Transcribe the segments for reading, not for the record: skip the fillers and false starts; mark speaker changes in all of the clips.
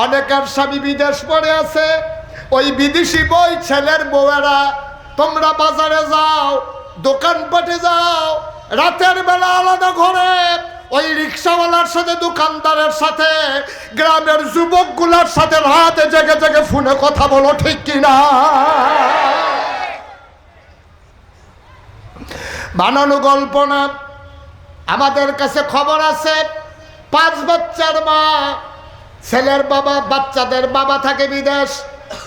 Speaker 1: অনেকের স্বামী বিদেশ পড়ে আছে, ওই বিদেশি বই ছেলের বউয়েরা তোমরা বাজারে যাও, দোকানপাটে যাও, রাতের বেলা আলাদা ঘরে ওই রিক্সাওয়ালার সাথে, দোকানদারের সাথে, গ্রামের যুবকগুলোর সাথে রাতে জেগে জেগে ফোনে কথা বলো, ঠিক কিনা? বানানো গল্প না, আমাদের কাছে খবর আছে। 5 বাচ্চার মা, ছেলের বাবা, বাচ্চাদের বাবা থাকে বিদেশ।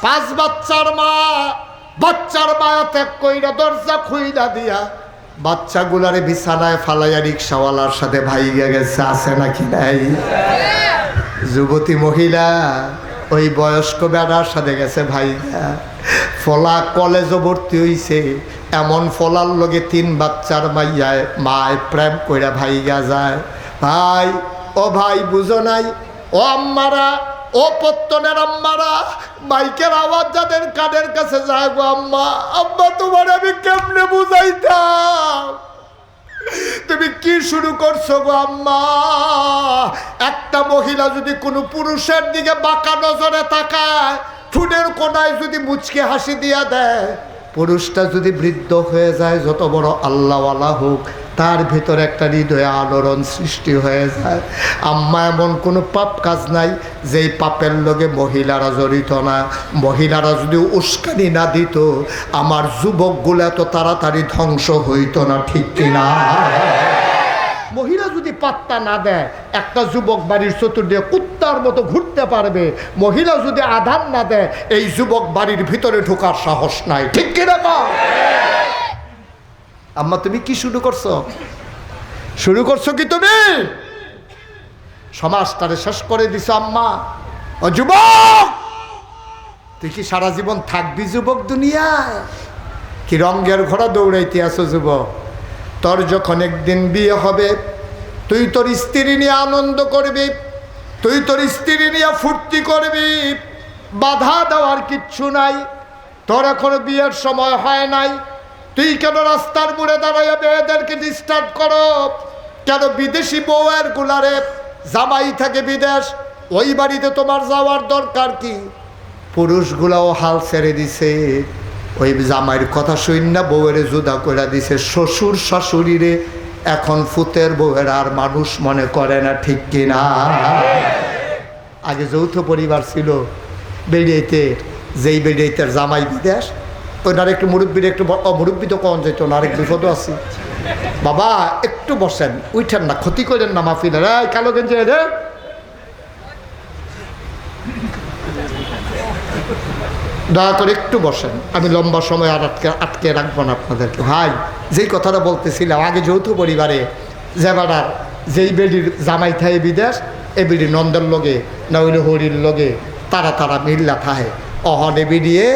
Speaker 1: 5 বাচ্চার মা, বাচ্চার মায়া ত্যাগ কইরা দরজা খুইলা দিয়া বাচ্চাগুলারে বিছানায় ফালাইয়া রিক্সাওয়ালার সাথে ভাইগা গেছে। আছে নাকি নাই? যুবতী মহিলা ওই বয়স্ক বেড়ার সাথে গেছে ভাইগা। ফলা কলেজও ভর্তি হইছে, এমন ফলার লগে 3 বাচ্চার মাইয়ায় মায় প্রেম কইরা ভাইগা যায়। ভাই, ও ভাই বুঝো নাই? ও আম্মারা, ও পত্তনের আম্মারা, মাইকের আওয়াজ যাদের কানের কাছে যায়, গো আম্মা, আম্মা তোমার আমি কেমনে বুঝাইতাম? তুমি কি শুরু করছো গো আম্মা? একটা মহিলা যদি কোনো পুরুষের দিকে বাঁকা নজরে তাকায়, ঠোঁটের কোনায় যদি মুচকে হাসি দিয়া দেয়, পুরুষটা যদি বৃদ্ধ হয়ে যায়, যত বড় আল্লাহওয়ালা হোক, তার ভিতরে একটা হৃদয়ে আলোড়ন সৃষ্টি হয়ে যায়। আম্মা, এমন কোনো পাপ কাজ নাই যেই পাপের লগে মহিলারা জড়িত না। মহিলারা যদি উস্কানি না দিত, আমার যুবকগুলো এত তাড়াতাড়ি ধ্বংস হইত না, ঠিক কিনা? মহিলা যদি পাত্তা না দেয়, একটা যুবক বাড়ির চতুর্দিকে কুত্তার মতো ঘুরতে পারবে। মহিলা যদি আধার না দেয়, এই যুবক বাড়ির ভিতরে ঢোকার সাহস নাই, ঠিক কিনা? আম্মা, তুমি কি শুরু করছো? শুরু করছো কি তুমি? সমাজটারে শেষ করে দিছো আম্মা। ও যুবক, তুই কি সারা জীবন থাকবি যুবক দুনিয়ায়? কি রঙের ঘোড়া দৌড়াইতে আছো যুবক? তোর যখন একদিন বিয়ে হবে, তুই তোর স্ত্রী নিয়ে আনন্দ করবি, তুই তোর স্ত্রী নিয়ে ফুর্তি করবি, বাধা দেওয়ার কিচ্ছু নাই। তোর এখনো বিয়ের সময় হয় নাই, তুই কেন রাস্তার মোড়ে দাঁড়াইয়া মেয়েদেরকে ডিস্টার্ব করো? কেন বিদেশি বউয়ের গুলারে, জামাই থাকে বিদেশ, ওই বাড়িতে তোমার যাওয়ার দরকার কি? পুরুষগুলাও হাল ছেড়ে দিছে, ওই জামাইয়ের কথা শুন না বউয়েরে জুদা করে দিছে। শ্বশুর শাশুড়িরে এখন ফুতের বউয়ের আর মানুষ মনে করে না, ঠিক কিনা? আগে যৌথ পরিবার ছিল বেড়িয়েতে, যেই বেড়িয়েতের জামাই বিদেশ, ওইটার একটু মুরব্বীর, একটু মুরব্বী তো কম যেত না, আরেক বিপদও আছে। বাবা একটু বসেন, উঠেন না, ক্ষতি করেন না মাহফিলের। এই কালো গেঞ্জি রে, দয়া করে একটু বসেন, আমি লম্বা সময় আর আটকে রাখবো না আপনাদেরকে। ভাই, যেই কথাটা বলতেছিলাম, আগে যৌথ পরিবারে যেবাডার যেই বেডির জামাই থাই বিদেশ, এ বেডি নন্দের লগে না হইলে হরির লগে তারা মিল্লা থাহে। অহনে বেরিয়ে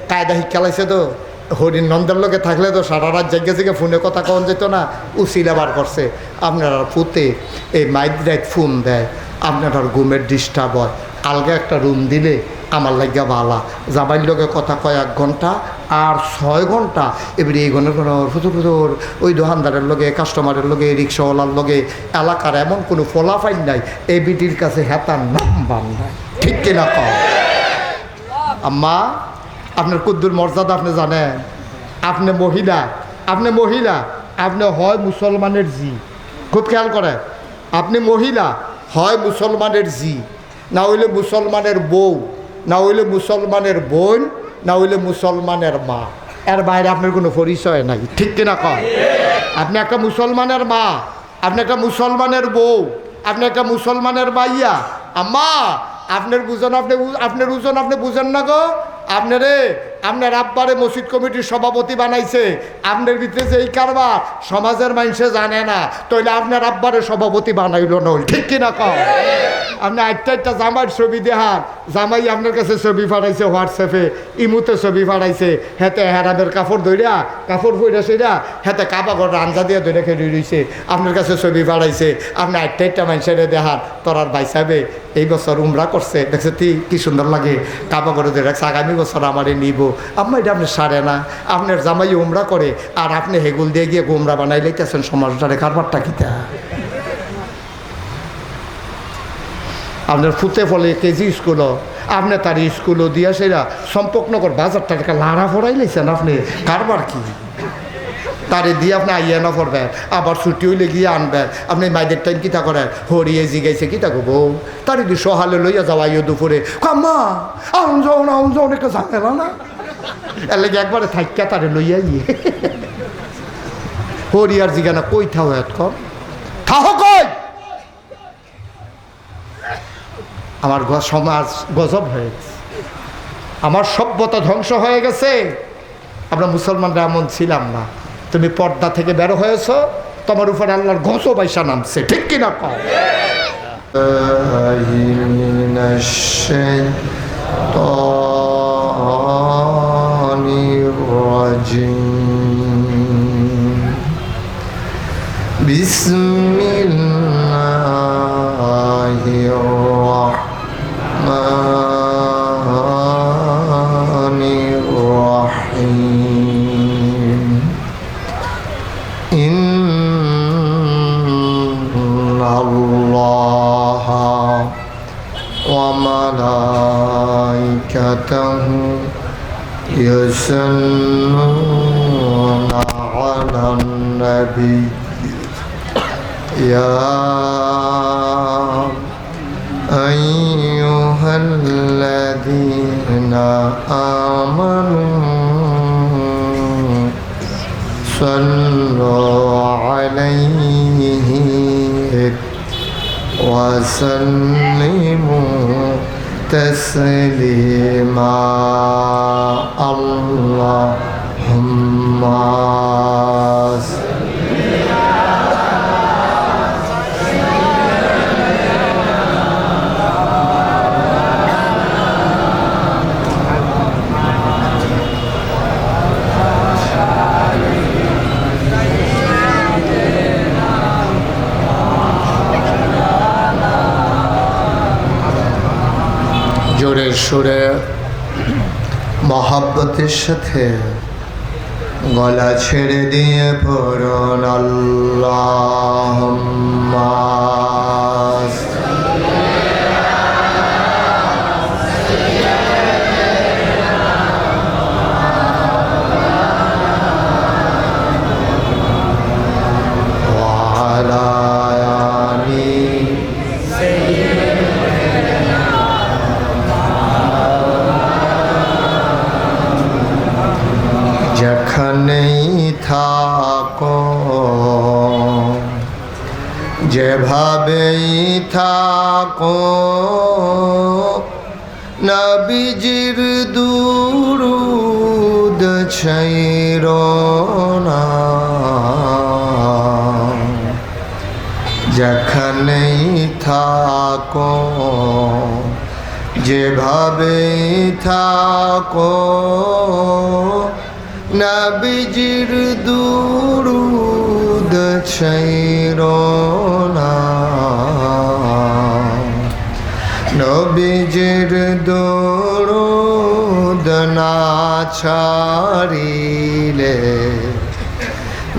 Speaker 1: কায়দা শিক্ষালাইছে তো, হরিণ নন্দের লোকে থাকলে তো সারা রাত জায়গা থেকে ফোনে কথা কন যেত না। উচিলা বার করছে, আপনারা ফুতে এই মাইক রাইট ফোন দেয়, আপনার ঘুমের ডিস্টার্ব হয়, আলগা একটা রুম দিলে আমার লাগিয়া বালা। জামাইর লোকে কথা কয় 1 ঘন্টা আর 6 ঘন্টা, এবারে এই ঘন্টা ফুতুর ওই দোকানদারের লগে, কাস্টমারের লগে, রিক্সাওয়ালার লগে, এলাকার এমন কোনো ফলাফাইন নাই এই বিটির কাছে হেতার নাম্বার নাই, ঠিক কিনা কম? আম্মা, আপনার কুদ্দুর মর্যাদা আপনি জানেন? আপনি মহিলা, আপনি হয় মুসলমানের জি, খুব খেয়াল করেন, আপনি মহিলা হয় মুসলমানের জি, না হইলে মুসলমানের বউ, না হইলে মুসলমানের বোন, না হইলে মুসলমানের মা। এর বাইরে আপনার কোনো পরিচয় নাই, ঠিক কিনা কন? আপনি একটা মুসলমানের মা, আপনি একটা মুসলমানের বউ, আপনি একটা মুসলমানের মাইয়া। আম্মা, আপনার বুঝেন, আপনার ওজন আপনি বুঝেন না গো। আপনার আব্বারে মসজিদ কমিটির সভাপতি বানাইছে, আপনার ভিতরে যে এই কারবার সমাজের মানুষে জানে না, তাইলে আপনার আব্বারে সভাপতি বানাইল নই, ঠিক কিনা কম? আপনি আটটা জামাইয়ের ছবি দেখান, জামাই আপনার কাছে ছবি পাঠাইছে হোয়াটসঅ্যাপে, ইমুতে ছবি পাঠাইছে, হেতে হেরামের কাপড় ধরিয়া, কাপড় পইরা সেরা হেতে কাবাগড় রাঞ্জা দিয়ে ধরে খেয়ে রইছে, আপনার কাছে ছবি পাঠাইছে। আপনি আটটা মানুষের দেখান, তোরার ভাই সাহেবে এই বছর উমরা করছে, দেখছে কি সুন্দর লাগে, কাবাগড়ে ধরে রাখছে, আগামী বছর আমারে নিব। আম্মা, এটা আপনি সারে না, আপনার জামাই উমরা করে আর আপনি হেগুল দিয়ে গিয়ে গোমরা বানাই লাইতেছেন, সমাজটারে কারবারটা কিতা? আপনার ফুতে ফলে কেজি স্কুলও আপনি তার স্কুলও দিয়া সেরা সম্পর্কনগর বাজারটা টাকা লাড়া ফড়াই লেছেন আপনি কারবার কি তারে দিয়ে আপনি আইয়া না পড়বেন আবার ছুটি হইলে গিয়ে আনবেন আপনি মাইদের টাইম কিতা করেন হরিয়ে জিগাইছে কিতা গো বউ তারে দিয়ে সহালে লইয়া যাওয়া ইয়ে দুপুরে কাম্মা আউন যাও একটা ঝামেলা না এর লেগে একবারে থাইকা তারে লইয়া গিয়ে হরিয়ার জিগানা কই থাও এতক্ষণ থাহ কই আমার সমাজ গজব হয়ে গেছে আমার সভ্যতা ধ্বংস হয়ে গেছে আমরা মুসলমানরা এমন ছিলাম না তুমি পর্দা থেকে বের হয়েছ তোমার উপর আল্লাহর গজব আইসা নামছে ঠিক কিনা কও বিসমিল্লাহির রাহমানির রাহিম ইন্নাল্লাহা ওয়া মালাইকাতাহু ইউসাল্লুনা আলান নাবী يا أيها الذين آمنوا صلوا عليه وسلموا تسليما اللهم জোরে সুরে মহাব্বতের সাথে গলা ছেড়ে দিয়ে পড়ুন আল্লাহুম্মা যেখানেই থাকো যেভাবেই থাকো নবীজির দুরূদ ছাইরো না যেখানেই থাকো যেভাবেই থাকো নবীজির দুরূদ ছাইরো না নবীজির দুরূদ না ছাড়িলে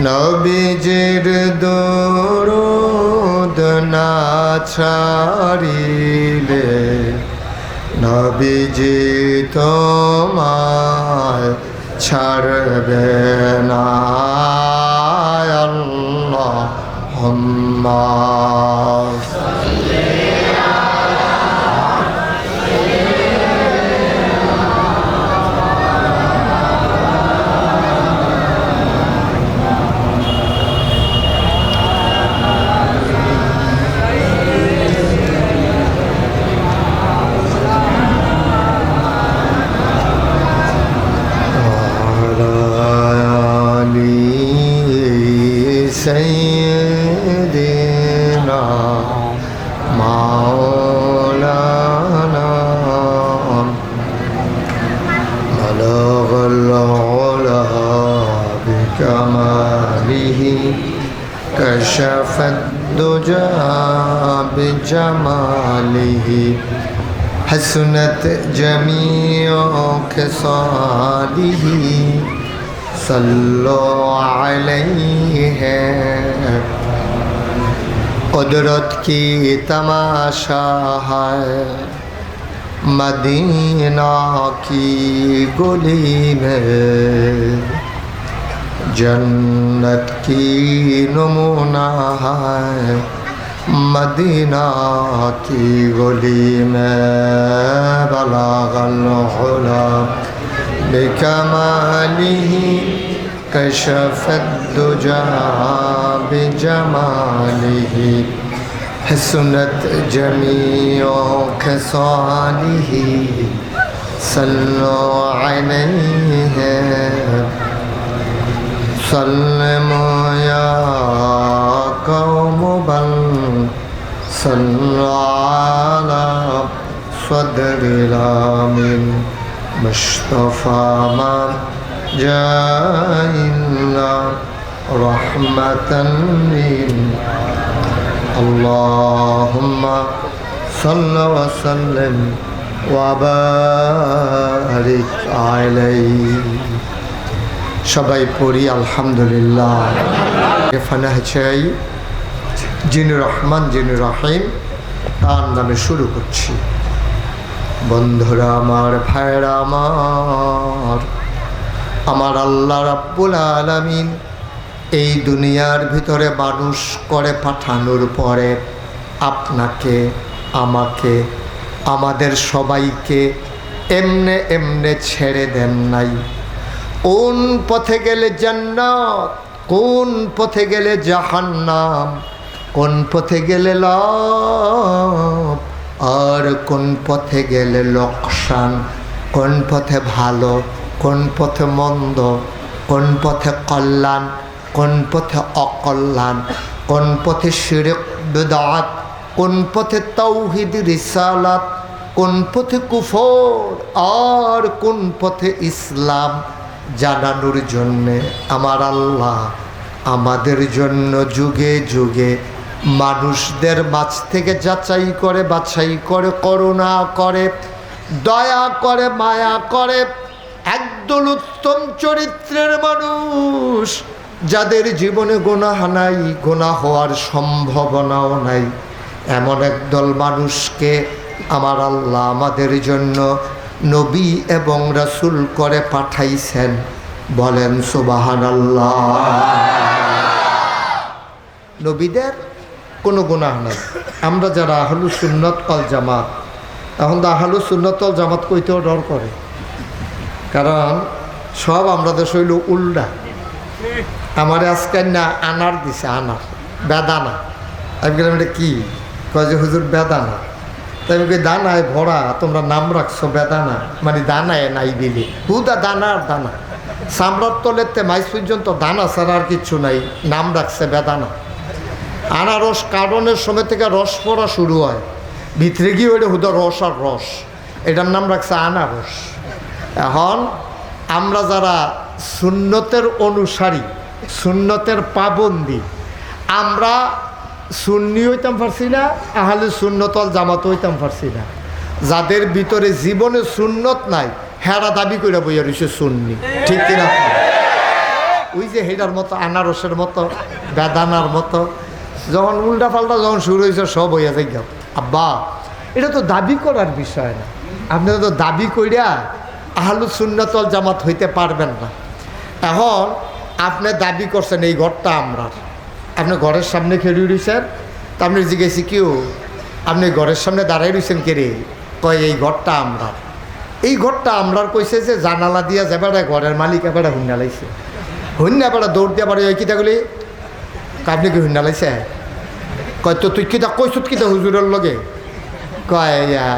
Speaker 1: নবীজির দুরূদ না ছাড়িলে নবীজি তোমায় ছাড়বে না আল্লাহুম্মা سيدنا مولانا بلغ العلا بكماله كشف الدجى بجماله حسنت جميع خصاله صلوا عليه कुदरत की तमाशा है मदीना की गली में, जन्नत की नमूना है मदीना की गली में। बलागल हुला बिकमालिही कशफत दुजा बिजमालिही, हसनत जमीओ खसालिही सल्लो अलैहि सल्लमो या कौम बल सल्लो अला सदरिल आमीन मुस्तफा मा जाइल्ला रहमतन लिल अल्लाहुम्मा सल्लि व सल्लिम व बारिक अलैहि। সবাই পড়ি আলহামদুলিল্লাহ। ফানাহ চাই যিনি রহমান যিনি রহিম তার নামে শুরু করছি। বন্ধুরা আমার, ভাইরা আমার আল্লাহ রাব্বুল আলামিন এই দুনিয়ার ভিতরে মানুষ করে পাঠানোর পরে আপনাকে, আমাকে, আমাদের সবাইকে এমনে এমনে ছেড়ে দেন নাই। কোন পথে গেলে জান্নাত, কোন পথে গেলে জাহান্নাম, কোন পথে গেলে লাভ আর কোন পথে গেলে লোকসান, কোন পথে ভালো, কোন পথে মন্দ, কোন পথে কল্যাণ, কোন পথে অকল্যাণ, কোন পথে শিরক বিদআত, কোন পথে তাওহীদ রিসালাত, কোন পথে কুফর আর কোন পথে ইসলাম জানানোর জন্যে আমার আল্লাহ আমাদের জন্য যুগে যুগে মানুষদের মাঝ থেকে যাচাই করে, বাছাই করে, করুণা করে, দয়া করে, মায়া করে একদল উত্তম চরিত্রের মানুষ যাদের জীবনে গুনাহ নাই, গুনাহ হওয়ার সম্ভাবনাও নাই, এমন একদল মানুষকে আমার আল্লাহ আমাদের জন্য নবী এবং রাসূল করে পাঠাইছেন। বলেন সুবহানাল্লাহ। নবীদের কোনো গুনাহ নাই। আমরা যারা আহলুস সুন্নাত ওয়াল জামাত, এখন তো আহলুস সুন্নাত ওয়াল জামাত কইতেও ডর করে, কারণ সব আমাদের শৈল উল্টা। আমার আজকে না আনার দিছে, আনার বেদানা। আমি বললাম এটা কি? কয় যে হুজুর বেদানা। তাই আমি দানায় ভরা, তোমরা নাম রাখছো বেদানা, মানে দানায় নাই দিলি হুদা দানা আর দানা, চামড়ার তলেতে মাইস পর্যন্ত দানা ছাড়া আর কিচ্ছু নাই, নাম রাখছে বেদানা। আনারস কারণের সময় থেকে রস পড়া শুরু হয়, ভিতরে গিয়ে ওইটা হুদা রস আর রস, এটার নাম রাখছে আনারস। এখন আমরা যারা সুন্নতের অনুসারী, সুন্নতের পাবন্দি, আমরা সুন্নি হইতাম পারছি না, আহলে সুন্নত ওয়াল জামাত হইতাম পারছি না। যাদের ভিতরে জীবনে সুন্নত নাই হেরা দাবি করে বইয়া রয়েছে সুন্নি, ঠিক কিনা? ওই যে হেডার মতো, আনারসের মতো, বেদানার মতো, যখন উল্টা পাল্টা যখন শুরু হয়েছে সব হইয়া যাই। আব্বা, এটা তো দাবি করার বিষয় না। আপনি তো দাবি কইরা আহলে সুন্নাত ওয়াল জামাত হইতে পারবেন না। এখন আপনি দাবি করছেন এই ঘরটা আমরার, আপনি ঘরের সামনে খেয়ে রয়েছেন, তা আপনি জিজ্ঞেসি কেউ আপনি ঘরের সামনে দাঁড়াই রয়েছেন কে রে? কয় এই ঘরটা আমরার। এই ঘরটা আমরার কইছে যে জানালা দিয়া যাবে, ঘরের মালিক এবারে হুন্না লাইছে, হুন্না এবারে দৌড় দিয়ে পারে ওই কিতাগুলি। আপনি কি হুন্না লাইছে? কয় তো তুই কিতা কইসুত কিতা হুজুরের লগে? কয়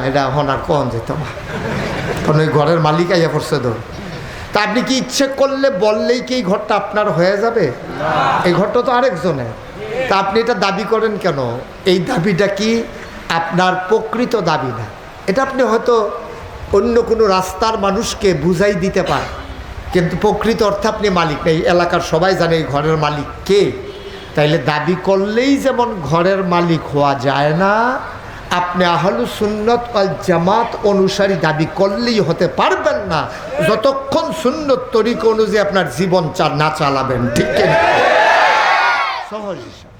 Speaker 1: এটা হনার কন যেত না, কারণ ওই ঘরের মালিক আইয়া পড়ছে তো। তা আপনি কি ইচ্ছে করলে বললেই কি এই ঘরটা আপনার হয়ে যাবে? এই ঘরটা তো আরেকজনের। তা আপনি এটা দাবি করেন কেন? এই দাবিটা কি আপনার প্রকৃত দাবি না। এটা আপনি হয়তো অন্য কোনো রাস্তার মানুষকে বুঝাই দিতে পারেন, কিন্তু প্রকৃত অর্থে আপনি মালিক নেই। এলাকার সবাই জানে এই ঘরের মালিক কে। তাইলে দাবি করলেই যেমন ঘরের মালিক হওয়া যায় না, আপনি আহলুস সুন্নাত ওয়াল জামাত অনুসারী দাবি করলেই হতে পারবেন না যতক্ষণ সুন্নত তরিকা অনুযায়ী আপনার জীবন না চালাবেন, ঠিক কিনা? সহজ হিসাব।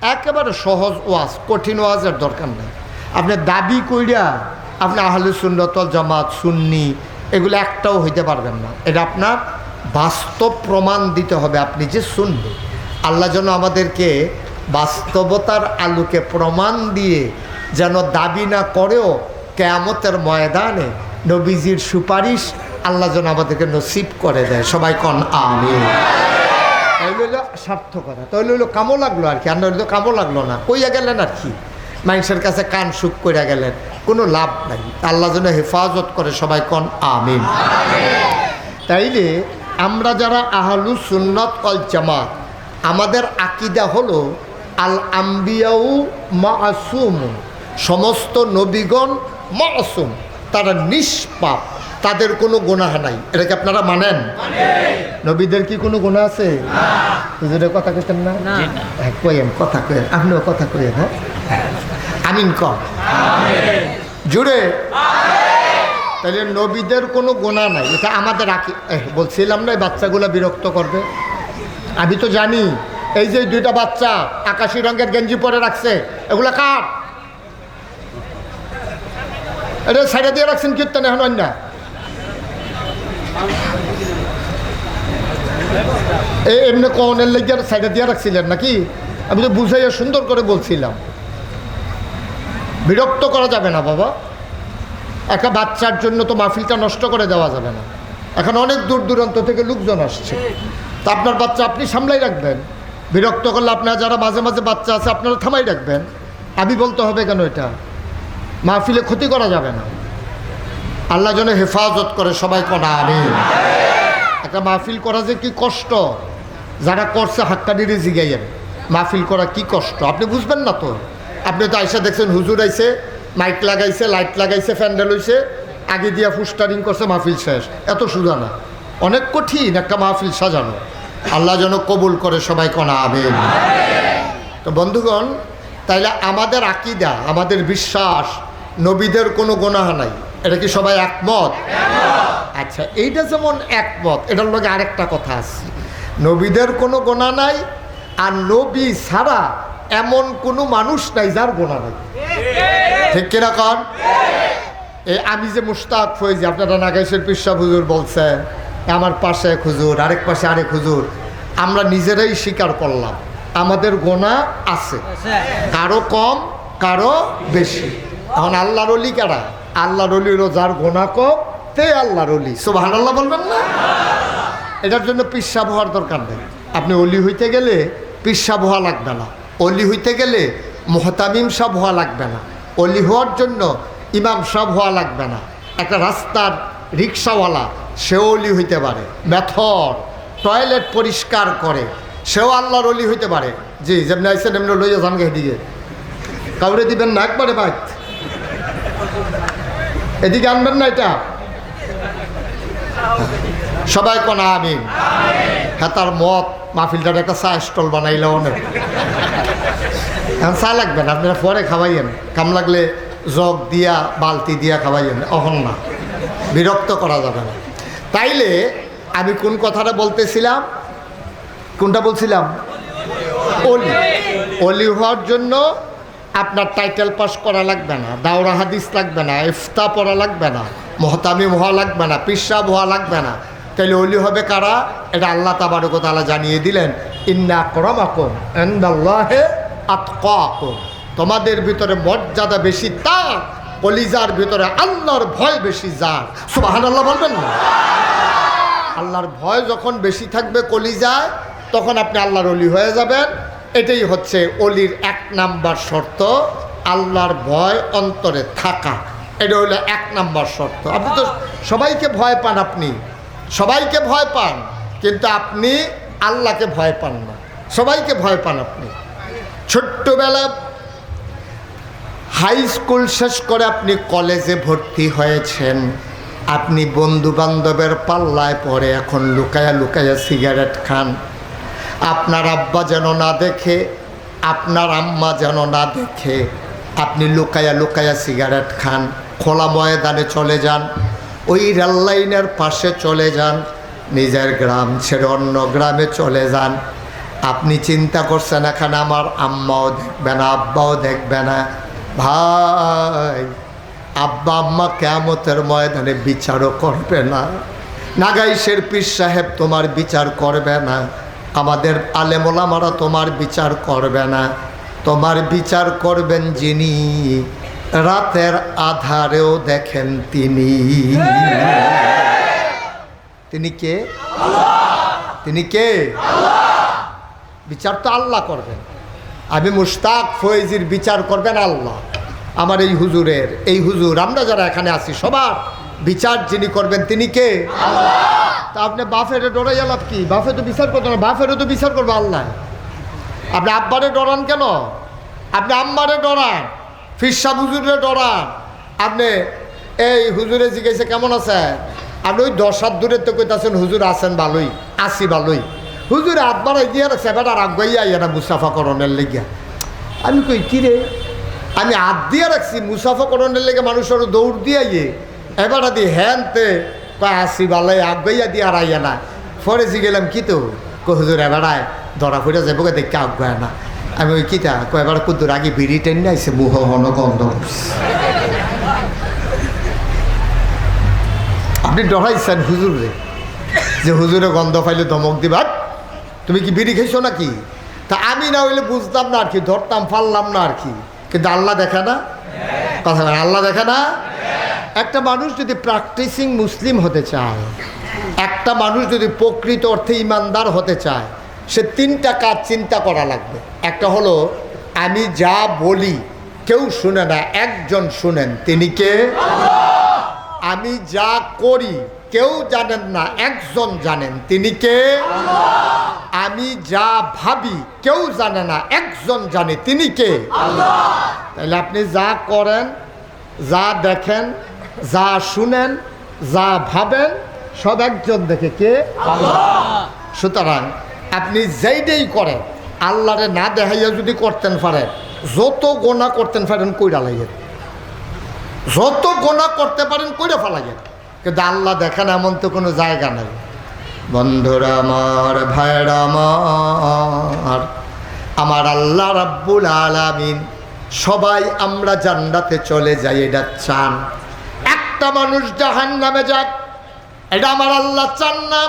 Speaker 1: একেবারে সহজ ওয়াজ, কঠিন ওয়াজের দরকার নেই। আপনি দাবি কইরা আপনি আহলে সুন্নাত ওয়াল জামাত সুন্নি এগুলো একটাও হইতে পারবেন না। এটা আপনার বাস্তব প্রমাণ দিতে হবে আপনি যে সুন্নি। আল্লাহ যেন আমাদেরকে বাস্তবতার আলোকে প্রমাণ দিয়ে যেন দাবি না করেও কিয়ামতের ময়দানে নবীজির সুপারিশ আল্লাহ যেন আমাদেরকে নসিব করে দেয়। সবাই কন আমিন। তাইলে হইলো সার্থকতা, তাইলে হইলো কামো লাগলো আর কি, আর নইলে কামো লাগলো না, কইয়া গেলেন আর কি, মানুষের কাছে কান সুখ কইরা গেলেন, কোনো লাভ নাই। আল্লাহ যেন হেফাজত করে। সবাই কন আমিন। তাইলে আমরা যারা আহলুস সুন্নাত ওয়াল জামাত, আমাদের আকীদা হলো আল আম্বিয়াউ মাসুম, সমস্ত নবীগণ মাসুম, তারা নিষ্পাপ, তাদের কোনো গুনাহ নাই। এটাকে আপনারা মানেন? নবীদের কি কোনো গুনাহ আছে? হুজুরের কথা কইতেন না? হ্যাঁ কইেন, কথা কইেন, আপনিও কথা কইেন। হ্যাঁ আমিন কন জুড়ে। তাহলে নবীদের কোনো গুনাহ নাই, এটা আমাদের বলছিলাম না এই বাচ্চাগুলো বিরক্ত করবে। আমি তো জানি এই যে দুইটা বাচ্চা আকাশি রঙের গেঞ্জি পরে রাখছে, এগুলা কার? এটা সাইডে দিয়ে রাখছেন কীর্তন এখন অন্য। এই এমনি কনের লেগে সাইডে দিয়ে রাখছিলেন নাকি? আমি তো বুঝাইয়া সুন্দর করে বলছিলাম। বিরক্ত করা যাবে না বাবা, একটা বাচ্চার জন্য তো মাহফিলটা নষ্ট করে দেওয়া যাবে না। এখন অনেক দূর দূরান্ত থেকে লোকজন আসছে, তা আপনার বাচ্চা আপনি সামলাই রাখবেন। বিরক্ত করলে আপনারা যারা মাঝে মাঝে বাচ্চা আছে আপনারা থামাই রাখবেন। আমি বলতে হবে কেন? এটা মাহফিলে ক্ষতি করা যাবে না। আল্লাহ যেন হেফাজত করে। সবাই কনা আমিন। একটা মাহফিল করা যে কি কষ্ট, যারা করছে হাক্কানিরে জিগাইয়েন মাহফিল করা কি কষ্ট, আপনি বুঝবেন না তো। আপনি তো আইসা দেখছেন হুজুর আইসে, মাইক লাগাইছে, লাইট লাগাইছে, প্যান্ডেল হইছে, আগে দিয়া ফুস্টারিং করছে, মাহফিল শেষ। এত সোজা না, অনেক কঠিন একটা মাহফিল সাজানো। আল্লাহ যেন কবুল করে। সবাই কনা আমিন। তো বন্ধুগণ, তাইলে আমাদের আকীদা, আমাদের বিশ্বাস নবীদের কোনো গুনাহ নাই, এটা কি সবাই একমত? আচ্ছা, এইটা যেমন একমত, এটার লগে আরেকটা কথা আছে, নবীদের কোনো গুনাহ নাই, আর নবী ছাড়া এমন কোনো মানুষ নাই যার গুনাহ নাই। ঠিক কিনা কন? আমি যে মুশতাক ফয়েজি, আপনারা নাগাইশের পিসা হুজুর বলছেন, আমার পাশে এক হুজুর, আরেক পাশে আরেক হুজুর, আমরা নিজেরাই স্বীকার করলাম আমাদের গুনাহ আছে, কারো কম কারো বেশি। এখন আল্লাহর ওলি কারা? আল্লাহর ওলি হলো যার গুনাহ কম, তে আল্লাহর ওলি। সুবহানাল্লাহ বলবেন না? এটার জন্য পিসাব হওয়ার দরকার নেই। আপনি অলি হইতে গেলে পিসাব হওয়া লাগবে না, অলি হইতে গেলে মুহতামিম সাহেব হওয়া লাগবে না, অলি হওয়ার জন্য ইমাম সাহেব হওয়া লাগবে না। একটা রাস্তার রিক্সাওয়ালা সেও অলি হইতে পারে, মেথর টয়লেট পরিষ্কার করে সেও আল্লাহর অলি হইতে পারে। জি, যেমনি আইসেন এমনি লইয়া যান এদিকে, কাউরে দিবেন না একবারে বাইক, এদিকে আনবেন না। এটা সবাই কোন আমিন। হ্যাঁ, তার মত মাহফিলটার একটা চা স্টল বানাইলে অনেক। এখন চা লাগবে না, আপনারা পরে খাওয়াইয়েন, কাম লাগলে জগ দিয়া বালতি দিয়া খাওয়াইয়েন, অহন না, বিরক্ত করা যাবে না। তাইলে আমি কোন কথাটা বলতেছিলাম? কোনটা বলছিলাম? অলি। অলি হওয়ার জন্য আপনার টাইটেল পাস করা লাগবে না, দাওরা হাদিস লাগবে না, ইফতা পড়া লাগবে না, মুহতামিম হওয়া লাগবে না, পিসাব হওয়া লাগবে না। তাইলে অলি হবে কারা? এটা আল্লাহ তাবারক ওয়া তাআলা জানিয়ে দিলেন, ইন্না আকরামাকুম ইনদাল্লাহি আতকাকুম, তোমাদের ভিতরে মর্যাদা বেশি তার, কলিজার ভিতরে আল্লাহর ভয় বেশি যার। সুবহানাল্লাহ বলবেন না? আল্লাহর ভয় যখন বেশি থাকবে কলিজায়, তখন আপনি আল্লাহর অলি হয়ে যাবেন। এটাই হচ্ছে অলির 1 নাম্বার শর্ত, আল্লাহর ভয় অন্তরে থাকা। এটা হলো 1 নাম্বার শর্ত। আপনি তো সবাইকে ভয় পান, আপনি সবাইকে ভয় পান, কিন্তু আপনি আল্লাহকে ভয় পান না। সবাইকে ভয় পান আপনি। ছোট্টবেলায় হাই স্কুল শেষ করে আপনি কলেজে ভর্তি হয়েছেন, আপনি বন্ধু বান্ধবের পাল্লায় পড়ে এখন লুকায়া লুকায়া সিগারেট খান। আপনার আব্বা যেন না দেখে, আপনার আম্মা যেন না দেখে, আপনি লুকায়া লুকায়া সিগারেট খান। খোলা ময়দানে চলে যান, ওই রেললাইনের পাশে চলে যান, নিজের গ্রাম ছেড়ে অন্য গ্রামে চলে যান। আপনি চিন্তা করছেন এখানে আমার আম্মাও দেখবে না, আব্বাও দেখবে না। ভাই, আব্বা আম্মা কিয়ামতের ময়দানে বিচারও করবে না। নাগাইশের পীর সাহেব তোমার বিচার করবে না, আমাদের আলেম ওলামারা তোমার বিচার করবে না। তোমার বিচার করবেন যিনি রাতের আধারেও দেখেন তিনি। তিনি কে? তিনি কে? বিচার তো আল্লাহ করবেন। আমি মুশতাক ফয়েজির বিচার করবেন আল্লাহ। আমার এই হুজুরের, এই হুজুর, আমরা যারা এখানে আছি সবার বিচার যিনি করবেন তিনি কে? তা আপনি বাফেরে ডরাই লাভ কি? বাফে তো বিচার করতো না, বাফেরও তো বিচার করবো আল্লাহ। আপনি আব্বারে ডরান কেন? আপনি আম্মারে ডরান, ফিরসা হুজুরে ডরান। আপনি এই হুজুরে জিজ্ঞেসে কেমন আছে, আপনি ওই 10 হাত দূরের তো কইতাছেন হুজুর আছেন ভালোই, আসি ভালোই। হুজুরে আব্বার এগিয়ে রাখছে, এবার আর আগাইয়া না মুসাফা করণের লেগিয়া। আমি কই কিরে, আমি হাত দিয়ে রাখছি মুসাফা করণের লেগে, মানুষের দৌড় দিয়ে এবার দিয়ে হ্যানতে কয় আসি ভালোই, আগাইয়া দিয়ে আর আইয়া না। পরে গেলাম কি তো হুজুর এবারায় ধরা ফুটে যাবো দেখে আগায় না। আমি ওই কিতা কয়বার কুদ্দুর আগে বিড়ি টেনে আইসে মুহ হন গন্ধ। আপনি ডরাইছেন হুজুরে যে হুজুরে গন্ধ পাইলে ধমক দিবা, তুমি কি বিড়ি খেয়েছো নাকি? তা আমি না হইলে বুঝতাম না আর কি, ধরতাম পারলাম না আর কি। কিন্তু আল্লাহ দেখে না কথা, আল্লাহ দেখে না। একটা মানুষ যদি প্র্যাকটিসিং মুসলিম হতে চায়, একটা মানুষ যদি প্রকৃত অর্থে ইমানদার হতে চায়, সে 3টা কাজ চিন্তা করা লাগবে। একটা হলো আমি যা বলি কেউ শুনে না, একজন শুনেন, তিনি কে? আমি যা করি কেউ জানেন না, একজন জানেন, তিনি কে? আমি যা ভাবি কেউ জানে না, একজন জানে, তিনি কে? তাহলে আপনি যা করেন, যা দেখেন, যা শুনেন, যা ভাবেন, সব একজন দেখে, কে? সুতরাং আপনি যেইটাই করেন আল্লাহরে না দেখাইয়া যদি করতেন পারেন, যত গোনা করতেন পারেন কইরা লাগেন, যত গোনা করতে পারেন কইরা ফেলাইয়েন, কিন্তু আল্লাহ দেখেন এমন তো কোনো জায়গা নাই। বন্ধুরা আমার, ভাইরা আমার, আমার আল্লাহ রাব্বুল আলামিন সবাই আমরা জান্নাতে চলে যাই এটা চান। একটা মানুষ জাহান্নামে যাক এটা আমার আল্লাহ চান না।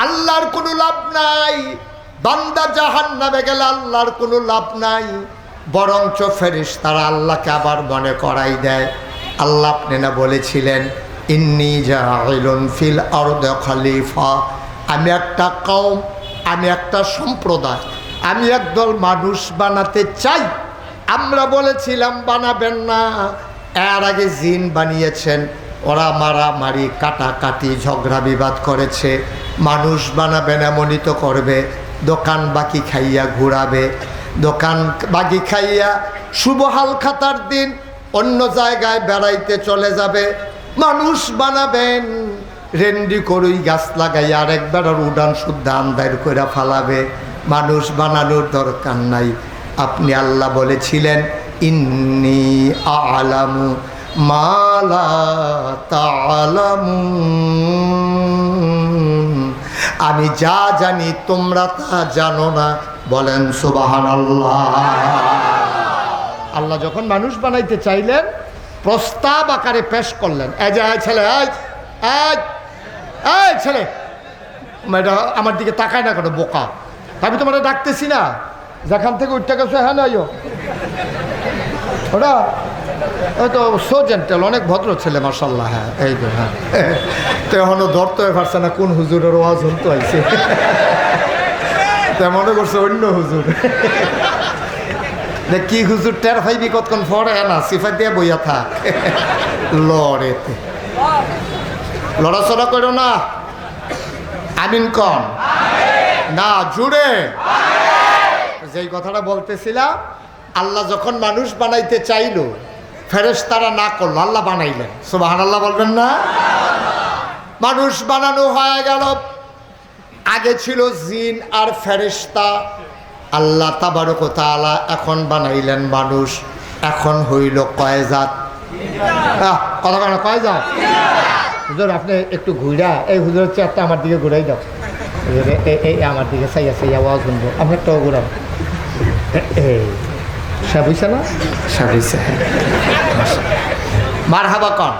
Speaker 1: আল্লাহর কোনো লাভ নাই, বান্দা জাহান্নামে গেলে আল্লাহর কোনো লাভ নাই, বরঞ্চ ফেরেশতারা আল্লাহকে আবার মনে করাই দেয়। আল্লাহ আপনি না বলেছিলেন ইন্নী জাইলুন ফিল আরদি খলিফা, আমি একটা কওম, আমি একটা সম্প্রদায়, আমি একদল মানুষ বানাতে চাই। আমরা বলেছিলাম বানাবেন না, এর আগে জিন বানিয়েছেন, ওরা মারামারি কাটাকাটি ঝগড়া বিবাদ করেছে। মানুষ বানাবেন এমনই তো করবে, দোকান বাকি খাইয়া ঘুরাবে, দোকান বাকি খাইয়া শুভ হাল খাতার দিন অন্য জায়গায় বেড়াইতে চলে যাবে। মানুষ বানাবেন রেন্ডি করুই গাছ লাগাইয়া আরেক বেড়ার উড়ান শুদ্ধ আন্দার করে ফালাবে। মানুষ বানানোর দরকার নাই। আপনি আল্লাহ বলেছিলেন ইন্নী আ'লামু মা লা তা'লামুন, আমি যা জানি তোমরা তা জানো না। বলেন সুবহানাল্লাহ। আল্লাহ যখন মানুষ বানাইতে চাইলেন প্রস্তাব আকারে পেশ করলেন, এই যে ছেলে, এই ছেলে, এটা আমার দিকে তাকায় না কেন বোকা, আমি তোমার ডাকতেছি না, যেখান থেকে উঠতে গেছো হ্যাঁ নয় ওটা হয়তো সো জেন্টেল, অনেক ভদ্র ছেলে মাশাআল্লাহ। হ্যাঁ এই তো, হ্যাঁ তো এখনো ধরতে পারছে না কোন হুজুরের ওয়াজ শুনতে হয়েছে, তা মনে করছে অন্য হুজুর। কি হুজুর টের ভাইবি কতক্ষণ পরে না সিফা দিয়ে বইয়া থাক, লড়েতে লড়াচড়া করো না। আমিন কন না জুড়ে। যেই কথাটা বলতেছিলাম, আল্লাহ যখন মানুষ বানাইতে চাইলো ফেরেশতারা না করলো, আল্লাহ বানাইলেন। সুবহানাল্লাহ বলবেন না? মানুষ বানানো হয়ে গেল। আগে ছিল জিন আর ফেরেশতা, আল্লাহ তাবারক ওয়া তাআলা এখন বানাইলেন মানুষ। এখন হইল কয় জাত? কথা বলেন কয় জাত? হুজুর আপনি একটু ঘুরা, এই হুজুরের চেয়ারটা আমার দিকে ঘুরাই দাও। এই আমার দিকে চাইয়া চাইয়া আওয়াজ শুনবো আপনার তো ঘুরাম সব হইছে না সব হইছে মার হাবা কন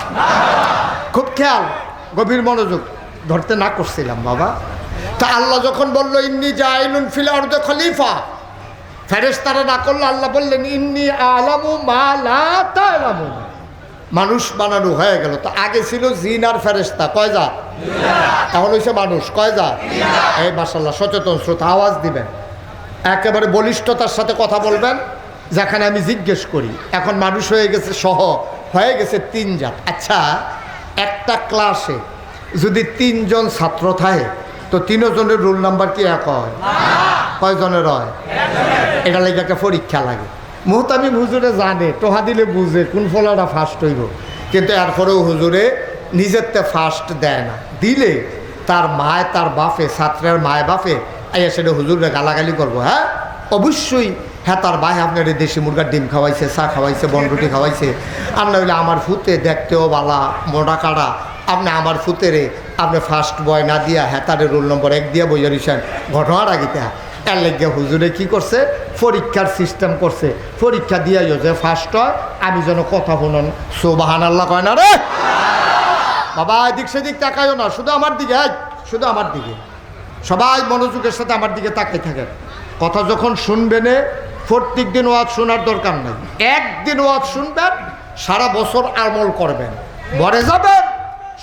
Speaker 1: খুব খেয়াল গভীর মনোযোগ ধরতে না করছিলাম বাবা। তা আল্লাহ যখন বললো ইন্নি জাইলুন ফিল আরদি খলিফা, ফেরেশতারা না করলো, আল্লাহ বললেন ইন্নি আলামু মা লা তা'লামুন। মানুষ বানানো হয়ে গেল। তো আগে ছিল জিন আর ফেরেশতা, কয় জাত? এখন হইছে মানুষ, কয় জাত? এই মাশাআল্লাহ, সচেতন শ্রোতা আওয়াজ দিবেন, একেবারে বলিষ্ঠতার সাথে কথা বলবেন। যেখানে আমি জিজ্ঞেস করি, এখন মানুষ হয়ে গেছে সহ হয়ে গেছে 3 জাত। আচ্ছা, একটা ক্লাসে যদি 3 জন ছাত্র থাকে তো 3 জনের রোল নাম্বার কি এক হয়? কয়জনের হয়? এটা লাগে একটা পরীক্ষা লাগে। মুহতামি হুজুরে জানে, টোহা দিলে বুঝে কোন ফলাটা ফার্স্ট হইব, কিন্তু এরপরেও হুজুরে নিজেরতে ফার্স্ট দেয় না। দিলে তার মায় তার বাপে, ছাত্রের মায় বাপে আইয়া সেটা হুজুরে গালাগালি করবো। হ্যাঁ অবশ্যই, হ্যাঁ তার ভাই আপনার দেশি মুরগার ডিম খাওয়াইছে, চা খাওয়াইছে, বনরুটি খাওয়াইছে। আপনার হইলে আমার ফুতে দেখতেও বালা, মোটা কাটা, আপনি আমার ফুতেরে আপনি ফার্স্ট বয় না দিয়া হ্যাঁ তার রোল নম্বর 1 দিয়া বইয়া দিয়েছেন। ঘটনার আগিতে এর লেগে হুজুরে কি করছে, পরীক্ষার সিস্টেম করছে। পরীক্ষা দিয়াইও যে ফার্স্ট হয়, আমি যেন কথা শুনুন সুবহানাল্লাহ কয় না রে বাবা। এদিক সেদিক তাকাইও না, শুধু আমার দিকে, শুধু আমার দিকে। সবাই মনোযোগের সাথে আমার দিকে তাকিয়ে থাকেন। কথা যখন শুনবেন, প্রত্যেক দিন ওয়াজ শোনার দরকার নাই, একদিন ওয়াজ শুনবেন, সারা বছর আমল করবেন, মরে যাবেন,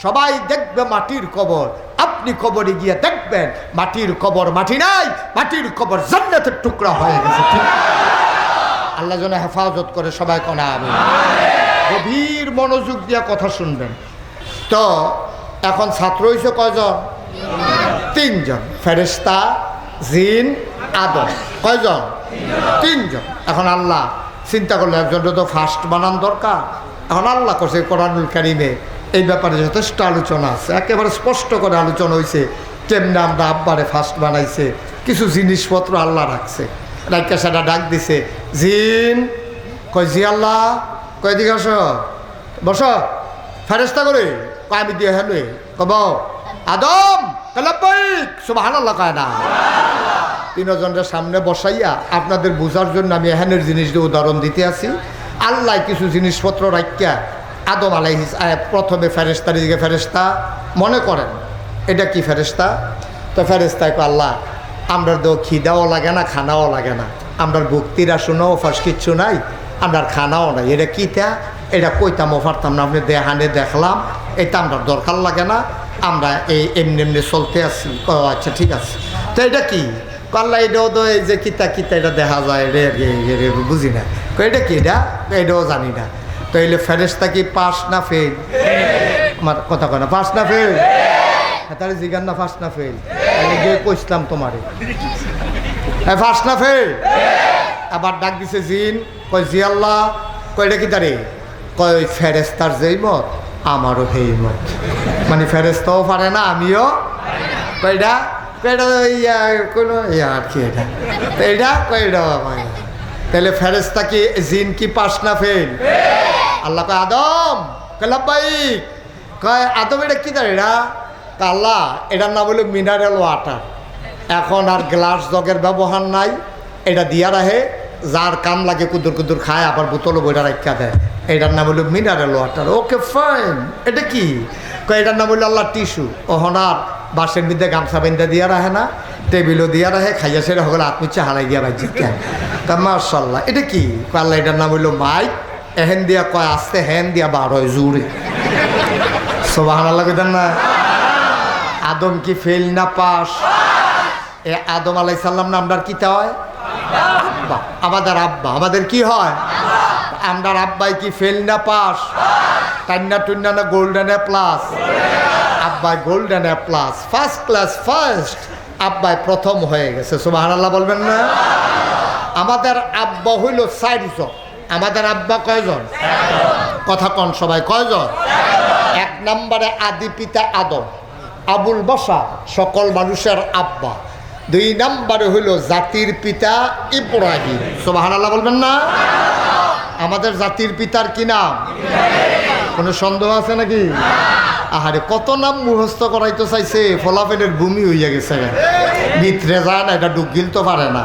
Speaker 1: সবাই দেখবে মাটির কবর। আপনি কবরে গিয়ে দেখবেন মাটির কবর মাটি নাই, মাটির কবর জান্নাতের টুকরা হয়ে গেছে। ঠিক আল্লাহ যেন হেফাজত করে, সবাই কোনা আমি গভীর মনোযোগ দিয়ে কথা শুনবেন। তো এখন ছাত্র হয়েছে কয়জন? 3 জন, ফেরেশতা, জিন, আদম। কয়জন? 3 জন। এখন আল্লাহ চিন্তা করলো একজনটা তো ফার্স্ট বানান দরকার। এখন আল্লাহ করছে কোরআনুল কারীমে এই ব্যাপারে যথেষ্ট আলোচনা আছে, একেবারে স্পষ্ট করে আলোচনা হয়েছে কেমনে আমরা আব্বারে ফার্স্ট বানাইছে। কিছু জিনিসপত্র আল্লাহ রাখছে, রাখা সেটা ডাক দিছে, জিন কয় জি আল্লাহ, কয় দিকে আস, বস, ফেরেশতা করে কয় আমি দিয়ে হেলে কব আদম কালাব্বাইক সুবহানাল্লাহ কয় না। 3 জনের সামনে বসাইয়া আপনাদের বোঝার জন্য আমি এখানের জিনিস দিয়ে উদাহরণ দিতে আছি। আল্লাহ কিছু জিনিসপত্র রাখিয়া আদম আলাইহিস প্রথমে ফেরেশতার দিকে, ফেরেশতা মনে করেন এটা কি ফেরেশতা? তো ফেরেশতায় কয় আল্লাহ আমরা তো খিদাও লাগে না, খানাও লাগে না, আমরা ভক্তির আসনও ফার্স্ট কিচ্ছু নাই, আমরা খানাও নাই, এটা কিতা, এটা কইতাম ও পারতাম না, আপনি দেহানে দেখলাম, এটা আমরা দরকার লাগে না, আমরা এই এমনি এমনি চলতে আসি। ও আচ্ছা ঠিক আছে, তো এটা কি? আল্লাহ এটাও তো এই যে কিতা কিতা এটা দেখা যায়, রে বুঝি না, এটা কি, এটাও জানি না। তো এলে ফেরেশতা কি পাস না ফেল? আমার কথা কয় না, পাস না ফেল? তাহলে জিগান না ফার্স্ট না ফেল? গিয়ে কইসলাম তোমারে ফার্স্ট না ফেল? আবার ডাক দিছে জিন, কয় জি আল্লাহ, কয় এটা কি দাঁড়ে? কয় ফেরেশতার যেই মত আমারও সেই মত, মানে ফেরেশতাও পারে না আমিও। কয়টা কয়টা কোনো আর কি এটা, তো এটা কয়টা? তাহলে ফেরেশতা কি, জিন কি পাস না ফেল? আল্লাহ কয় আদম কালাব্বাইক, কয় আদম এটা কি দাঁড়ে এটা? তা আল্লাহ এটার নাম হলো মিনারেল ওয়াটার। এখন আর গ্লাস জগের ব্যবহার নাই, এটা দিয়া রাখে, যার কাম লাগে কুদুর কুদুর খায়, আবার বোতলও বইটা রাখা দেয়, এটার নাম হলো মিনারেল ওয়াটার। ওকে ফাইন, এটা কি? কয় এটার নাম হলো আল্লাহ টিস্যু। ওহনার বাসের মধ্যে গামছা বেঁধে দিয়া রাখে না, টেবিলও দিয়া রাখে, খাইয়া সেরে হলে আত্মীচ্ছা হারাই গিয়া বাজি। তা মাশাল্লাহ এটা কি? কয় আল্লাহ এটার নাম হইলো মাইক, এহেন দিয়া কয় আসতে, হেন দিয়া বার হয় জুড়ে। সুবহানাল্লাহ কইতেন না? আদম কি ফেল না পাস? এ আদম আলাইহিস সালাম না আমরার কিতা হয়? আব্বা, আমাদের আব্বা, আমাদের কি হয়? আমরার আব্বাই কি ফেল না পাস? কান্না টুন্না না গোল্ডেন এ প্লাস? আব্বাই golden A plus, first class first, আব্বাই প্রথম হয়ে গেছে। সুবহানাল্লাহ বলবেন না? আমাদের আব্বা হইল 4 জন। আমাদের আব্বা কয়জন? কথা কন সবাই, কয়জন? 1 নম্বরে আদি পিতা আদম, আবুল বাশার, সকল মানুষের আব্বা। 2 নম্বরে হইল জাতির পিতা ইব্রাহিম। সুবহানাল্লাহ বলবেন না? আমাদের জাতির পিতার কি নাম? কোনো সন্দেহ আছে নাকি? আহারে কত নাম মুখস্থ করাইতে চাইছে, ফলাফেলের ভূমি হইয়া গেছে, ভিতরে যায় না, এটা ডুব গিলতে পারে না।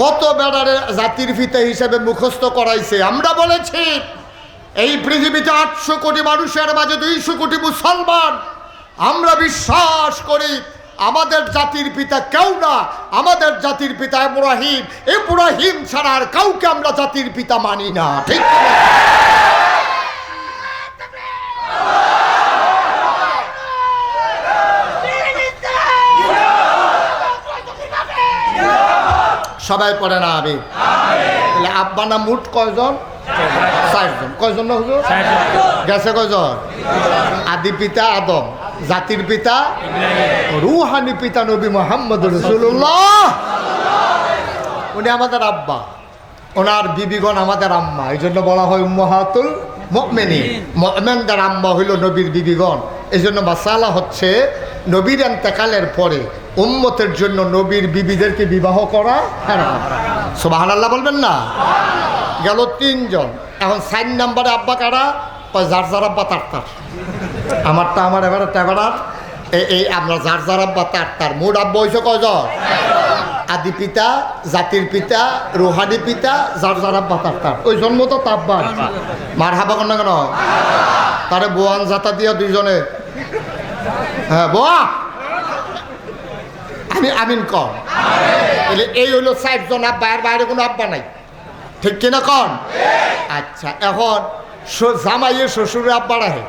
Speaker 1: কত বেড়ারে জাতির পিতা হিসেবে মুখস্থ করাইছে। আমরা বলেছি এই পৃথিবীতে 800 কোটি মানুষের মাঝে 200 কোটি মুসলমান। আমরা বিশ্বাস করি আমাদের জাতির পিতা কেউ না, আমাদের জাতির পিতা ইব্রাহিম। ইব্রাহিম ছাড়া আর কাউকে আমরা জাতির পিতা মানি না, ঠিক না? সবাই পড়ে না আমি আব্বা না মুঠ কয়জন? 4 জন। কয়জন না হুজুর? গেছে কয়জন? আদি পিতা আদম, জাতির পিতা রুহানি পিতা নবী মুহাম্মদ রাসূলুল্লাহ। উনি আমাদের আব্বা, ওনার বিবিগণ আমাদের আম্মা। এই জন্য বলা হয় উম্মাহাতুল মুমিনিন। মুমিনদের আম্মা হইল নবীর বিবিগণ। এই জন্য মাসালা হচ্ছে নবীর ইন্তেকালের পরে উম্মতের জন্য নবীর বিবিদেরকে বিবাহ করা হারাম। সুবহানাল্লাহ বলবেন না? গেল 3 জন। এখন 4 নম্বরে আব্বা কারা? যার যার আব্বা তার তার। আমারটা আমার, এবারে তেবারার। এই আমরা যার যার আব্বা তার তার। মোট আব্বা হয়েছে কয়জন? আদি পিতা, জাতির পিতা, রুহানি পিতা, যার যার আব্বা তার তার। ওই জন্ম তো তাব্বা। মার হাবা কর না কেন? তারে বোয়ান জাতা দিয়া 2 জনে। হ্যাঁ বোয়া, আমি আমিন কর। এই হইল 4 জন আব্বা, এর বাইরে কোনো আব্বা নাই, ঠিক কিনা কন? আচ্ছা, এখন জামাইয়ের শ্বশুরের আব্বা রাহে,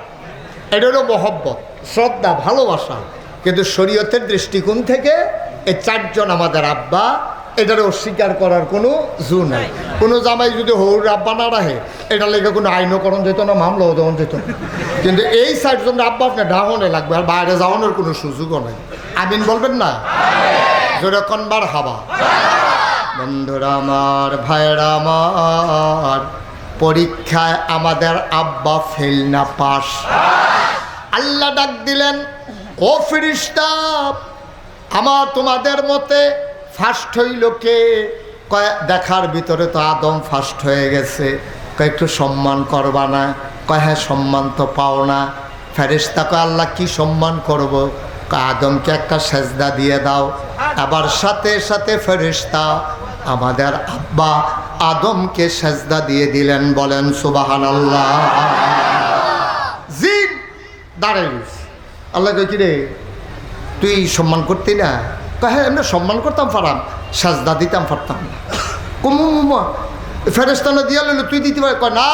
Speaker 1: এটা হলো মহব্বত, শ্রদ্ধা, ভালোবাসা। কিন্তু শরীয়তের দৃষ্টিকোণ থেকে এই 4 জন আমাদের আব্বা, এটারে অস্বীকার করার কোনো জো নাই। কোনো জামাই যদি হৌর আব্বা না রাহে, এটা লেগে কোনো আইনকরণ যেত না, মামলাও দেওয়া যেত না। কিন্তু এই 4 জন আব্বা আপনার ডাহনে লাগবে, আর বাইরে যাওয়ানোর কোনো সুযোগও নাই। আমিন বলবেন না? জোরে কনবার হাবা। বন্ধুরা আমার, ভাইরা আমার, পরীক্ষায় আমাদের আব্বা ফেল না পাস। আল্লাহ ডাক দিলেন, ও ফেরেশতা, আমার তোমাদের মতে ফার্স্ট হইল কে? কয় দেখার ভিতরে তো আদম ফার্স্ট হয়ে গেছে। কয় একটু সম্মান করবা না? কয় হ্যাঁ, সম্মান তো পাও না। ফেরেশতা কয় আল্লাহ কি সম্মান করব? কয় আদমকে একটা সেজদা দিয়ে দাও। আবার সাথে সাথে ফেরেশতা আমাদের আব্বা আদমকে সেজদা দিয়ে দিলেন। বলেন সুবহানাল্লাহ। জিন দাঁড়াই গেছে। আল্লাহ কই কি রে, তুই সম্মান করতি না? হ্যাঁ, আমরা সম্মান করতাম, পারাম, সাজদা দিতাম পারতাম না। কুমুমা ফেরেশতানা দিয়া লইল, তুই দিতে পারে? কয় না,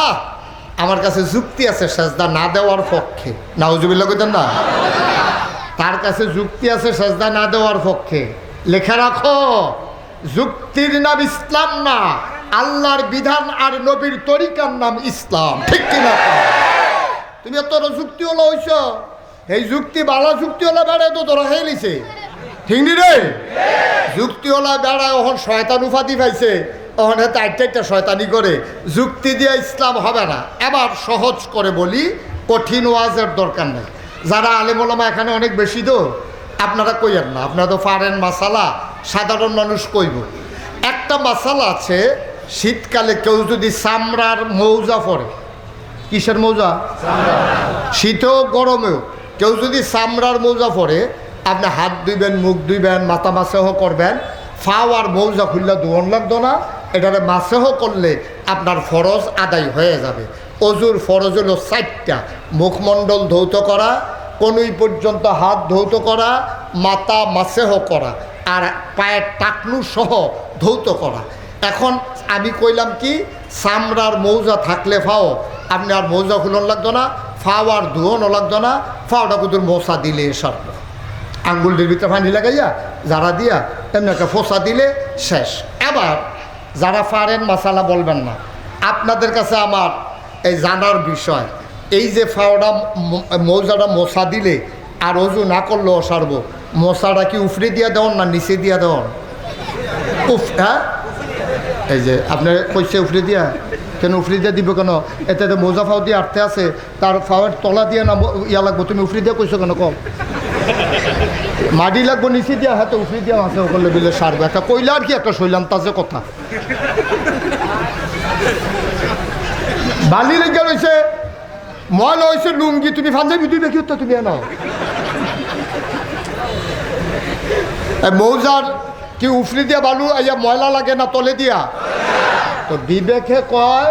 Speaker 1: আমার কাছে যুক্তি আছে সাজদা না দেওয়ার পক্ষে। নাউজুবিল্লাহ কইতেন না? তার কাছে যুক্তি আছে সাজদা না দেওয়ার পক্ষে। লেখা রাখো, যুক্তির নাম ইসলাম না, আল্লাহর বিধান আর নবীর তরিকার নাম ইসলাম, ঠিক কিনা? তুমি এত যুক্তিওয়ালা হইছ, এই যুক্তি বালা যুক্তিওয়ালা বেড়ায় তো তোরা হেলিছে, ঠিক নি রে? যুক্তিওয়ালা বেড়ায় ওখান শয়তান উপাধি পাইছে, ওখানে একটা শয়তানি করে। যুক্তি দিয়ে ইসলাম হবে না। এবার সহজ করে বলি, কঠিন ওয়াজের দরকার নেই। যারা আলেম ওলামা এখানে অনেক বেশি তো, আপনারা কইয়েন না, আপনারা তো পারেন মাসালা, সাধারণ মানুষ কইব। একটা মাসালা আছে, শীতকালে কেউ যদি চামড়ার মৌজা পরে, কিসের মৌজা? শীতেও গরমেও কেউ যদি চামড়ার মৌজা পরে, আপনি হাত ধুইবেন, মুখ ধুইবেন, মাথা মাসেহ করবেন, ফাও আর মৌজা খুললে ধোয়ান লাগতো না। এটারে মাসেহ করলে আপনার ফরজ আদায় হয়ে যাবে। অজুর ফরজ হলো 4টা: মুখমণ্ডল ধৌত করা, কনুই পর্যন্ত হাত ধৌত করা, মাথা মাসেহ করা, আর পায়ের টাকনু সহ ধৌত করা। এখন আমি কইলাম কি, চামড়ার মৌজা থাকলে ফাও আপনি আর মৌজা খুলন লাগতো না, ফাও আর ধুয়নও লাগতো না, ফাওটা কুতুর মশা দিলে এসব আঙ্গুলটির ভিতরে পানি লাগাইয়া যারা দিয়া এমনি একটা ফোসা দিলে শেষ। এবার যারা পারেন মাসালা বলবেন না, আপনাদের কাছে আমার এই জানার বিষয়, এই যে ফাওটা মৌজাটা মশা দিলে আর অজু না করলেও সারবো, মশাটা কি উফরে দিয়া দেওয়ান না নিচে দিয়া দেওয়ান? উফ, হ্যাঁ, এই যে আপনার কইছে উফরে দিয়া, কেন উফরি দিয়ে দিব কেন? এতে মৌজা ফাও দিয়ে আটতে আছে, তার ফাওয়ের তলা দিয়ে না ইয়া লাগবো, তুমি উফরি দিয়ে কইছো কেন? কম মাটি লাগবো নিচে দিয়া, হয়তো উফরি দিয়া মাছে করলে বিলে সারবো। একটা কইলা আর কি, একটা শৈলাম তাজে কথা। বালি লেগে রয়েছে, ময়লা হয়েছে লুঙ্গি, তুমি পাঞ্জাবি দুই দেখি তো তুমি এনো মৌজার কি উফরি দিয়া বালু আইয়া ময়লা লাগে না তলে দিয়া? তো বিবেকে কয়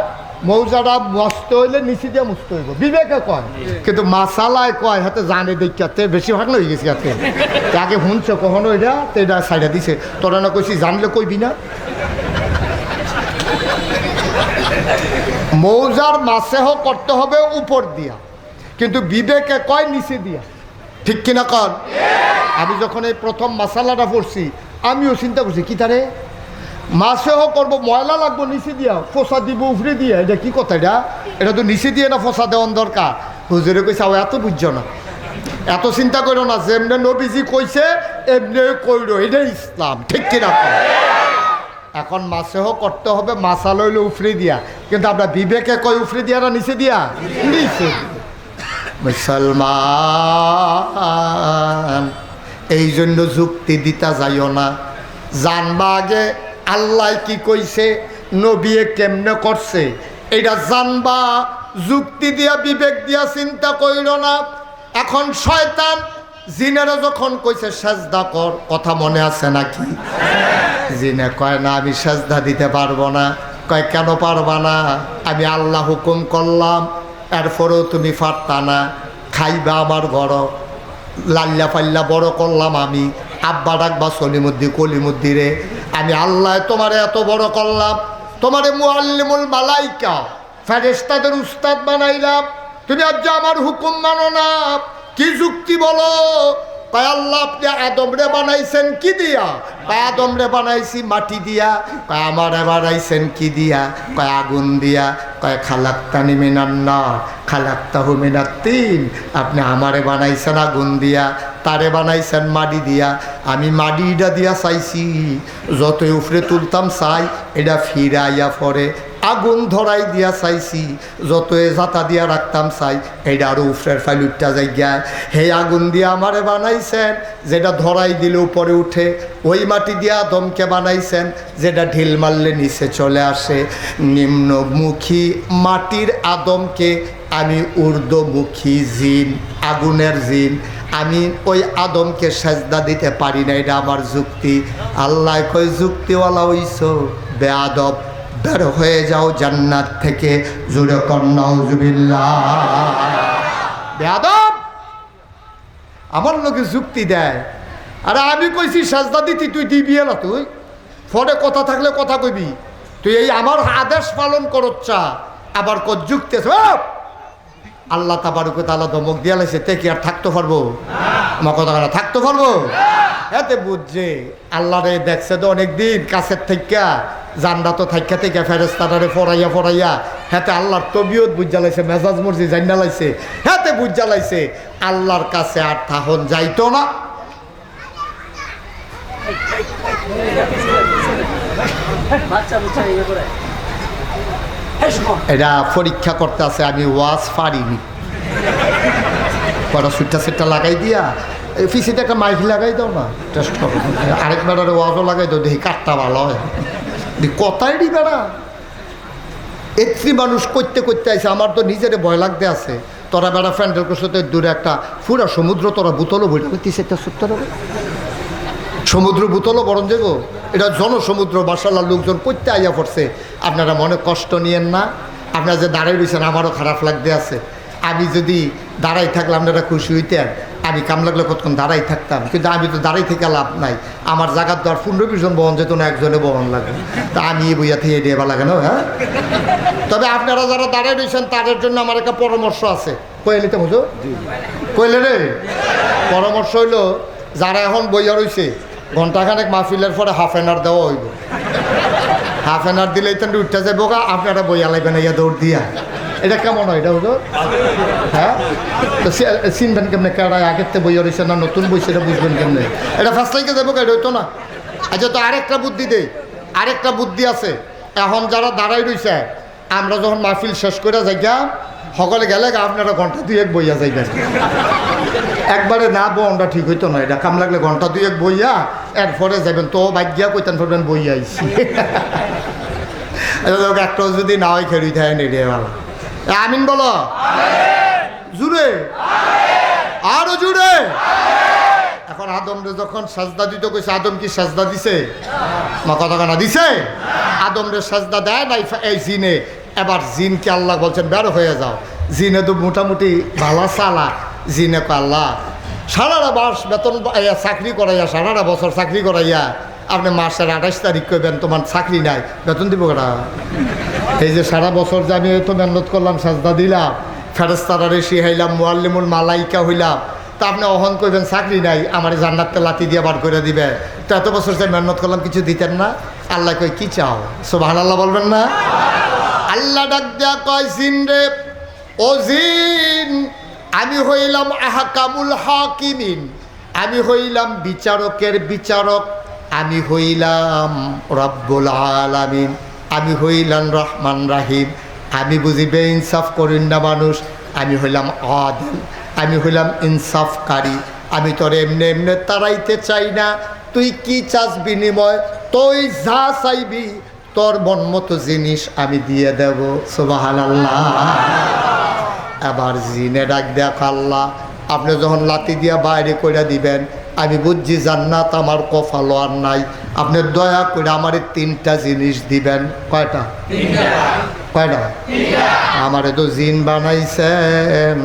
Speaker 1: মৌজাটা মস্ত হইলে নিচে দিয়ে মুস্ত হইব, বিবেকে কয়। কিন্তু মাসালায় কয় হাতে জানে দেখাতে বেশি ভাগ হয়ে গেছে হাতে আগে শুনছে কখনো এটা তো এটা সাইডা দিছে, তোরা না কইছি জানলে কইবি না। মৌজার মাসেহ করতে হবে উপর দিয়া, কিন্তু বিবেকে কয় নিচে দিয়া, ঠিক কিনা কন? আমি যখন এই প্রথম মাসালাটা পড়ছি আমিও চিন্তা করছি কি তারে মাসেহ করবো, ময়লা লাগবো নিচে দিয়া, ফোসা দিব উফরে দিয়া, এটা কি কথা? এটা তো নিচে দিয়ে না ফোসা দেওয়ার দরকার। হুজুরে কইছে এত বুঝছো না, এত চিন্তা করো না, যেমনি নবীজি কইছে এমনি কইরো, এটাই ইসলাম, ঠিক কিনা? এখন মাসেহ করতে হবে মাসাল হইলে উফরে দিয়া, কিন্তু আমরা বিবেকে কই উফরে দিয়া না নিচে দিয়া? নিচে। মুসলমান এই জন্য যুক্তি দিতা যাইও না, জানবা আগে আল্লাহ কি কইছে, নবিয়ে কেমনে করছে, এটা জানবা। যুক্তি দিয়া বিবেক দিয়া চিন্তা কইল না। এখন শয়তান জিনেরা যখন কইছে সাজদা কর, কথা মনে আছে নাকি? জিনে কয় না আমি সাজদা দিতে পারবো না। কয় কেন পারবা না? আমি আল্লাহ হুকুম করলাম, এরপরেও তুমি পারতা না। খাইবা আমার ঘর, লাল্লা পাল্লা বড় করলাম আমি, আব্বা ডাকবা সলিমুদ্দি কলিমুদ্দি রে, আমি আল্লাহ তোমারে এত বড় করলাম, তোমারে মুআল্লিমুল মালাইকা ফেরেশতাদের উস্তাদ বানাইলাম, তুমি আজ আমার হুকুম মানো না। কি যুক্তি বলো? কয় আল্লাহ আপনি আদমরে বানাইছেন কি দিয়া? কয় আদমরে বানাইছি মাটি দিয়া। কয় আমারে বানাইছেন কি দিয়া? কয় আগুন দিয়া। কয় খালাক্তানি মিনান নার খালাক্তাহু মিনাত তিন, আপনি আমারে বানাইছেন আগুন দিয়া, তারে বানাইছেন মাটি দিয়া। আমি মাটিটা দিয়া চাইছি, যতই উপরে তুলতাম চাই এটা ফিরাইয়া পড়ে। আগুন ধরাই দিয়া চাইছি, যতই জাতা দিয়া রাখতাম চাই এটা আরো উফরের ফাইল উঠটা যাইগায়। হে আগুন দিয়া আমারে বানাইছেন, যেটা ধরাই দিলে উপরে উঠে। ওই মাটি দিয়া আদমকে বানাইছেন, যেটা ঢিল মারলে নিচে চলে আসে। নিম্নমুখী মাটির আদমকে আমি ঊর্ধ্বমুখী জিন, আগুনের জিন, আমি ওই আদমকে সাজদা দিতে পারি না, এটা আমার যুক্তি। আল্লাহ কয় যুক্তিওয়ালা হইছো বেয়াদব, বের হয়ে যাও জান্নাত থেকে। জোরে কর নাউজুবিল্লাহ। বেয়াদব আমার লোকে যুক্তি দেয়, আরে আমি কইছি সাজদা দিতি, তুই দিবি না? তুই ফোনে কথা থাকলে কথা কইবি, তুই এই আমার আদেশ পালন করচ্ছা আবার যুক্তি আছে। আল্লাহ তাবারক ওয়া তাআলা ধমক দিয়া লাইছে, তে কি আর থাকতে পারবো? আমার কথা থাকতে পারবো? এতে বুঝছে আল্লাহ রে দেখছে তো অনেকদিন কাছের থেকে, জানরা তো থাইকা থেকে ফেরেশতারে ফরাইয়া ফরাইয়া হেতে আল্লাহর তবিয়ত বুঝা লাইছে, মেজাজ মর্জি জান্না লাইছে, হেতে বুঝা লাইছে আল্লাহর কাছে আর থাহন যাইতো না। এটা পরীক্ষা করতে আছে, আমি ওয়াজ পারিনি। কটা সুট্টা সেটটা লাগাই দিয়া পিছিয়ে একটা মাইক লাগাই দাও না, টেস্ট করো। আরেক বেড়ারে ওয়াজও লাগাই দাও, দেখি কাঠটা ভালো হয়। কথাই দি বেড়া একটি মানুষ করতে করতে আছে, আমার তো নিজের ভয় লাগতে আছে। তোরা বেড়া ফ্যান্ডেল করছে দূরে একটা পুরা সমুদ্র, তোরা বোতলও বইটা করতেছে একটা সত্য সমুদ্র বোতলও বরং যাবো, এটা জনসমুদ্র, মাশাআল্লাহ লোকজন করতে আইয়া পড়ছে। আপনারা মনে কষ্ট নিয়েন না, আপনারা যে দাঁড়াই রয়েছেন আমারও খারাপ লাগতে আছে। আমি যদি দাঁড়াই থাকলে আপনারা খুশি হইতেন, আমি কাম লাগলে কতক্ষণ দাঁড়াই থাকতাম, কিন্তু আমি তো দাঁড়াই থেকে লাভ নাই। আমার জায়গার দর 15-20 জন বহন যেত না, একজনে বহন লাগে, তা আমি এই বইয়া থেকে এড়িয়ে লাগে না। হ্যাঁ, তবে আপনারা যারা দাঁড়াই রয়েছেন তাদের জন্য আমার একটা পরামর্শ আছে। কইলে তো বুঝো, কইলে রে পরামর্শ হইলো, যারা এখন বইয়া রয়েছে ঘন্টাখানেক মাহফিলের পরে হাফ এন আওয়ার দেওয়া হইব। হাফ এন আওয়ার দিলেই তো উঠতে যাবো গা, আপনারা বইয়া লাগবেন ইয়া দৌড় দিয়া। এটা কেমন হয় এটা বুঝো? হ্যাঁ, তো চিনবেন কেমনে কেডা আগের থেকে বইয়া রয়েছে না নতুন বই, সেটা বুঝবেন কেমনে? এটা ফার্স্ট লাইকে যাবো এটা হইতো না। আচ্ছা, তো আরেকটা বুদ্ধি দেই, আরেকটা বুদ্ধি আছে। এখন যারা দাঁড়াই রয়েছে, আমরা যখন মাহফিল শেষ করে যাই সকলে গেলে আপনারা ঘন্টা 2-1 বইয়া যাইবেন। একবারে না বনটা ঠিক হইতো না, এটা কাম লাগলে ঘন্টা 2-1 বইয়া এরপরে যাবেন। তো বাগ্যা কইতেন ফেরবেন বইয়া আইসি। একটা যদি না হয় খেলুই থাকে নেড়ে ভালো। আমিন বলো। জুড়ে, আরো জুড়ে। এখন আদমরে যখন সাজদা দিতে কইছে, আদম কি সাজদা দিছে? মা কথা কানা দিছে? আদমরে সাজদা দেয় নাই এই জিনে। এবার জিনকে আল্লাহ বলছেন বের হয়ে যাও। জিনে তো মোটামুটি ভালো চালা। জিনে কয় আল্লাহ সারাটা মাস বেতন চাকরি করাইয়া, সারাটা বছর চাকরি করাইয়া আপনি মাসের 28 তারিখ করবেন তোমার চাকরি নাই, বেতন দিব কেনা? এই যে সারা বছর যে আমি তো মেহনত করলাম, সাজদা দিলাম, ফেরেশতারে শিখাইলাম, মুআল্লিমুল মালাইকা হইলাম, তা আপনি অহন করবেন চাকরি নাই, আমার জান্নাতে লাথি দিয়ে বার করে দিবে। তো এত বছর যে মেহনত করলাম কিছু দিতেন না? আল্লাহ কই কি চাও? সুবহানাল্লাহ বলবেন না? আল্লাহ ডাক দেয়া কয় জিন রে, ও জিন আমি হইলাম আহকামুল হাকিমিন, আমি হইলাম বিচারকের বিচারক, আমি হইলাম রব্বুল আলামিন, আমি হইলাম রহমান রাহিম। আমি বুঝি বেইনসাফ করেন না মানুষ, আমি হইলাম আদিল, আমি হইলাম ইনসাফকারী। আমি তোর এমনি এমনি তাড়াইতে চাই না। তুই কি চাস বিনিময়? তুই যা চাইবি তোর মন মতো জিনিস আমি দিয়ে দেব। সুবহানাল্লাহ। এবার জিনে ডাক দেখ আল্লাহ আপনি যখন লাথি দিয়া বাইরে করে দিবেন, আমি বুঝছি জান্নাত আমার কপালও আর নাই, আপনি দয়া করে আমার 3টা জিনিস দিবেন। কয়টা? কয়টা? আমারে তো জিন বানাইছেন,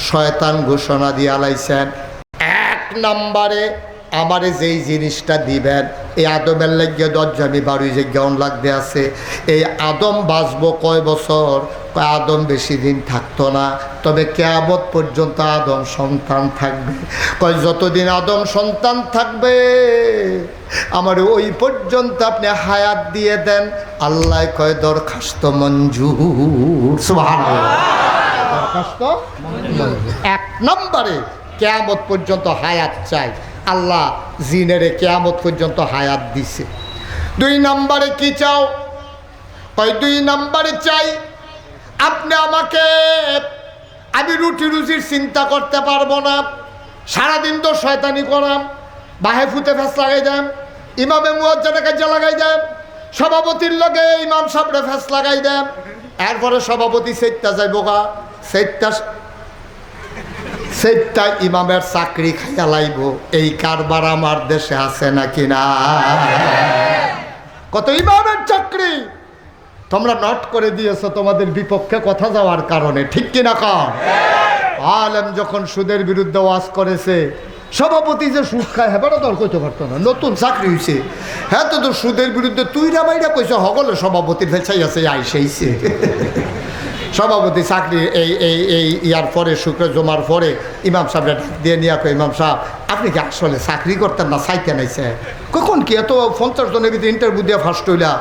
Speaker 1: শয়তান ঘোষণা দিয়ে আলাইছেন। 1 নম্বরে আমারে যেই জিনিসটা দিবেন, এই আদমের লাগিয়ে দরজামি 12 জায়গায়ন লাগতে আছে। এই আদম বাঁচবো কয় বছর? কয় আদম বেশি দিন থাকতো না, তবে কিয়ামত পর্যন্ত আদম সন্তান থাকবে। কয় যতদিন আদম সন্তান থাকবে আমার ওই পর্যন্ত আপনি হায়াত দিয়ে দেন। আল্লাহ কয় দরখাস্ত মঞ্জুর। সুবহানাল্লাহ। দরখাস্ত মঞ্জুর। 1 নম্বরে কিয়ামত পর্যন্ত হায়াত চাই। আল্লাহ জিনেরে কিয়ামত পর্যন্ত হায়াত দিছে। 2 নম্বরে কি চাও? কয় 2 নম্বরে চাই আপনি আমাকে, আমি রুটি রুজির চিন্তা করতে পারবো না, সারাদিন তো শয়তানি করাম, বাহে ফুতে ফেস লাগাই দেন, ইমামে মুয়াজ্জিনের কাজে লাগাই দেন, সভাপতির লগে ইমাম সাহেবরে ফেস লাগাই দেন, এরপরে সভাপতি সেটটা যাইব গা, সেটটা ইমামের চাকরি খাইয়া লাইব। এই কারবার আমার দেশে আছে নাকি না? কত ইমামের চাকরি তোমরা নট করে দিয়েছো তোমাদের বিপক্ষে কথা যাওয়ার কারণে, ঠিক কিনা কর? আলেম যখন সুদের বিরুদ্ধে ওয়াজ করেছে, সভাপতি যে সুদ খায় হেবারও দর করতে পারতো না, নতুন চাকরি হয়েছে, হ্যাঁ তো তোর সুদের বিরুদ্ধে তুই রামাইরা কইছে, হগলে সভাপতির ফেলছাই আছে আইসেইছে। সভাপতি চাকরি এই ইয়ার পরে শুক্র জমার পরে ইমাম সাহেবরা দিয়ে নিয়ে কয়, ইমাম সাহেব আপনি কি আসলে চাকরি করতেন না চাইতে নাইছে? কখন কি এত 50 জনের ভিতরে ইন্টারভিউ দিয়ে ফার্স্ট হইলা?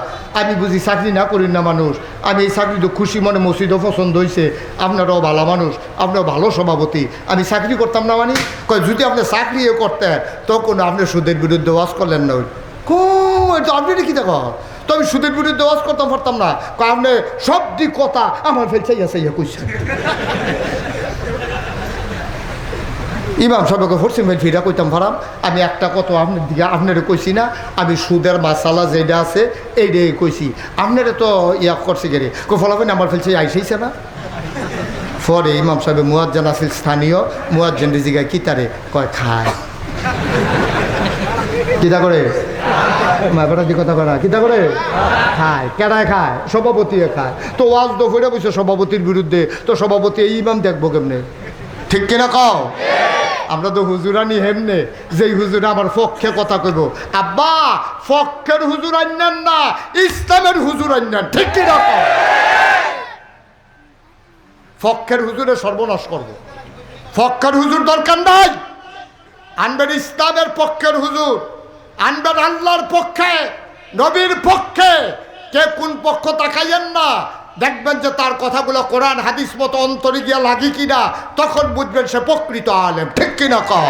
Speaker 1: আমি বুঝি চাকরি না করি না মানুষ, আমি এই চাকরি তো খুশি মনে মসজিদও পছন্দ হয়েছে, আপনারাও ভালো মানুষ, আপনারও ভালো সভাপতি, আমি চাকরি করতাম না মানে? কয় যদি আপনি চাকরিও করতেন তখন আপনি সুদের বিরুদ্ধে ওয়াজ করলেন না। তো আপনি কি দেখো তো আমি সুদের বিরুদ্ধে ওয়াজ করতাম পারতাম না? আপনি সব দিক কথা আমার ফেলছাই আছে ইয়া কইছেন। ইমাম সাহেবকে ফরসিম ভাই ফিরা কইতাম ফারাম, আমি একটা কথা আপনার দিকে আপনারে কইছি না, আমি সুদের মাসালা যেটা আছে এইটাই কইছি, আপনারে তো ইয়া করছি গেরে ফলাফেন আমার ফেলছে আইসেইছে না। পরে ইমাম সাহেব মুয়াজ্জিন আছিল স্থানীয়, মুয়াজ্জিন জিগায় কিতারে কয় খায়, কিতা করে কথা করা কিতা করে খায়, কেডায় খায়? সভাপতি খায়। তো ওয়াজ তো ফিরে বসে সভাপতির বিরুদ্ধে, তো সভাপতি এই ইমাম দেখবো কেমনে? ঠিক কিনা কও? আমরা তো হুজুরানি হেমনে, যেই হুজুরা আমার পক্ষে কথা কইব, আব্বা পক্ষের হুজুর আন্যান না, ইসলামের হুজুর আন্যান, ঠিক কিনা কও? পক্ষের হুজুরে সর্বনাশ করব, পক্ষের হুজুর দরকার নাই, আনবেন ইসলামের পক্ষের হুজুর, আনবেন আল্লাহর পক্ষে, নবীর পক্ষে। কে কোন পক্ষ তাকাইয়েন না, দেখবেন যে তার কথাগুলো কোরআন হাদিস মতো অন্তরে গিয়া লাগি কিনা, তখন বুঝবেন সে প্রকৃত আলেম, ঠিক কিনা কও?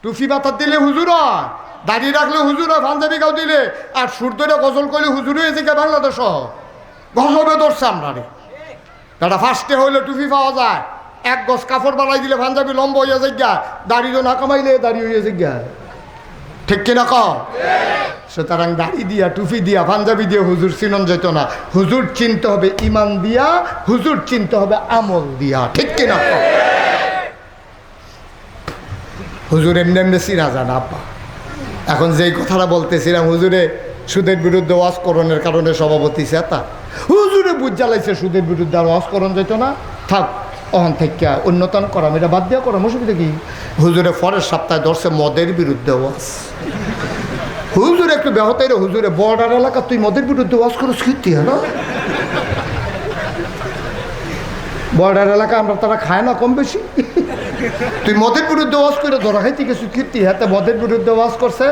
Speaker 1: টুপি মাথার দিলে হুজুর হয়, দাঁড়িয়ে রাখলে হুজুর হয়, পাঞ্জাবি গাও দিলে আর সূর্যরে গজল করলে হুজুর হয়েছে কে? বাংলাদেশ গজবে ধরছে আমরা রে দাদা। ফার্স্টে হইলে টুপি পাওয়া যায়, 1 গজ কাপড় বানাই দিলে পাঞ্জাবি লম্বা হইয়া যায়, দাড়িও না কামাইলে দাড়ি হইয়া যায়, ঠিক কিনা কও? সুতরাং দাড়ি দিয়া টুপি দিয়া পাঞ্জাবি দিয়ে হুজুর চিনন যেত না। হুজুর চিনতে হবে ইমান দিয়া, হুজুর চিনতে হবে আমল দিয়া, ঠিক কিনা? হুজুর এমনি এমনি চিনা যান আব্বা। এখন যেই কথাটা বলতেছিলাম, হুজুরে সুদের বিরুদ্ধে ওয়াজকরণের কারণে সভাপতি চেতা, হুজুরে বুঝ জ্বালাইছে সুদের বিরুদ্ধে আর ওয়াজকরণ যেত না, থাক অহন থেকে উন্নতন করাম, এটা বাদ দিয়া করাম, অসুবিধা কি? হুজুরে পরের সপ্তাহে ধরছে মদের বিরুদ্ধে ওয়াজ। হুজুর একটু ব্যাহতাই রে, হুজুরে বর্ডার এলাকা তুই মদের বিরুদ্ধে ওয়াজ করছিস কীর্তি হলো? বর্ডার এলাকা আমরা তারা খায় না কম বেশি, তুই মদের বিরুদ্ধে ওয়াজ করে ধরা খাইতে গেছি কীর্তি। হাতে মদের বিরুদ্ধে ওয়াজ করছে,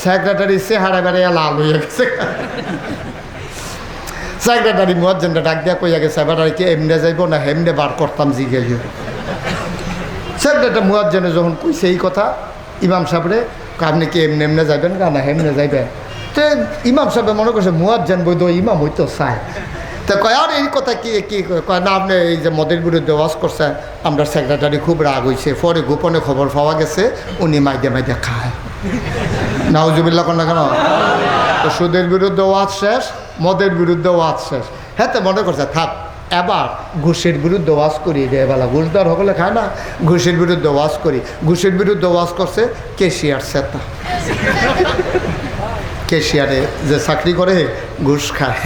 Speaker 1: সেক্রেটারি চেহারা বেড়ে লাল হয়ে গেছে। সেক্রেটারি মুয়াজ্জিনটা ডাক দিয়া কইয়া গেছে, সেক্রেটারি কি এমনে যাইব না হেমনে বার করতাম জিজ্ঞেস। সেক্রেটারি মুয়াজ্জিনে যখন কইছে এই কথা, ইমাম সাহেবরে আপনি কি এমনি এমনে যাবেন না হেমনে যাইবেন? তো ইমাম সাহেব মনে করছে মুয়াজ্জিন বৈধ ইমাম হইতো চায়, তো কয় আর এই কথা কি কি কয় না, আপনি এই যে মদের বিরুদ্ধে ওয়াজ করছেন, আমরা সেক্রেটারি খুব রাগ হয়েছে, পরে গোপনে খবর পাওয়া গেছে উনি মাইদে মাইদে খায়। নাউজুবিল্লাহ কন না কেন? তো সুদের বিরুদ্ধে ওয়াজ শেষ, মদের বিরুদ্ধে ওয়াজ শেষ, হ্যাঁ তো মনে করছে থাক এবার ঘুষের বিরুদ্ধে ওয়াজ করি, রে বেলা ঘুষদার হলে খায় না, ঘুষের বিরুদ্ধে ওয়াজ করি। ঘুষের বিরুদ্ধে ওয়াজ করছে কেশিয়ার সেতা, কেশিয়ারে যে চাকরি করে ঘুষ খায়,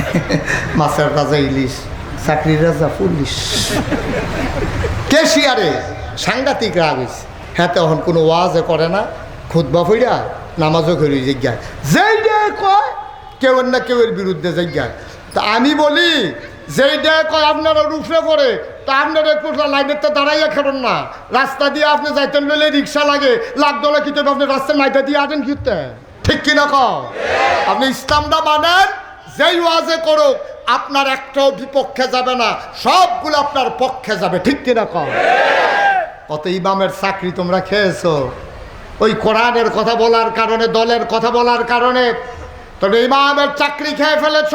Speaker 1: মাছের রাজা ইলিশ, চাকরির রাজা পুলিশ, কেশিয়ারে সাংঘাতিক রাগ হয়েছে। হ্যাঁ তখন কোনো ওয়াজে করে না, খুতবা ফইরা নামাজও করি জিজ্ঞায়, যেই দেয় কয় কেউ না কেউ এর বিরুদ্ধে জিজ্ঞায়। তা আমি বলি যেই দেয় কয় আপনারা রুফে করে, তা আপনারা একটু লাইনের তো দাঁড়াইয়া খেলেন না, রাস্তা দিয়ে আপনি যাইতেন লইলে রিক্সা লাগে, লাগদলে কি তবে আপনি রাস্তার মাইটা দিয়ে আছেন ঘুরতে, ঠিক কিনা কও? আপনি ইসলামটা মানেন, যেই ওয়াজে করুক আপনার একটাও বিপক্ষে যাবে না, সবগুলো আপনার পক্ষে যাবে, ঠিক কিনা কও? কত ইমামের চাকরি তোমরা খেয়েছো ওই কোরআনের কথা বলার কারণে, দলের কথা বলার কারণে। তবে ইমামের চাকরি খেয়ে ফেলেছ।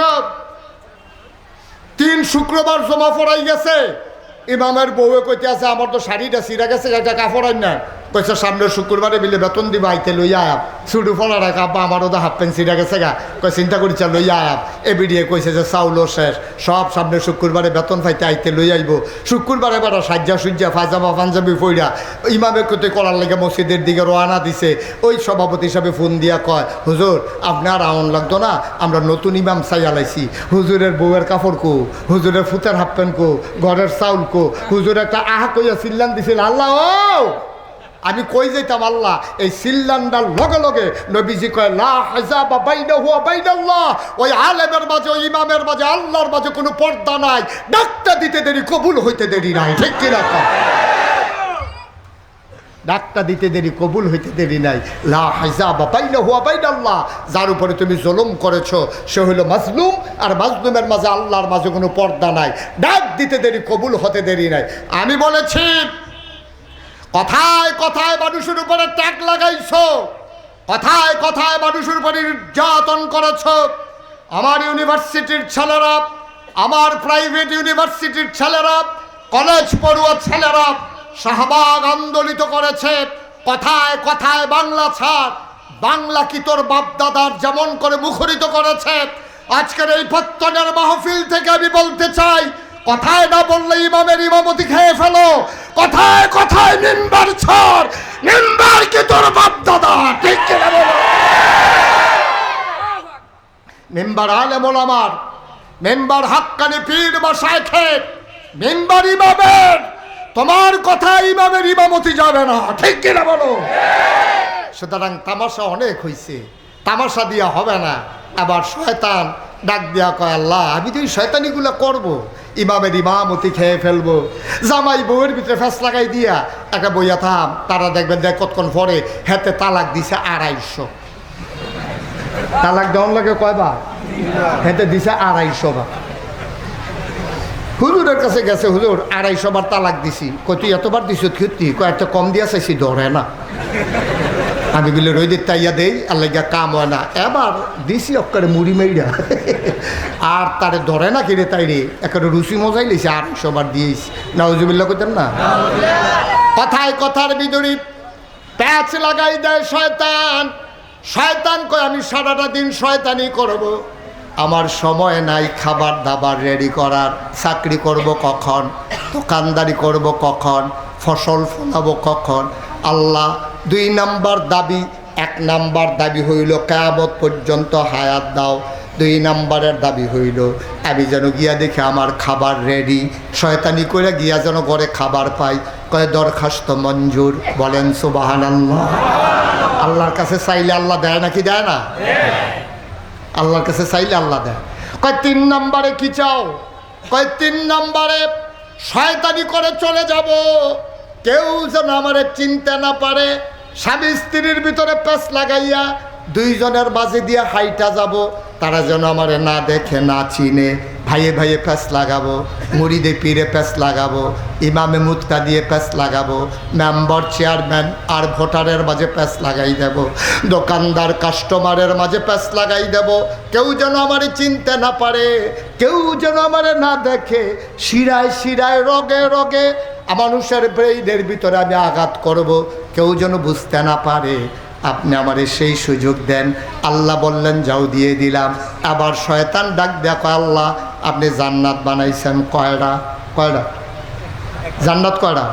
Speaker 1: 3 শুক্রবার জমা পড়াই গেছে, ইমামের বউয়ে কইতে আছে আমার তো শাড়িটা ছিঁড়া গেছে, এটা কাপড় আইন না, কইছে সামনের শুক্রবারে মিলে বেতন দিবা, আইতে লইয়া আয়াব ছুটু ফলা রাখা, আব্বা আমারও তো হাফ প্যান্ট ছিঁড়া গেছে গা, কই চিন্তা করিছা লইয়া আয়াব। এবিডিয়ে কইছে যে চাউলও শেষ, সব সামনের শুক্রবারে বেতন পাইতে আইতে লই আইব। শুক্রবারে বেড়া সাজ্জা সুজ্জা পায়জামা পাঞ্জাবি পইরা ইমামে কতে করার লেগে মসজিদের দিকে রওনা দিছে। ওই সভাপতি হিসাবে ফোন দিয়া কয়, হুজুর আপনার আউন লাগতো না, আমরা নতুন ইমাম চাই আলাইছি, হুজুরের বউয়ের কাপড় কো, হুজুরের ফুতের হাফ প্যান্ট কো, ঘরের চাউল কো। হুজুর একটা আহা কইয়া চিল্লান দিছিল, আল্লাহ ও আমি কই যাইতাম আল্লাহ, এই সিল্লান্ডার লগে লগে নবীজি কয় লা হিজাবা বাইনাহু ওয়া বাইনাল্লাহ, ওই আলেমের মাঝে ওই ইমামের মাঝে আল্লাহর মাঝে কোনো পর্দা নাই, ডাকতে দিতে দেরি কবুল হইতে দেরি নাই, ঠিক কি না? ডাকটা দিতে দেরি কবুল হইতে দেরি নাই। লা হিজাবা বাইনাহু ওয়া বাইনাল্লাহ, যার উপরে তুমি জুলুম করেছো সে হলো মাজলুম, আর মাজলুমের মাঝে আল্লাহর মাঝে কোনো পর্দা নাই, ডাক দিতে দেরি কবুল হতে দেরি নাই। আমি বলেছি কথায় কথায় মানুষের উপরে ট্যাগ লাগাইছো, কথায় কথায় মানুষের উপরে নির্যাতন করেছ। আমার ইউনিভার্সিটির ছেলেরা, আমার প্রাইভেট ইউনিভার্সিটির ছেলেরা, কলেজ পড়ুয়া ছেলেরা শাহবাগ আন্দোলিত করেছে, কথায় কথায় বাংলা ছাড়, বাংলা কি তোর বাপদাদার যেমন করে মুখরিত করেছে। আজকের এই পত্তনের মাহফিল থেকে আমি বলতে চাই, কথায় না বললে ইমামের ইমামতি খেয়ে ফেলো, কথায় কথায় মিম্বার ছাড়, মিম্বার কি তোর বাপদাদা, ঠিক কিনা বলো? মিম্বার আলেম ওলামার, মিম্বার হাক্কানি পীর বা শাইখের, মিম্বার ইমামের, তোমার কথায় ইমামের ইমামতি যাবে না, ঠিক কিনা বলো? সুতরাং তামাশা অনেক হয়েছে, তামাশা দিয়া হবে না। আবার শয়তান ডাক দিয়া কয়, আল্লাহ আমি তো এই শয়তানিগুলো করবো, ইমামের ইমামতি খেয়ে ফেলবো, জামাই বউয়ের ভিতরে ফ্যাস লাগাই দিয়া একটা বইয়া থাম, তারা দেখবেন দেখ কতক্ষণ পরে হেতে তালাক দিছে 250। তালাক দেওয়ার লাগে কয়বার? হেতে দিছে 250 বার। হুজুরের কাছে গেছে, হুজুর 250 বার তালাক দিছি। কই তুই এতবার দিছ ক্ষতি? কয়েকটা কম দিয়া চাইছি, ধরে না। আমি বলে রইদের তাইয়া দেই, আল্লাহ গিয়া কাম হয় না, এবার দিছি অক্কারে মুড়ি মেইরা, আর তারে ধরে না কিরে, তাই রে একেবারে রুচি মজাই লেছে, 250 বার দিয়েছি। নাউজুবিল্লাহ কইতেন না? কথায় কথার বিদুরি প্যাচ লাগাই দেয় শয়তান, শয়তান কয় আমি সারাটা দিন শয়তানি করব, আমার সময় নাই খাবার দাবার রেডি করার, চাকরি করব কখন, দোকানদারি করব কখন, ফসল ফলাবো কখন। আল্লাহ 2 নাম্বার দাবি, 1 নাম্বার দাবি হইল কিয়ামত পর্যন্ত হায়াত দাও, 2 নাম্বারের দাবি হইল আমি যেন গিয়া দেখে আমার খাবার রেডি, শয়তানি করে গিয়া যেন ঘরে খাবার পাই। কয় দরখাস্ত মঞ্জুর, বলেন সুবহানাল্লাহ। আল্লাহর কাছে চাইলে আল্লাহ দেয় নাকি দেয় না? আল্লাহর কাছে চাইলে আল্লাহ দেয়। কয় 3 নাম্বারে কি চাও? কয় 3 নাম্বারে শয়তানি করে চলে যাব, কেউ যেন আমারে চিনতে না পারে, স্বামী স্ত্রীর ভিতরে পেঁচ লাগাইয়া 2 জনের বাজে দিয়ে হাইটা যাব, তারা যেন আমারে না দেখে না চিনে। ভাইয়ে ভাইয়ে পেঁচ লাগাবো, মুরিদে পীরে পেঁচ লাগাবো, ইমামে মুক্তা দিয়ে পেঁচ লাগাবো, মেম্বার চেয়ারম্যান আর ভোটারের মাঝে পেঁচ লাগাই দেব, দোকানদার কাস্টমারের মাঝে পেঁচ লাগাই দেব, কেউ যেন আমারে চিনতে না পারে, কেউ যেন আমারে না দেখে। শিরায় শিরায় রগে রগে মানুষের ব্রেইনের ভিতরে আমি আঘাত করব, কেউ যেন বুঝতে না পারে। আপনি আমারে সেই সুযোগ দেন। আল্লাহ বললেন যাও, দিয়ে দিলাম। আবার শয়তান ডাক দেখো, আল্লাহ আপনি জান্নাত বানাইছেন কয়টা? কয়টা জান্নাত? কয়টা?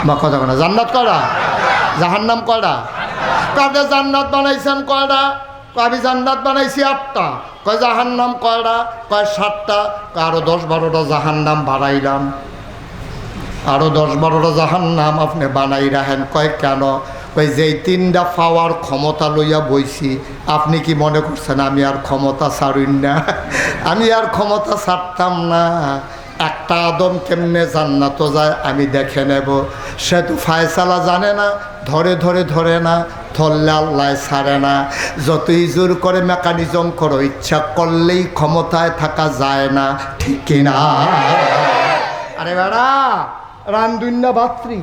Speaker 1: মা কথা না, জান্নাত কয়টা? জাহান্নাম কয়টা? আপনি জান্নাত বানাইছেন কয়টা? আমি জান্নাত বানাইছি 8টা। কয় জাহান্নাম কয়টা? কয় 7টা। আরো 10-12টা জাহান্নাম বাড়াইলাম, আরো 10-12টা জাহান্নাম আপনি বানাই রাখেন। কয় কেন? ওই যেই 3টা পাওয়ার ক্ষমতা লইয়া বইছি, আপনি কি মনে করছেন আমি আর ক্ষমতা ছাড়ুন না? আমি আর ক্ষমতা ছাড়তাম না। একটা আদম কেমনে জান্নাত যায় আমি দেখে নেব। সে তো ফায়সালা জানে না, ধরে ধরে ধরে না, ধরলে আল্লাহ ছাড়ে না। যতই জোর করে মেকানিজম করো, ইচ্ছা করলেই ক্ষমতায় থাকা যায় না, ঠিক কিনা? আরে বেড়া, রান্ধুন্না বাত্রী,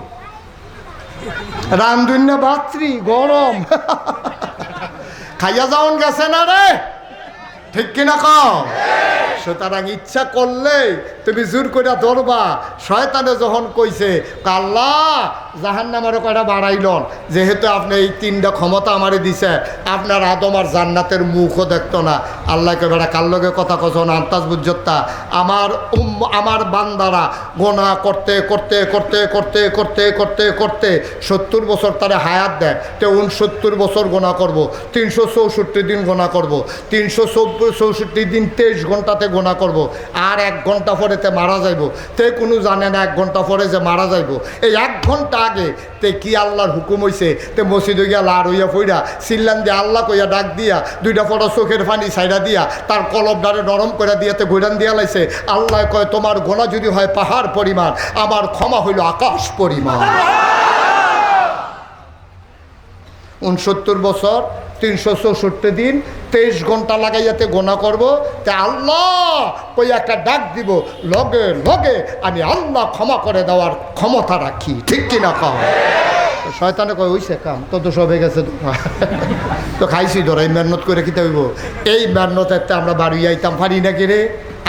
Speaker 1: রান্ধুন্না বাত্রী গরম খাইয়া যাওন গেছে না রে, ঠিক কিনা কও? সুতরাং ইচ্ছা করলে তুমি জোর করে ধরবা। শয়তানে যখন কইছে আল্লাহ জাহান্নামের কয়টা বাড়াইলন, যেহেতু আপনি এই 3টা ক্ষমতা আমারে দিছে, আপনার আদম আর জান্নাতের মুখও দেখতো না। আল্লাহকে বেড়া কার লগে কথা কজন আন্তাজ বুঝতা। আমার বান্দারা গোনা করতে করতে করতে করতে করতে করতে করতে 70 বছর তারা হায়াত দেয়, তো 69 বছর গোনা করব, 364 দিন গোনা করব, 364 দিন 23 ঘন্টাতে গোনা করব, আর 1 ঘন্টা পরেতে মারা যাইব। তে কোনো জানে না 1 ঘন্টা পরে যে মারা যাইব। এই 1 ঘন্টা আগে তে কি আল্লাহর হুকুম হইছে, তে মসজিদে গিয়া লার হইয়া ফইরা চিল্লান দিয়ে আল্লাহ কইয়া ডাক দিয়া 2টা ফটো চোখের পানি ছাইড়া দিয়া তার কলবডারে নরম করে দিয়াতে গৈরান দিয়া লাইছে। আল্লাহ কয় তোমার গোনা যদি হয় পাহাড় পরিমাণ, আমার ক্ষমা হইল আকাশ পরিমাণ। 69 বছর 364 দিন 23 ঘন্টা লাগাইয়াতে গোনা করব, তে আল্লাহ কই একটা ডাক দিব, লগে লগে আমি আল্লাহ ক্ষমা করে দেওয়ার ক্ষমতা রাখি, ঠিক কিনা কও? শয়তানে কয় হইছে কাম, তো সব হয়ে গেছে তো খাইছি ধর, এই মেহনত করে খেতে হইব। এই মেহনতে আমরা বাড়ি আইতাম পারি না কি রে?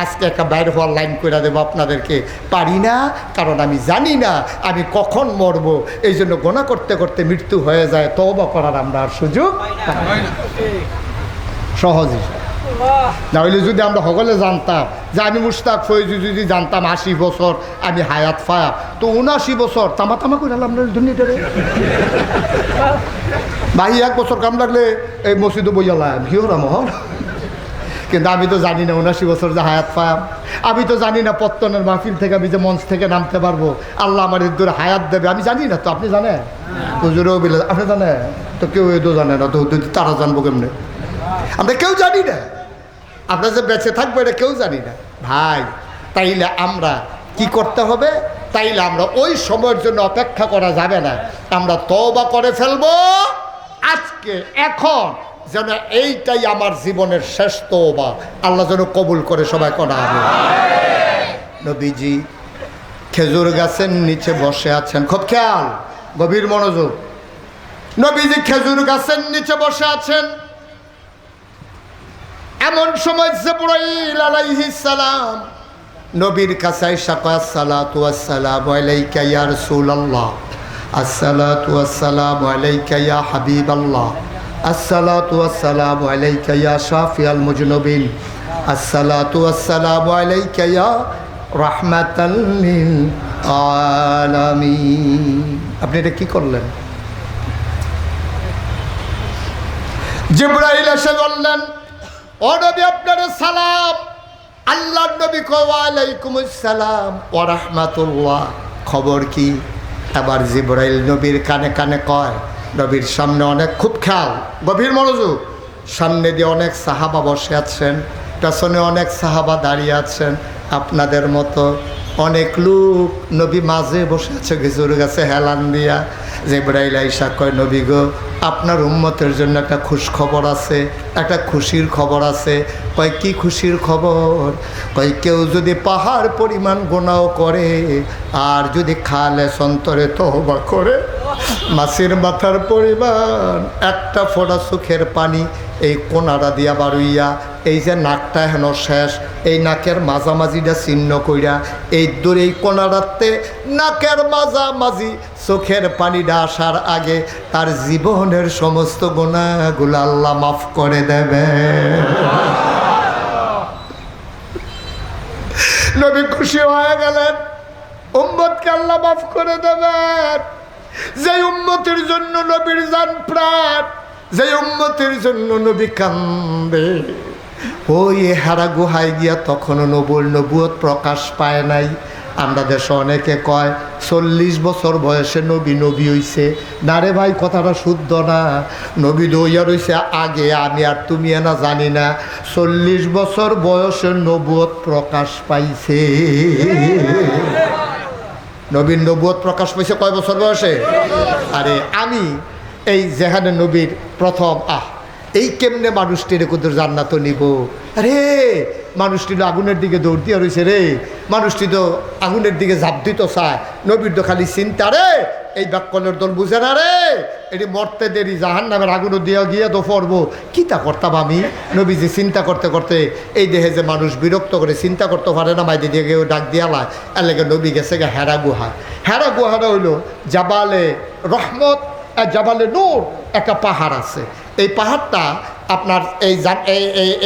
Speaker 1: আজকে একটা বাইরে হওয়ার লাইন করে দেবো আপনাদেরকে, পারি না, কারণ আমি জানি না আমি কখন মরবো। এই জন্য গোনা করতে করতে মৃত্যু হয়ে যায়, তওবা করার আমরা আর সুযোগ সহজে না। হইলে যদি আমরা সকলে জানতাম যে আমি মুশতাক ফৈজি যদি জানতাম 80 বছর আমি হায়াত পায়া, তো 79 বছর তামা তামা করে আমরা দুনিয়াটারে ভাই 1 বছর কাম লাগলে এই মসজিদে বইয়ালাম কি হলাম হল। কিন্তু আমি তো জানি না 79 বছর যে হায়াত পায়াম, আমি তো জানি না পত্তনের মাহফিল থেকে আমি যে মঞ্চ থেকে নামতে পারবো, আল্লাহ আমার দূরে হায়াত দেবে, আমি জানি না। তো আপনি জানেন? হুজুরেও বিলে আপনি জানেন? তো কেউ এও জানে না, তো তারা জানবো কেমনে? আমরা কেউ জানি না, আমরা যে বেঁচে থাকবো এটা কেউ জানি না ভাই। তাইলে আমরা কি করতে হবে? তাইলে আমরা ওই সময়ের জন্য অপেক্ষা করা যাবে না, আমরা তওবা করে ফেলবো আজকে, এখন, যেন এইটাই আমার জীবনের শেষ তওবা। আল্লাহ যেন কবুল করে সবাই করা হবে। নবীজি খেজুর গাছের নিচে বসে আছেন, খুব খেয়াল, গভীর মনোযোগ। নবীজি খেজুর গাছের নিচে বসে আছেন, এমন সময় জিবরাইল আলাইহিস সালাম নবীর কাছে আইসা কয় আসসালাতু ওয়াসসালামু আলাইকা ইয়া রাসূলুল্লাহ, আসসালাতু ওয়াসসালামু আলাইকা ইয়া হাবিবাল্লাহ, আসসালাতু ওয়াসসালামু আলাইকা ইয়া শাফিয়াল মুজনুবিন, আসসালাতু ওয়াসসালামু আলাইকা ইয়া রাহমাতাল লিল আলামিন। আপনি এটা কি করলেন? জিবরাইল এসে বললেন, ও নবী আপনার সালাম। আল্লাহর নবী কয় ওয়া আলাইকুমুস সালাম ওয়া রাহমাতুল্লাহ। খবর কি? আবার জিবরাইল নবীর কানে কানে কয়, নবীর সামনে অনেক, খুব খেয়াল, গভীর মনোযোগ, সামনে দিয়ে অনেক সাহাবা বসে আছেন, পেছনে অনেক সাহাবা দাঁড়িয়ে আছেন, আপনাদের মতো অনেক লোক। নবী মাঝে বসে আছে খেজুর গাছে হেলান দিয়া। জিবরাইল আইসা কয়, নবী গো, আপনার উম্মতের জন্য একটা খুশ খবর আছে, একটা খুশির খবর আছে। কয় কি খুশির খবর? কয় কেউ যদি পাহাড় পরিমাণ গুনাহ করে আর যদি খালে সন্তরে তওবা করে, মাছের মাথার পরিমাণ একটা ফোঁটা চোখের পানি এই কোনারা দিয়া বারুইয়া, এই যে নাকটা হেন শেষ, এই নাকের মাঝামাঝিটা চিহ্ন কইরা এই দূরে এই কোনারাতে নাকের মাঝামাঝি চোখের পানিটা আসার আগে তার জীবনের সমস্ত গুনাহগুলো আল্লাহ মাফ করে দেবে। নবী খুশি হয়ে গেলেন, উম্মতকে আল্লাহ মাফ করে দেবেন। যে উম্মতের জন্য নবীর জান প্রাণ, যে উম্মতের জন্য নবী কান্দে, ওই হারা গুহায় গিয়া তখনও নবুয়ত প্রকাশ পায় নাই। আমরা দেশে অনেকে কয় 40 বছর বয়সে নবী হইছে। না রে ভাই, কথাটা শুদ্ধ না। নবী দইয়া রইছে আগে, আমি আর তুমি না জানি না। 40 বছর বয়সে নবুয়ত প্রকাশ পাইছে। নবীর নবুয়ত প্রকাশ পাইছে কয় বছর বয়সে? আরে আমি এই যেখানে নবীর প্রথম এই কেমনে মানুষটির কুদুর জান্নাত নিব। আরে মানুষটি তো আগুনের দিকে দৌড় দিয়া রয়েছে রে, মানুষটি তো আগুনের দিকে ঝাঁপ দিত চায়। নবীর তো খালি চিন্তা রে, এই ব্যাককলের দল বুঝে না রে, এটি মরতে দেরি, জাহান নামের আগুনও দিয়া গিয়া তো পড়বো। কী তা করতাম আমি? নবী যে চিন্তা করতে করতে এই দেহে যে মানুষ বিরক্ত করে চিন্তা করতে পারে না, মাইদি দিয়ে গিয়ে ডাক দিয়া লাই, এর লেগে নবী গেছে গে হেরা গুহা। হেরা গুহাটা হইল জাবালে রহমত, জাবালে নূর, একটা পাহাড় আছে। এই পাহাড়টা আপনার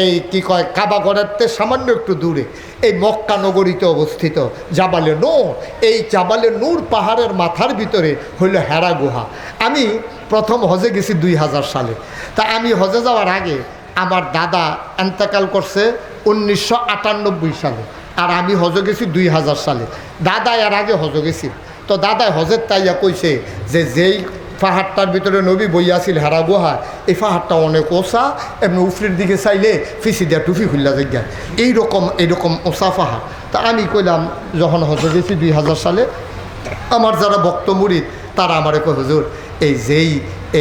Speaker 1: এই কি কয় কাবাগরের সামান্য একটু দূরে এই মক্কা নগরীতে অবস্থিত জাবালে নূর। এই জাবালে নূর পাহাড়ের মাথার ভিতরে হইল হেরা গুহা। আমি প্রথম হজে গেছি 2000 সালে। তা আমি হজে যাওয়ার আগে আমার দাদা এন্তেকাল করছে 1998 সালে, আর আমি হজে গেছি 2000 সালে। দাদা এর আগে হজে গেছি। তো দাদা হজের তাইয়া কইছে যে যেই পাহাড়টার ভিতরে নবী বইয়াছিল হেরা গুহা, এই পাহাড়টা অনেক ওসা, এমনি উফরির দিকে চাইলে ফিসি দিয়া টুফি খুললা জায়গা, এইরকম ওসা পাহাড়। তা আমি কইলাম যখন হজে গেছি 2000 সালে, আমার যারা ভক্ত মুরিদ তারা আমারে কয়, হুজুর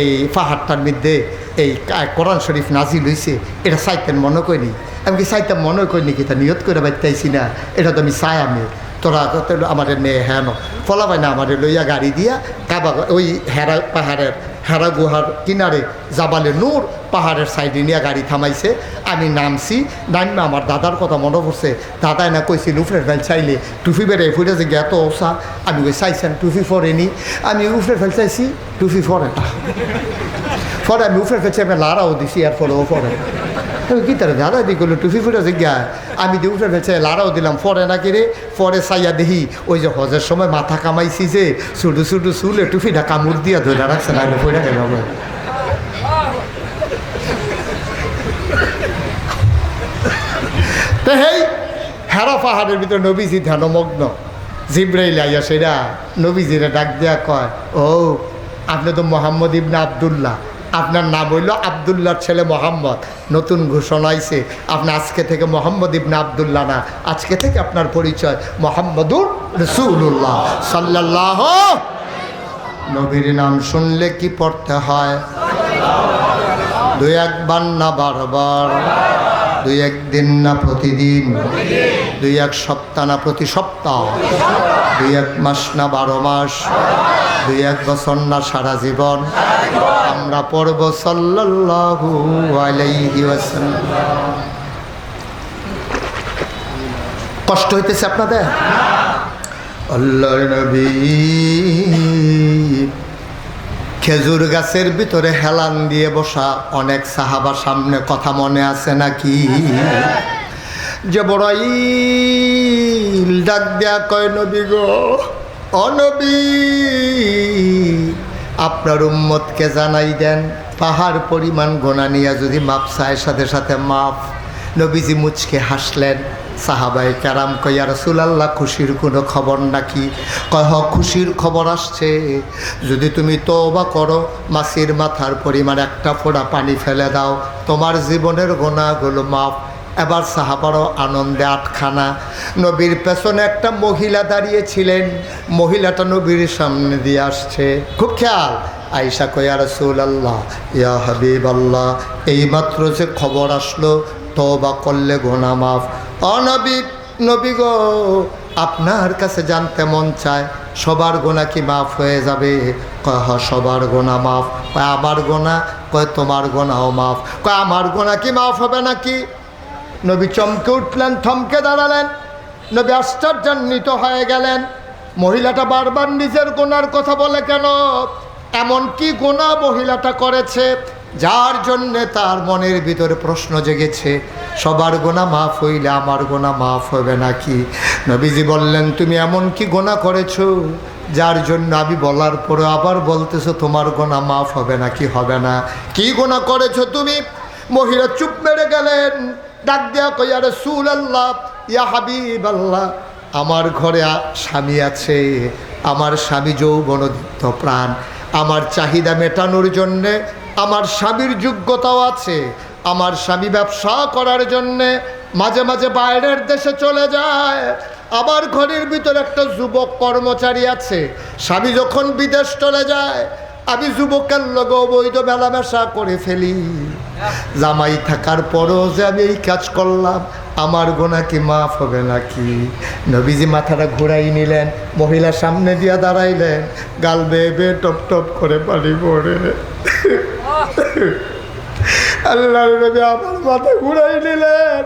Speaker 1: এই পাহাড়টার মধ্যে এই কোরআন শরীফ নাজিল হইছে, এটা চাইতেন মনে করিনি। আমি কি চাইতাম মনে করিনি, কি তা নিয়ত করে বাইতেছি না, এটা তো আমি চাই। আমি তোরা আমার মেয়ে হ্যাঁ ফলা পাই না, আমার লইয়া গাড়ি দিয়া কাবা ওই পাহাড়ের হেরা গুহার কিনারে জাবালে নূর পাহাড়ের সাইডে নিয়ে গাড়ি থামাইছে। আমি নামছি, নামে আমার দাদার কথা মনে পড়ছে। দাদাই না কইছিল উফরের ফেল চাইলে টুফি বেড়ে ফুটে যে এত ওসা। আমি ওই চাইছেন টুফি ফরেনি, আমি উফরের ফেল চাইছি, টুফি ফরে না। পরে আমি উফরের ফেলছি, আমি লাড়াও দিছি, আর ফলেও ফরে। কি তার দাদা দি করলো টুফি ফুটে যে গা, আমি দিয়ে উফরে ফেলছে, লাড়াও দিলাম, ফরে না কিরে। পরে চাইয়া দেখি ওই যে হজের সময় মাথা কামাইছি যে ছোটো ছোটো চুলে টুফিটা কামড় দিয়া ধরে রাখছে, না ফইরা গেল। তো হেই হেরা পাহাড়ের ভিতরে নবীজি ধ্যানমগ্ন। জিবরাইল আইয়া সেরা নবীজিরা ডাক দেয়া কয়, ও আপনি তো মোহাম্মদ ইবনে আবদুল্লাহ, আপনার নাম হইল আবদুল্লাহর ছেলে মোহাম্মদ। নতুন ঘোষণা আইছে, আপনি আজকে থেকে মোহাম্মদ ইবনে আবদুল্লাহ না, আজকে থেকে আপনার পরিচয় মোহাম্মদুর রাসূলুল্লাহ সাল্লাল্লাহু। নবীর নাম শুনলে কি পড়তে হয়? 2-1 না 12 2-1 দিন না প্রতিদিন, 2-1 সপ্তাহ না প্রতি সপ্তাহ, 2-1 মাস না 12 মাস, 2-1 বছর না সারা জীবন আমরা পড়ব সাল্লাল্লাহু আলাইহি ওয়াসাল্লাম। কষ্ট হইতেছে আপনাদের? আল্লাহর নবী খেজুর গাছের ভিতরে হেলান দিয়ে বসা অনেক সাহাবা সামনে, কথা মনে আছে নাকি? জিবরাইল ডাক দেয়া কয়, নবী গো, ও নবী, আপনার উম্মতকে জানাই দেন, পাহাড় পরিমাণ গোনা নিয়ে যদি মাপ চায় সাথে সাথে মাপ। নবীজি মুচকে হাসলেন। সাহাবায়ে কেরাম কয়, ইয়া রাসূলুল্লাহ, খুশির কোনো খবর নাকি? কয়, হ, খুশির খবর আসছে। যদি তুমি তওবা করো, মাছির মাথার পরিমাণ একটা ফোঁটা পানি ফেলে দাও, তোমার জীবনের গুনাহগুলো মাপ। এবার সাহাবারও আনন্দে আটখানা। নবীর পেছনে একটা মহিলা দাঁড়িয়েছিলেন, মহিলাটা নবীর সামনে দিয়ে আসছে। খুব খেয়াল। আয়েশা কয়, ইয়া রাসূলুল্লাহ, ইয়া হাবিবাল্লাহ, এইমাত্র যে খবর আসলো তওবা করলে গুনাহ মাফ। নবী গো, আপনার কাছে জানতে মন চায় সবার গুনাহ কি মাফ হয়ে যাবে? কয়, হ, সবার গুনাহ মাফ। কয়, আমার গুনাহ? কয়, তোমার গুনাহও মাফ। কয়, আমার গুনাহ কি মাফ হবে নাকি? নবী চমকে উঠলেন, থমকে দাঁড়ালেন। নবী আশ্চর্যান্বিত হয়ে গেলেন। মহিলাটা বারবার নিজের গুনার কথা বলে কেন? এমন কি গুনাহ মহিলাটা করেছে যার জন্যে তার মনের ভিতরে প্রশ্ন জেগেছে, সবার গুনাহ মাফ হইলে আমার গুনাহ মাফ হবে নাকি? নবীজি বললেন, তুমি এমন কি গুনাহ করেছো যার জন্য আমি বলার পরে আবার বলতেছো তোমার গুনাহ মাফ হবে নাকি? হবে না। কি গুনাহ করেছো তুমি? মহিলা চুপ মেরে গেলেন। ডাক দেয়া কয়, ইয়া রাসূলুল্লাহ, ইয়া হাবিবাল্লাহ, আমার ঘরে স্বামী আছে। আমার স্বামী যৌবনোদ্দীপ্ত প্রাণ। আমার চাহিদা মেটানোর জন্যে আমার স্বামীর যোগ্যতাও আছে। আমার স্বামী ব্যবসা করার জন্যে মাঝে মাঝে বাইরের দেশে চলে যায়। আমার ঘরের ভিতরে একটা যুবক কর্মচারী আছে। স্বামী যখন বিদেশ চলে যায়, আমি যুবকের লগে অবৈধ মেলামেশা করে ফেলি। জামাই থাকার পরও যে আমি এই কাজ করলাম, আমার গুনাহ কি মাফ হবে নাকি? নবীজি মাথাটা ঘুরাই নিলেন, মহিলা সামনে দিয়া দাঁড়াইলেন, গাল বেয়ে বেয়ে টপ টপ করে পানি পড়ে। আল্লাহর নবী আবার মাথা ঘুরাই নিলেন,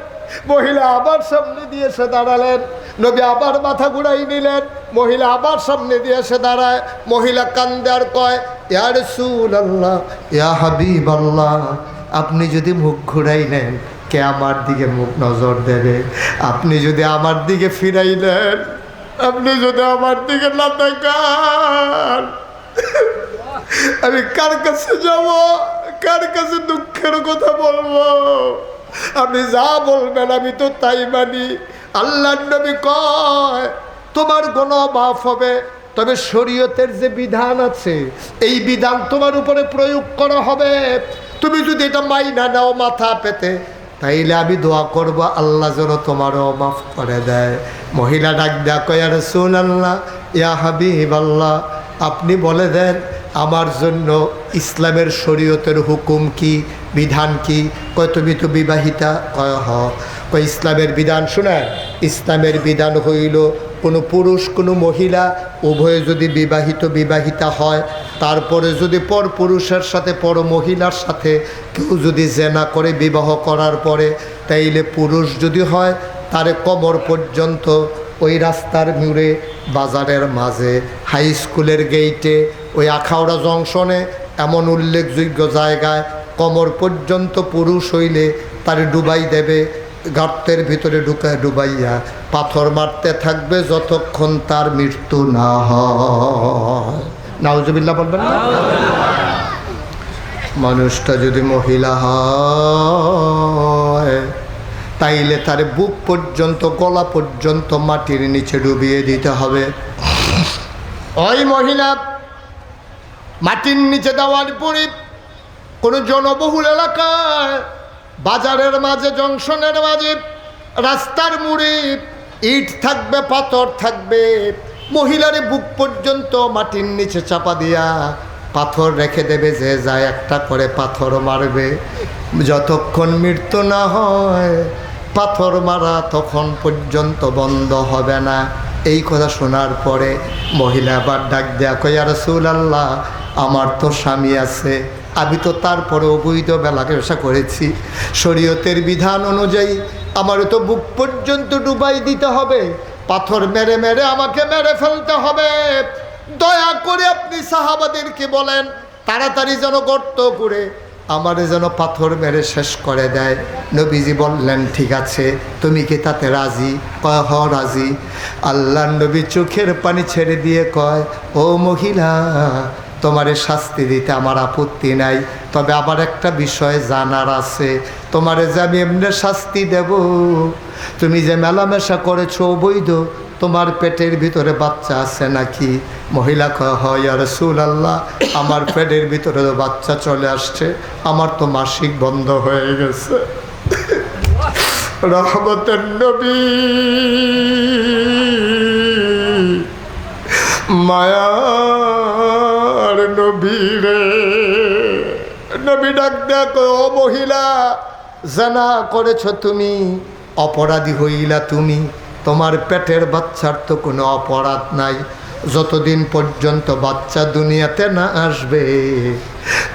Speaker 1: মহিলা আবার সামনে দিয়ে এসে দাঁড়ালেন। নবী আবার মাথা ঘুরাই নিলেন, মহিলা আবার সামনে দিয়ে এসে দাঁড়ায়। মহিলা কান্দে আর কয়, ইয়া রাসূলুল্লাহ, ইয়া হাবিবাল্লাহ, আপনি যদি মুখ ঘুরাই নেন, কে আমার দিকে মুখ নজর দেবে? আপনি যদি আমার দিকে ফিরাই নেন, আপনি যদি আমার দিকে না তাকান, আমি কার কাছে যাব? কার কাছে দুঃখের কথা বলবো? আপনি যা বলবেন আমি তো তাই মানি। আল্লাহর নবী কয়, তোমার গুনাহ মাফ হবে, তবে শরীয়তের যে বিধান আছে এই বিধান তোমার উপরে প্রয়োগ করা হবে। তুমি যদি এটা মাইনা নাও মাথা পেতে, তাইলে আমি দোয়া করব আল্লাহ যেন তোমারও মাফ করে দেয়। মহিলা ডাক দেয়া কয়, ইয়া রাসূলুল্লাহ, ইয়া হাবিবাল্লাহ, আপনি বলে দেন আমার জন্য ইসলামের শরীয়তের হুকুম কি, বিধান কি? কয়, তুমি তো বিবাহিতা। কয়, হ। কয়, ইসলামের বিধান শুনেন। ইসলামের বিধান হইল কোনো পুরুষ কোনো মহিলা উভয়ে যদি বিবাহিতা হয়, তারপরে যদি পর পুরুষের সাথে পর মহিলার সাথে কেউ যদি জেনা করে বিবাহ করার পরে, তাইলে পুরুষ যদি হয় তারে কোমর পর্যন্ত ওই রাস্তার মোড়ে, বাজারের মাঝে, হাই স্কুলের গেইটে, ওই আখাউড়া জংশনে এমন উল্লেখযোগ্য জায়গায় কোমর পর্যন্ত পুরুষ হইলে তারে ডুবাই দেবে। গর্তের ভিতরে ঢুকায় ডুবাইয়া পাথর মারতে থাকবে যতক্ষণ তার মৃত্যু না হয়। নাউজুবিল্লাহ বলবেন না? মানুষটা যদি মহিলা হয়, তাইলে তার বুক পর্যন্ত, গলা পর্যন্ত মাটির নিচে ডুবিয়ে দিতে হবে। ওই মহিলা মাটির নিচে দেওয়ার পরে কোনো জনবহুল এলাকায়, বাজারের মাঝে, জংশনের মাঝে, রাস্তার মোড়ে ইট থাকবে, পাথর থাকবে। মহিলারে বুক পর্যন্ত মাটির নিচে চাপা দিয়া পাথর রেখে দেবে। যে যায় একটা করে পাথর মারবে, যতক্ষণ মৃত্যু না হয় পাথর মারা তখন পর্যন্ত বন্ধ হবে না। এই কথা শোনার পরে মহিলা আবার ডাক দেয়া কয়, ইয়া রাসূলুল্লাহ, আমার তো স্বামী আছে, আমি তো তারপরে অবৈধ মেলামেশা করেছি, শরীয়তের বিধান অনুযায়ী আমার তো বুক পর্যন্ত ডুবাই দিতে হবে, পাথর মেরে মেরে আমাকে মেরে ফেলতে হবে। দয়া করে আপনি সাহাবাদেরকে বলেন তাড়াতাড়ি যেন গর্ত করে আমারে যেন পাথর মেরে শেষ করে দেয়। নবীজি বললেন ঠিক আছে, তুমি কি তাতে রাজি? কয় হ রাজি। আল্লাহ নবী চোখের পানি ছেড়ে দিয়ে কয়, ও মহিলা, তোমারে শাস্তি দিতে আমার আপত্তি নাই, তবে আবার একটা বিষয় জানার আছে। তোমারে যে আমি এমনি শাস্তি দেব, তুমি যে মেলামেশা করেছো অবৈধ, তোমার পেটের ভিতরে বাচ্চা আছে নাকি? মহিলা কয়, হয় ইয়া রাসূলুল্লাহ, আমার পেটের ভিতরে তো বাচ্চা চলে আসছে, আমার তো মাসিক বন্ধ হয়ে গেছে। রহমতের নবী, মায়ার নবী রে, নবী ডাক দেখো, ও মহিলা, জানা করেছ তুমি, অপরাধী হইলা তুমি, তোমার পেটের বাচ্চার তো কোনো অপরাধ নাই। যতদিন পর্যন্ত বাচ্চা দুনিয়াতে না আসবে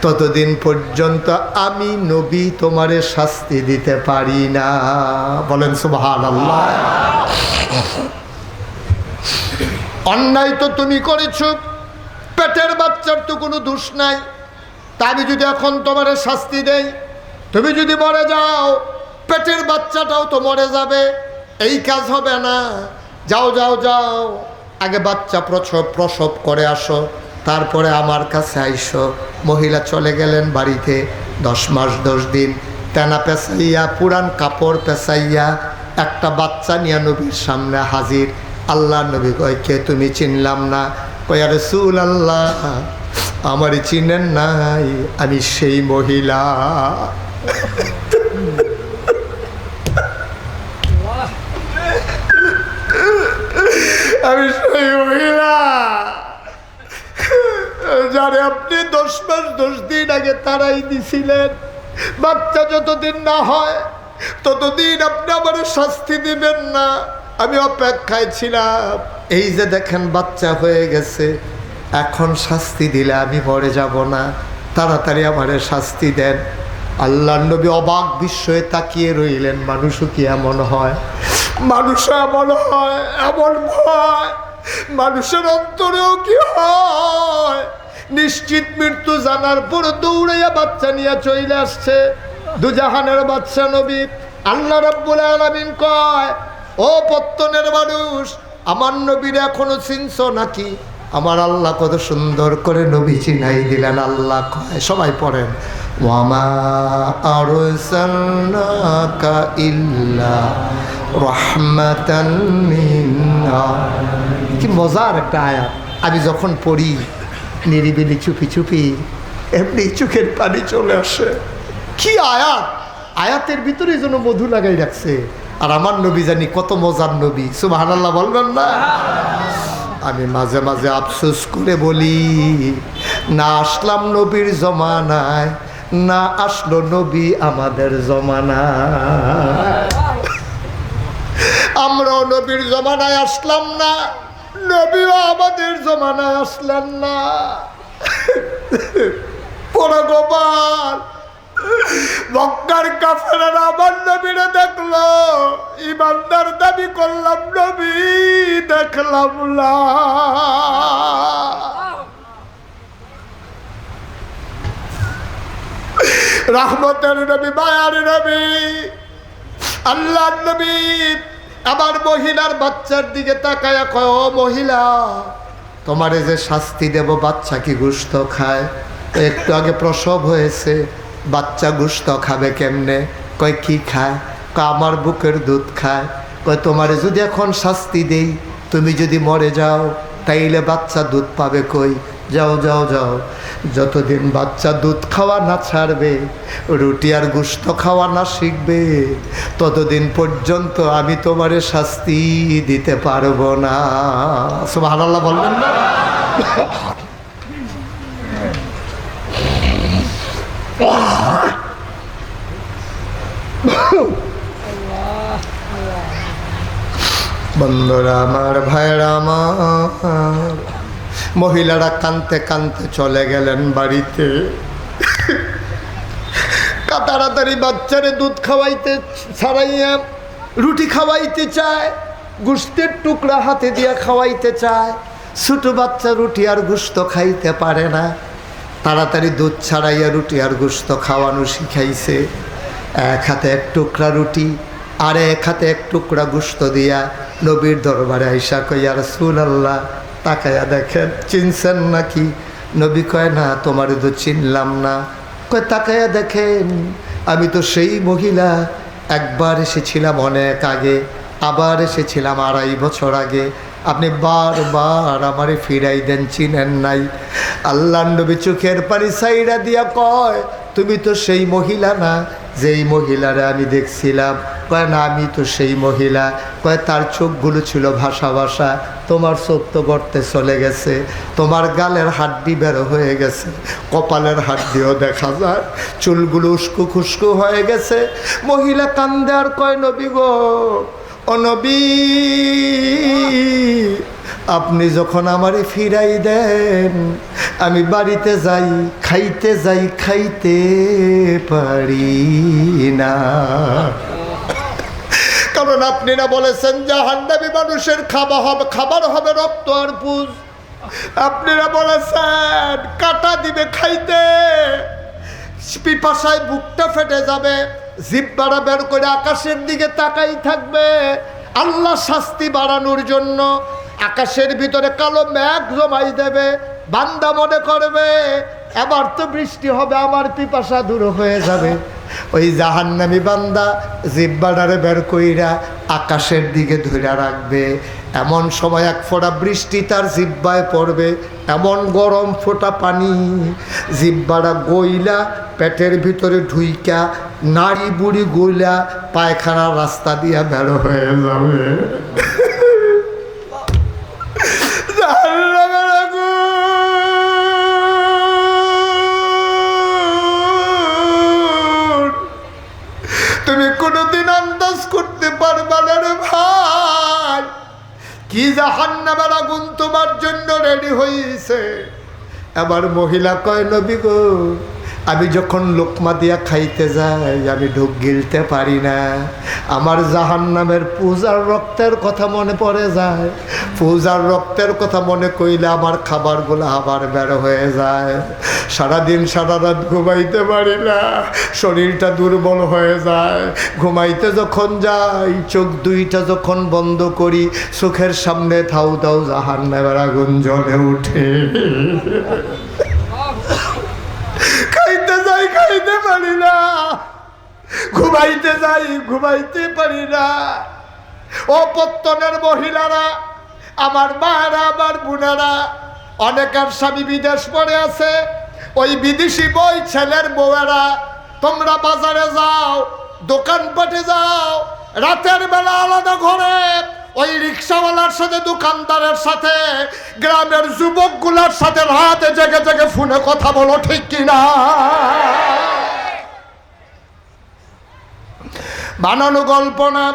Speaker 1: ততদিন পর্যন্ত আমি নবী তোমারে শাস্তি দিতে পারি না। বলেন সুবহানাল্লাহ। অন্যায় তো তুমি করেছ, পেটের বাচ্চার তো কোনো দোষ নাই। তা আমি যদি এখন তোমারে শাস্তি দেই, তুমি যদি মরে যাও, পেটের বাচ্চাটাও তো মরে যাবে, এই কাজ হবে না। যাও যাও যাও, আগে বাচ্চা প্রসব করে আসো, তারপরে আমার কাছে আইসো। মহিলা চলে গেলেন বাড়িতে। 10 মাস 10 দিন তেনা পেঁচাইয়া, পুরান কাপড় পেঁচাইয়া একটা বাচ্চা নিয়ে নবীর সামনে হাজির। আল্লাহ নবী কয়, কে তুমি? চিনলাম না। কয়, ইয়া রাসূলুল্লাহ, আমারই চিনেন নাই, আমি সেই মহিলা। আমি সেই মহিলা যারে আপনি 10 মাস 10 দিন আগে তারাই দিছিলেন। বাচ্চা যতদিন না হয় ততদিন আপনি আমার শাস্তি দিবেন না, আমি অপেক্ষায় ছিলাম। এই যে দেখেন বাচ্চা হয়ে গেছে, এখন শাস্তি দিলে আমি মরে যাব না, তাড়াতাড়ি আমারে শাস্তি দেন। আল্লাহ নবী অবাক বিস্ময়ে তাকিয়ে রইলেন। মানুষও কি এমন হয়? মানুষও এমন হয়? এমন ভয় মানুষের অন্তরেও কি হয়? নিশ্চিত মৃত্যু জানার পর দৌড়াইয়া বাচ্চা নিয়ে চলে আসছে দুজাহানের বাদশা নবী। আল্লাহ রাব্বুল আলামিন কয়, ও পত্তনের মানুষ, আমার নবীর এখনো চিনছো নাকি? আমার আল্লাহ কত সুন্দর করে নবী চিনাই দিলেন। আল্লাহ কয়, সবাই পড়েন, ওয়ামা আরসালনাকা ইল্লা রাহমাতান লিন-নাস। কি মজার একটা আয়াত। আমি যখন পড়ি নিরিবিলি চুপি চুপি, এমনি চোখের পানি চলে আসে। কি আয়াত! আয়াতের ভিতরে যেন মধু লাগাই রাখছে। আর আমার নবী জানি কত মজার নবী। সুবহানাল্লাহ বলবেন না? আমি মাঝে মাঝে আফসোস করে বলি, না আসলাম নবীর জমানায়, না আসলো নবী আমাদের জমানায়। আমরাও নবীর জমানায় আসলাম না, নবীও আমাদের জমানায় আসলেন না। বড় গোপাল, মক্কার কাফেররা আমার নবীরে দেখলো, ইমানদার দাবি করলাম, নবী দেখলাম না। রহমতের নবী, মায়ার নবী, আল্লাহর নবী আবার মহিলার বাচ্চার দিকে তাকায়া কয়, ও মহিলা, তোমারে যে শাস্তি দেব, বাচ্চা কি গোশত খায়? একটু আগে প্রসব হয়েছে, বাচ্চা গোশত খাবে কেমনে? কয়, কি খায়? কয়, আমার বুকের দুধ খায়। কয়, তোমারে যদি এখন শাস্তি দেই, তুমি যদি মরে যাও, তাইলে বাচ্চা দুধ পাবে কই? যাও যাও যাও, যতদিন বাচ্চা দুধ খাওয়া না ছাড়বে, রুটি আর গোশত খাওয়া না শিখবে, ততদিন পর্যন্ত আমি তোমারে শাস্তি দিতে পারবো না। সুবহানাল্লাহ বলবেন না? বন্ধুরা আমার, ভাইরা আমার, মহিলারা কাঁদতে কাঁদতে চলে গেলেন বাড়িতে। তাড়াতাড়ি বাচ্চারে দুধ খাওয়াইতে ছাড়াইয়া রুটি খাওয়াইতে চায়, গোশতের টুকরা হাতে দিয়া খাওয়াইতে চায়। ছোট বাচ্চা রুটি আর গোশত খাইতে পারে না। তাড়াতাড়ি দুধ ছাড়াইয়া রুটি আর গোশত খাওয়ানো শিখাইছে। এক হাতে এক টুকরা রুটি আর এক হাতে এক টুকরা গোশত দিয়া নবীর দরবারে আইসা কইয়া রাসূলুল্লাহ তাকায়া দেখেন চিনছেন নাকি? নবী কয় না তোমার তো চিনলাম না। কয় তাকায়া দেখেন আমি তো সেই মহিলা, একবার এসেছিলাম অনেক আগে, আবার এসেছিলাম 2.5 বছর আগে, আপনি বারবার আমারে ফিরাই দেন, চিনেন নাই। আল্লাহর নবী চোখের পানি সাইরা দিয়া কয় তুমি তো সেই মহিলা না যেই মহিলারে আমি দেখছিলাম। কয় না আমি তো সেই মহিলা। কয় তার চোখগুলো ছিল ভাষা ভাষা, তোমার চোখ তো গর্তে চলে গেছে, তোমার গালের হাড্ডি বেরো হয়ে গেছে, কপালের হাড্ডিও দেখা যায়, চুলগুলো উস্কু খুস্কু হয়ে গেছে। মহিলা কান্দে আর কয় নবী গো, ও নবী আপনি যখন আমারে ফিরাই দেন আমি বাড়িতে যাই, খাইতে পারি না। কারণ আপনি না বলেছেন জাহান্নামী মানুষের খাবার হবে রক্ত আর পুজ। আপনারা বলেছেন কাটা দিবে খাইতে, পিপাসায় বুকটা ফেটে যাবে, জিহ্বাটা বের করে আকাশের দিকে তাকাই থাকবে। আল্লাহ শাস্তি বাড়ানোর জন্য আকাশের ভিতরে কালো মেঘ জমাই দেবে, বান্দা মনে করবে এবার তো বৃষ্টি হবে, আমার পিপাসা দূর হয়ে যাবে। ওই জাহান্নামী বান্দা জিহ্বাটারে বের কইরা আকাশের দিকে ধরে রাখবে। এমন সময় এক ফোঁটা বৃষ্টি তার জিহ্বায় পড়বে, এমন গরম ফোঁটা পানি জিহ্বাটা গইলা পেটের ভিতরে ঢুইকা নাড়ি বুড়ি গইলা পায়খানার রাস্তা দিয়া বের হয়ে যাবে। তুমি কোনোদিন আন্দাজ করতে পারবা না রে ভাই, কি জাহান্নামের আগুন তোমার জন্য রেডি হয়েছে। আবার মহিলা কয় নবী গো আমি যখন লোকমা দিয়া খাইতে যাই আমি ঢোক গিলতে পারি না, আমার জাহান্নামের পূজার রক্তের কথা মনে পড়ে যায়, পূজার রক্তের কথা মনে কইলে আমার খাবারগুলো আবার বের হয়ে যায়। সারাদিন সারা রাত ঘুমাইতে পারি না, শরীরটা দুর্বল হয়ে যায়। ঘুমাইতে যখন যাই চোখ দুইটা যখন বন্ধ করি চোখের সামনে থাউ থাউ জাহান্নামের আগুন জ্বলে উঠে। খাইতে পারি না, ঘুমাইতে যাই ঘুমাইতে পারি না। ও পত্তনের মহিলারা, আমার মায়েরা, আমার বোনেরা, অনেকের স্বামী বিদেশ পড়ে আছে, ওই বিদেশি বই ছেলের বউয়েরা তোমরা বাজারে যাও, দোকানপাটে যাও, রাতের বেলা আলাদা ঘরে ওই রিক্সাওয়ালার সাথে দোকানদারের সাথে গ্রামের যুবকগুলার সাথে রাতে জেগে জেগে ফোনে কথা বলো, ঠিক কিনা? বানানো গল্প না,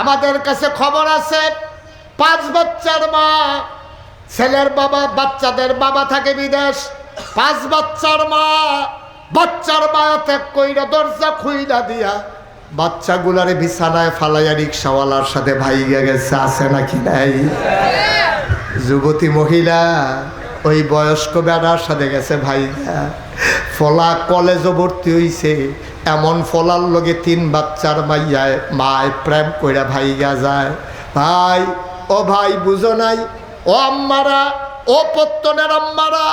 Speaker 1: আমাদের কাছে খবর আছে 5 বাচ্চার মা, ছেলের বাবা, বাচ্চাদের বাবা থাকে বিদেশ, 5 বাচ্চার মা, বাচ্চার মায়া ত্যাগ কইরা দরজা খুইলা দিয়া বাচ্চাগুলারে বিছানায় ফালাইয়া রিক্সাওয়ালার সাথে ভাইগা গেছে, আছে নাকি নাই? যুবতী মহিলা ওই বয়স্ক বেড়ার সাথে গেছে ভাইগা। ফলা কলেজে ভর্তি হইছে, এমন ফলার লগে 3 বাচ্চার মায় প্রেম কইরা ভাইগা যায়। ভাই ও ভাই বুঝো নাই, ও আম্মারা, ও পত্তনের আম্মারা,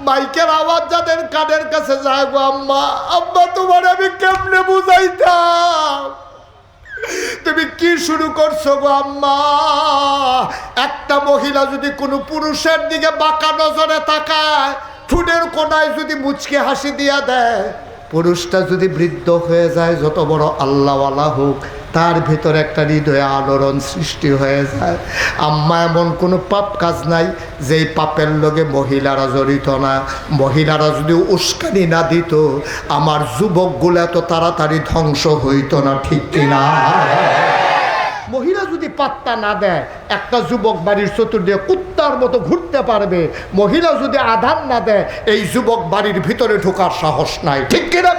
Speaker 1: মাইকের আওয়াজ যাদের কানের কাছে যায় গো আম্মা, আম্মা তোমার আমি কেমনে বুঝাইতাম, তুমি কি শুরু করছো গো আম্মা? একটা মহিলা যদি কোনো পুরুষের দিকে বাঁকা নজরে তাকায়, ঠোঁটের কোনায় যদি মুচকে হাসি দিয়া দেয়, পুরুষটা যদি বৃদ্ধ হয়ে যায়, যত বড় আল্লাহওয়ালা হোক, তার ভিতরে একটা হৃদয়ে আলোড়ন সৃষ্টি হয়ে যায়। আম্মা এমন কোনো পাপ কাজ নাই যেই পাপের লগে মহিলারা জড়িত না। মহিলারা যদি উস্কানি না দিত, আমার যুবকগুলো এত তাড়াতাড়ি ধ্বংস হইতো না, ঠিক কিনা? মহিলা যদি পাত্তা না দেয়, একটা যুবক বাড়ির চতুর্দিকে কুত্তার মতো ঘুরতে পারবে। মহিলা যদি আধার না দেয়, এই যুবক বাড়ির ভিতরে ঢোকার সাহস নাই, ঠিক কিনা?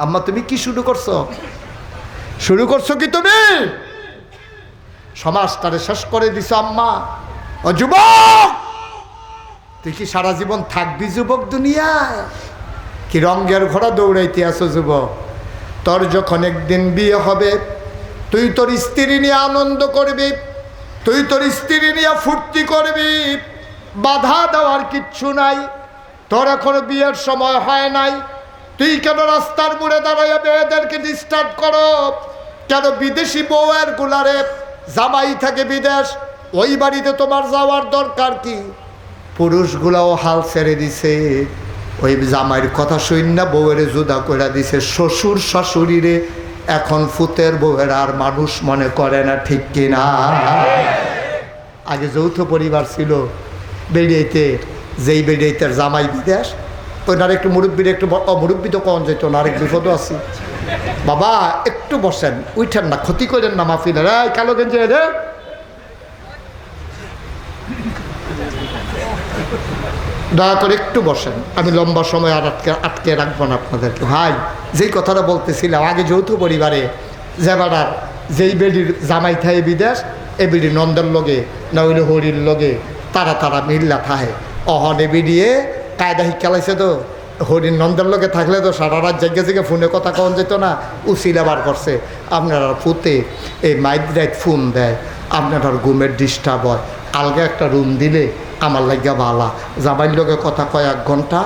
Speaker 1: আম্মা তুমি কি শুরু করছো? শুরু করছো কি তুমি? সমাজটারে শেষ করে দিছো আম্মা। ও যুবক, তুই কি সারা জীবন থাকবি যুবক দুনিয়ায়? কি রঙের ঘোড়া দৌড়াইতে আসো যুবক? তোর যখন একদিন বিয়ে হবে, তুই তোর স্ত্রী নিয়ে আনন্দ করবি, তুই তোর স্ত্রী নিয়ে ফুর্তি করবি, বাধা দেওয়ার কিচ্ছু নাই। তোর এখনো বিয়ের সময় হয় নাই, তুই কেন রাস্তার মোড়ে দাঁড়াইয়া মেয়েদেরকে ডিস্টার্ব করো? কেন বিদেশি বউয়ের গুলারে, জামাই থাকে বিদেশ, ওই বাড়িতে তোমার যাওয়ার দরকার কি? পুরুষগুলাও হাল ছেড়ে দিছে, ওই জামাইয়ের কথা শুন না বউয়ের জুদা করে দিছে। শ্বশুর শাশুড়িরে এখন ফুতের বউয়ের আর মানুষ মনে করে না, ঠিক কিনা? আগে যৌথ পরিবার ছিল বেড়িয়েতে, যেই বেড়িয়েতের জামাই বিদেশ, ওনার একটু মুরব্বীর একটু মুরব্বী তো কম যেত না, আরেক বিপদও আছে। বাবা একটু বসেন, উঠেন না, ক্ষতি করেন না মাহফিলের। এই কালো গেঞ্জি রে, দয়া করে একটু বসেন, আমি লম্বা সময় আর আটকে রাখবো না আপনাদেরকে। ভাই যেই কথাটা বলতেছিলাম, আগে যৌথ পরিবারে জেবাডার যেই বেডির জামাই থাই বিদেশ, এ বেডির নন্দের লগে না হইলে হরির লগে তারা মিল্লা থাহে। অহনে বিডিয়ে কায়দা শিক্ষালাইছে তো, হরির নন্দের লগে থাকলে তো সারা রাত জায়গা ফোনে কথা কন যেত না। উচিলা বার করছে, আপনারা ফুতে এই মাইদ্রাইত ফোন দেয়, আপনার ঘুমের ডিস্টার্ব হয়, আলগা একটা রুম দিলে আমার লাগিয়া বালা। জামাইর লগে কথা কয় 1 ঘন্টা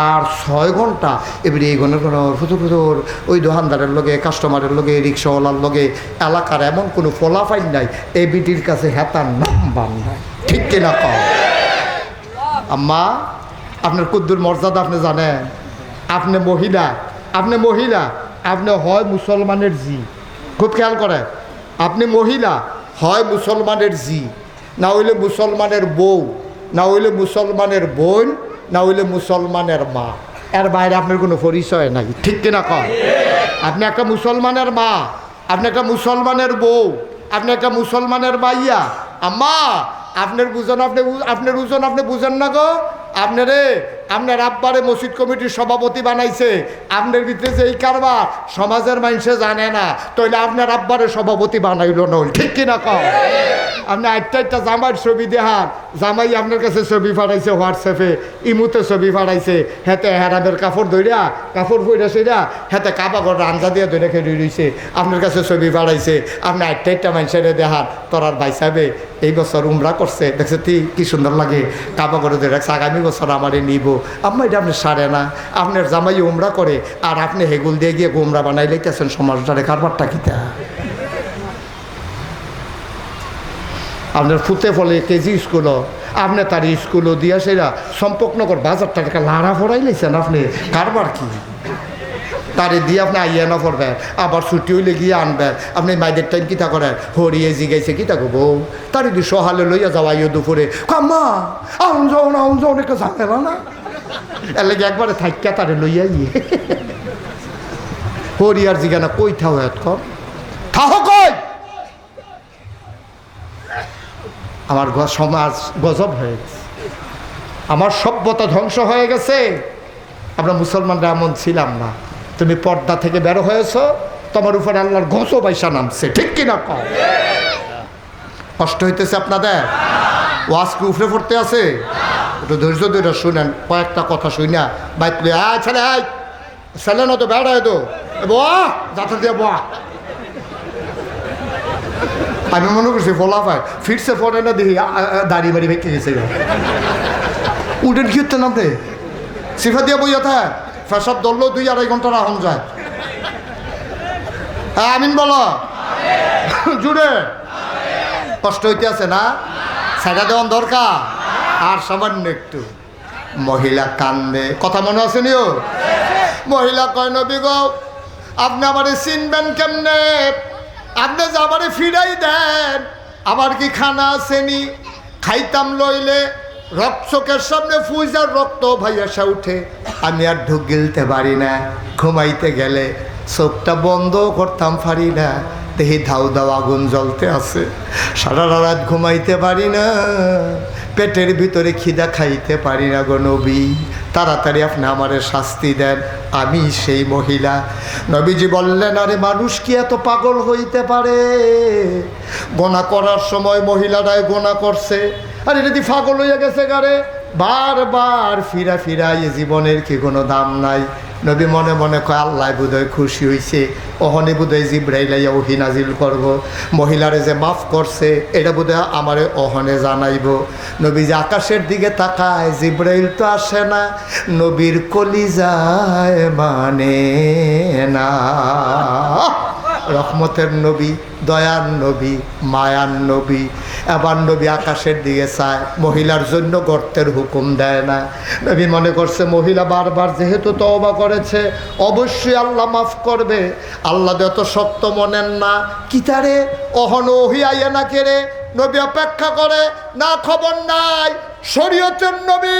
Speaker 1: আর 6 ঘন্টা, এবারে এই ঘনের কোনো ফুতুর ওই দোকানদারের লগে, কাস্টমারের লগে, রিক্সাওয়ালার লগে, এলাকার এমন কোনো ফলাফাইন নাই এই বিটির কাছে হেতার নাম্বার নাই, ঠিক কিনা কম? আম্মা আপনার কুদ্দুর মর্যাদা আপনি জানেন? আপনি মহিলা, আপনি হয় মুসলমানের জি, খুব খেয়াল করে, আপনি মহিলা হয় মুসলমানের জি, না হইলে মুসলমানের বউ, না হইলে মুসলমানের বোন, না হইলে মুসলমানের মা। এর বাইরে আপনার কোনো পরিচয় নাই, ঠিক কিনা কয়? আপনি একটা মুসলমানের মা, আপনি একটা মুসলমানের বউ, আপনি একটা মুসলমানের মাইয়া। আম্মা আপনার বুঝেন, আপনার ওজন আপনি বুঝেন না গো। আপনার আব্বারে মসজিদ কমিটির সভাপতি বানাইছে, আপনার ভিতরে যে এই কারবার সমাজের মানুষে জানে না, তাইলে আপনার আব্বারে সভাপতি বানাইল না, ঠিক কিনা কয়? আপনি একটা জামাইয়ের ছবি দেখান, জামাই আপনার কাছে ছবি পাঠাইছে হোয়াটসঅ্যাপে, ইমুতে ছবি পাঠাইছে, হেতে হেরামের কাপড় ধরিয়া, কাপড় পইরা সেরা হেতে কাবাগর রাঞ্জা দিয়ে ধরে খেয়ে রয়েছে, আপনার কাছে ছবি পাঠাইছে। আপনি একটা মানুষের দেখান, তোরার ভাই সাহেবে এই বছর উমরা করছে, দেখছে কি সুন্দর লাগে, কাবাগরে ধরে রাখছে, আগামী বছর আমারে নিব। আম্মা এটা আপনি সারে না, আপনার জামাই উমরা করে আর আপনি হেগুল দিয়ে গিয়ে গোমরা বানাই লাইতেছেন, সমাজটারে কারবারটা কিতা? আপনার ফুতে ফলে কেজি স্কুলও, আপনি তার স্কুলও দিয়া সেরা সম্পর্কনগর বাজারটা টাকা লাড়া ফড়াই লাইছেন, আপনি কারবার কি? তারে দিয়ে আপনি আইয়া না পড়বেন, আবার ছুটি হইলে গিয়ে আনবেন। আপনি মাইদের টাইম কিতা করেন, হরিয়ে জিগাইছে কিতা গো বউ, তারে দিয়ে সহালে লইয়া যাওয়া আইও দুপুরে, কাম্মা আউন যাও একটা ঝামেলা না, এর লাগে একবারে থাইকা তারে লইয়া গিয়ে হরিয়ার জিগানা কই থাও এখন থাহ কই? আমার সমাজ গজব হয়ে গেছে, আমার সভ্যতা ধ্বংস হয়ে গেছে। আমরা মুসলমানরা এমন ছিলাম না। তুমি পর্দা থেকে বেরো হয়েছ, তোমার উপর আল্লাহর গজব আইসা নামছে, ঠিক কিনা কম? কষ্ট হইতেছে আপনাদের? ওয়াজ কি উপরে পড়তে আছে? একটু ধৈর্য ধরে শুনেন, কয়েকটা কথা শুনা বাইক ছেলে ছেলে না তো বেড়ায় তো বাহ যাত্রা দিয়ে বাহ। আমি মনে করছি ফলা পায় ফিরছে পড়ে না, দেখি দাড়ি বাড়ি ভেঙে গেছে, উল্টেন কি হতেন আপনি সিফা দিয়ে বইয়া থাক, ফেসব ধরলেও 2-2.5 ঘন্টা রাখুন যায়। হ্যাঁ আমিন বলো জুড়ে। কষ্ট হইতে আছে না? সাইডা দেওয়ান দরকার আর সামান্য একটু। মহিলা কান্দে, কথা মনে আছে নিও? মহিলা কয় নবী গো আপনি আমারে চিনবেন কেমনে? আপনি যে আমারে ফিরাই দেন, আমার কি খানা আসেনি? খাইতাম লইলে চোখের সামনে ফুইজার রক্ত ভাইয়াসা উঠে, আমি আর ঢুক গিলতে পারি না। ঘুমাইতে গেলে চোখটা বন্ধ করতাম পারি না, দেখি ধাউ ধাউ আগুন জ্বলতে আছে। সারা রাত ঘুমাইতে পারি না, পেটের ভিতরে খিদা খাইতে পারি না গো নবী, তাড়াতাড়ি আপনি আমারে শাস্তি দেন, আমি সেই মহিলা। নবীজি বললেন আরে মানুষ কি এত পাগল হইতে পারে? গোনা করার সময় মহিলারাই গোনা করছে, আর এটা দি পাগল হইয়া গেছে গারে। বারবার ফিরা ফিরা এই জীবনের কি কোনো দাম নাই। নবী মনে মনে কয় আল্লাহ বোধহয় খুশি হইছে, ওহনে বোধহয় জিব্রাইল আইয়া ওহী নাজিল করব, মহিলারে যে মাফ করছে এটা বোধহয় আমারে ওহনে জানাইব। নবী যে আকাশের দিকে তাকায়, জিব্রাইল তো আসে না, নবীর কলিজায় মানে না। রহমতের নবী, দয়ার নবী, মায়ার নবী। এবার নবী আকাশের দিকে চায়, মহিলার জন্য গর্তের হুকুম দেয় না। নবী মনে করছে মহিলা বারবার যেহেতু তওবা করেছে অবশ্যই আল্লাহ মাফ করবে। আল্লাহ যত শক্ত মনেন না, কিতারে অহন ওহি আইয়া না কেড়ে। নবী অপেক্ষা করে, না খবর নাই। শরীয়তের নবী,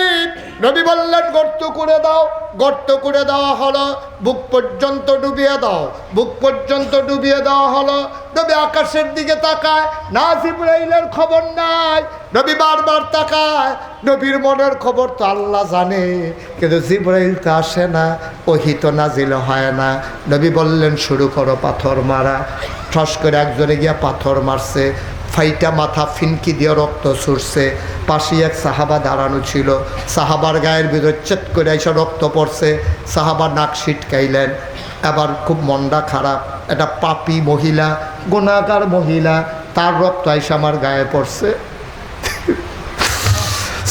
Speaker 1: নবী বললেন গর্ত করে দাও। গর্ত করে দেওয়া হলো, বুক পর্যন্ত ডুবিয়ে দাও। বুক পর্যন্ত ডুবিয়ে দেওয়া হলো। নবী আকাশের দিকে তাকায়, না জিবরাইলের খবর নাই। নবী বারবার তাকায়, নবীর মনের খবর তো আল্লাহ জানে, কিন্তু জিবরাইল তো আসে না, ওহী তো নাজিল হয় না। নবী বললেন শুরু করো পাথর মারা। ঠস করে একজনে গিয়া পাথর মারছে, ফাইটা মাথা ফিনকি দিয়ে রক্ত ছুটছে। পাশে এক সাহাবা দাঁড়ানো ছিল, সাহাবার গায়ের ভিতর চেত করে এসে রক্ত পড়ছে। সাহাবা নাক ছিটকাইলেন। এবার খুব মনটা খারাপ, একটা পাপী মহিলা, গুনাহগার মহিলা, তার রক্ত আইসা আমার গায়ে পড়ছে।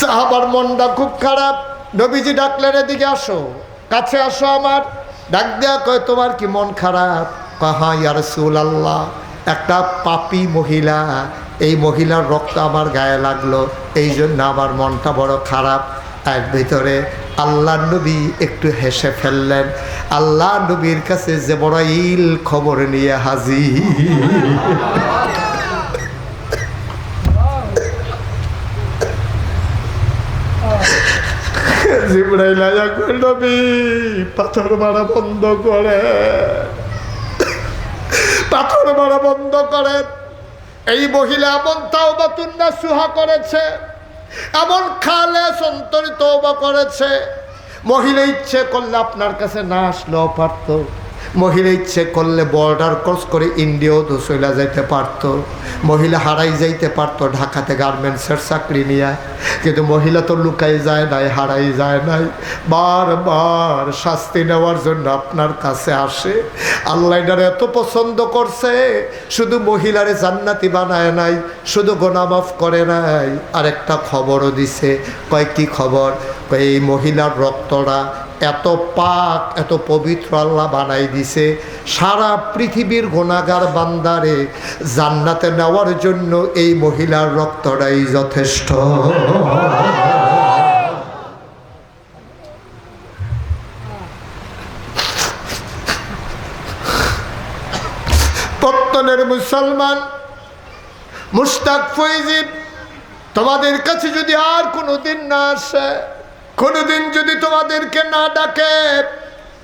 Speaker 1: সাহাবার মনটা খুব খারাপ। নবীজি ডাকলেন এদিকে আসো, কাছে আসো আমার। ডাক দেয়া কয় তোমার কি মন খারাপ? কয় হ্যাঁ ইয়া রাসূলুল্লাহ, একটা পাপী মহিলা, এই মহিলার রক্ত আমার গায়ে লাগলো, এই জন্য আমার মনটা বড় খারাপ। এর ভিতরে আল্লাহ নবী একটু হেসে ফেললেন। আল্লাহ নবীর কাছে যে বড় ইল খবর নিয়ে হাজির। জিবরাইল আয়া কইল নবী পাথর মারা বন্ধ করে, পাথর মারা বন্ধ করেন। এই মহিলা এমন তাওবাতুন নাসুহা করেছে, এমন খালেস অন্তরে তওবা করেছে। মহিলা ইচ্ছে করলে আপনার কাছে না আসলেও পারত। মহিলা ইচ্ছে করলে বর্ডার ক্রস করে ইন্ডিয়াও তো চলে যাইতে পারত। মহিলা হারাই যাইতে পারত ঢাকাতে গার্মেন্টসের চাকরি নিয়ে, কিন্তু মহিলা তো লুকাই যায় নাই, হারাই যায় নাই। বারবার শাস্তি নেওয়ার জন্য আপনার কাছে আসে। আল্লাহ এটার এত পছন্দ করছে, শুধু মহিলারে জান্নাতি বানায় নাই, শুধু গুনাহ মাফ করে নাই, আরেকটা খবরও দিছে। কয় কি খবর? কয় এই মহিলার রক্তটা এত পাক, এত পবিত্র আল্লাহ বানাই দিছে, সারা পৃথিবীর গুনাহগার বান্দারে জান্নাতে নেওয়ার জন্য এই মহিলার রক্তটাই যথেষ্ট। পত্তনের মুসলমান মুশতাক ফৈজি, তোমাদের কাছে যদি আর কোনোদিন না আসে, কোনোদিন যদি তোমাদেরকে না ডাকে,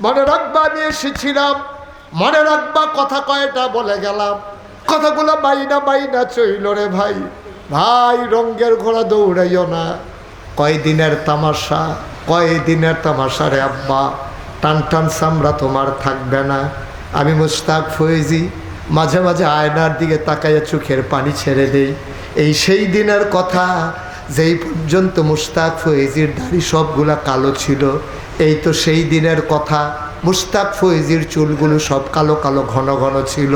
Speaker 1: মনে রাখবা আমি এসেছিলাম, মনে রাখবা কথা কয়টা বলে গেলাম। কথাগুলো বাইনা বাইনা চইল রে ভাই। ভাই রঙ্গের ঘোড়া দৌড়াইও না, কয়দিনের তামাশা, কয়দিনের তামাশা রে আব্বা, টান টান চামড়া তোমার থাকবে না। আমি মুশতাক ফৈজি মাঝে মাঝে আয়নার দিকে তাকাইয়া চোখের পানি ছেড়ে দেই। এই সেই দিনের কথা যেই পর্যন্ত মুশতাক ফৈজির দাড়ি সবগুলা কালো ছিল। এই তো সেই দিনের কথা, মুশতাক ফৈজির চুলগুলো সব কালো কালো ঘন ঘন ছিল।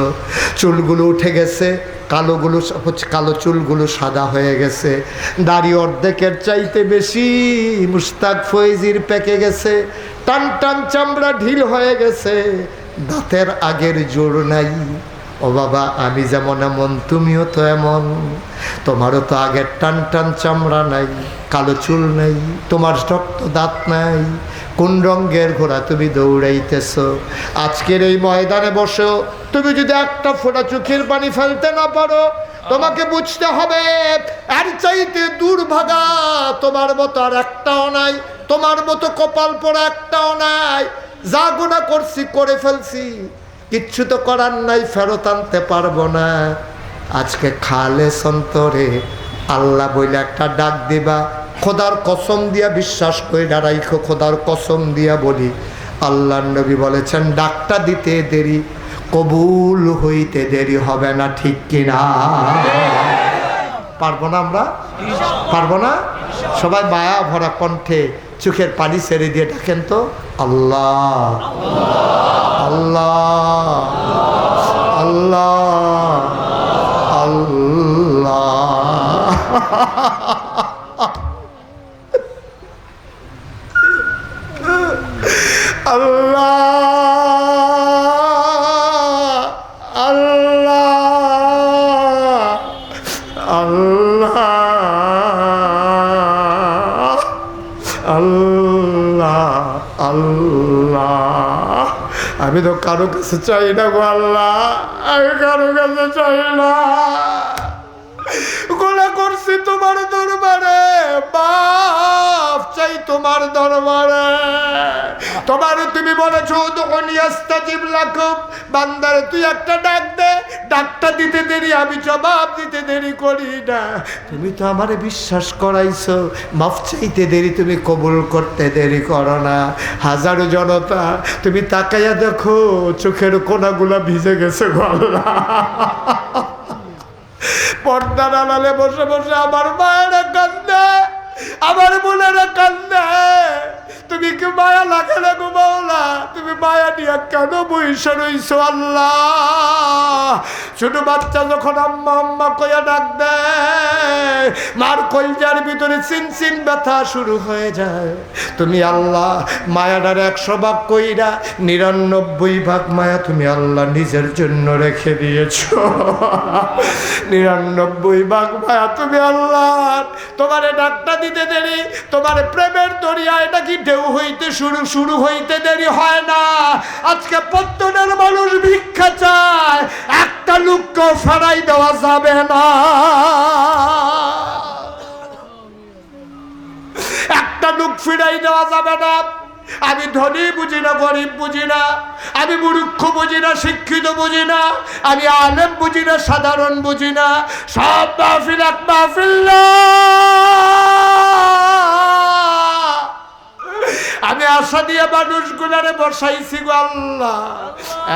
Speaker 1: চুলগুলো উঠে গেছে, কালোগুলো কালো চুলগুলো সাদা হয়ে গেছে। দাড়ি অর্ধেকের চাইতে বেশি মুশতাক ফৈজির পেকে গেছে। টান টান চামড়া ঢিল হয়ে গেছে, দাঁতের আগের জোর নাই। ও বাবা, আমি যেমন এমন তুমিও তো এমন। তোমারও তো আগের টান টান চামড়া নাই, কালো চুল নাই, তোমার শক্ত দাঁত নাই। কোন রঙের ঘোড়া তুমি দৌড়াইতেছ? আজকের এই ময়দানে বসো, তুমি যদি একটা ফোঁটা চোখের পানি ফেলতে না পারো, তোমাকে বুঝতে হবে আর চাইতে দুর্ভাগা তোমার মতো আর একটাও নাই, তোমার মতো কপাল পোড়া একটাও নাই। যা গুনাহ করছি করে ফেলছি, কিচ্ছু তো করার নাই, ফেরত আনতে পারবো না। আজকে খালেস অন্তরে আল্লাহ বইলে একটা ডাক দিবা। খোদার কসম দিয়া বিশ্বাস করে দাঁড়াইখো, খোদার কসম দিয়া বলি, আল্লাহর নবী বলেছেন ডাকটা দিতে দেরি, কবুল হইতে দেরি হবে না। ঠিক কিনা? পারবো না আমরা? পারবো না? সবাই মায়া ভরা কণ্ঠে চোখের পানি ছেড়ে দিয়ে ডাকেন তো আল্লাহ আল্লাহ আল্লাহ আল্লাহ। আল্লাহ আল্লাহ আল্লাহ আল্লাহ আল্লাহ। আমি তো কারো কাছে চাই না গো আল্লাহ, আমি কারো কাছে চাই না। গোলা করছি তোমার দরবারে, মাফ চাই তোমার দরবারে। তোমার তুমি বলেছো তখনই আস্তাজিব লাকুম, বান্দারে তুই একটা ডাক দে, ডাকটা দিতে দেরি আমি জবাব দিতে দেরি করি না। তুমি তো আমারে বিশ্বাস করাইছো, মাফ চাইতে দেরি তুমি কবুল করতে দেরি করো না। হাজারো জনতা তুমি তাকাইয়া দেখো চোখের কোনাগুলা ভিজে গেছে গো আল্লাহ। পর্দার আড়ালে বসে বসে আমার মায়েরা কান্দে, আমার বোনেরা কান্দে। তুমি কি মায়া লাগে না গো মাওলা? তুমি মায়া নিয়ে কেন বইসা রইছো আল্লাহ? ছোট বাচ্চা যখন আম্মা আম্মা কইয়া ডাক দেয়, মার কলজার ভিতরে চিনচিন ব্যথা শুরু হয়ে যায়। তুমি আল্লাহ মায়াটার 100 ভাগ কইরা 99 ভাগ মায়া তুমি আল্লাহ নিজের জন্য রেখে দিয়েছো। 99 ভাগ মায়া তুমি আল্লাহ তোমারে ডাকটা দিতে দেরি, তোমার প্রেমের দরিয়া এটা কি ঢেউ হইতে শুরু হইতে দেরি হয় না। আজকে পত্তনের মানুষ ভিক্ষা চায়, একটা লোককেও ফেরাই দেওয়া যাবে না, একটা লোক ফিরাই দেওয়া যাবে না। আমি ধনী বুঝি না, গরিব বুঝি না, আমি মূর্খ বুঝি না, শিক্ষিত বুঝি না, আমি আলেম বুঝি না, সাধারণ বুঝি না। সব মাহফিল এক মাহফিল না। আমি আশা দিয়ে মানুষগুলারে বসাইছি গো আল্লাহ,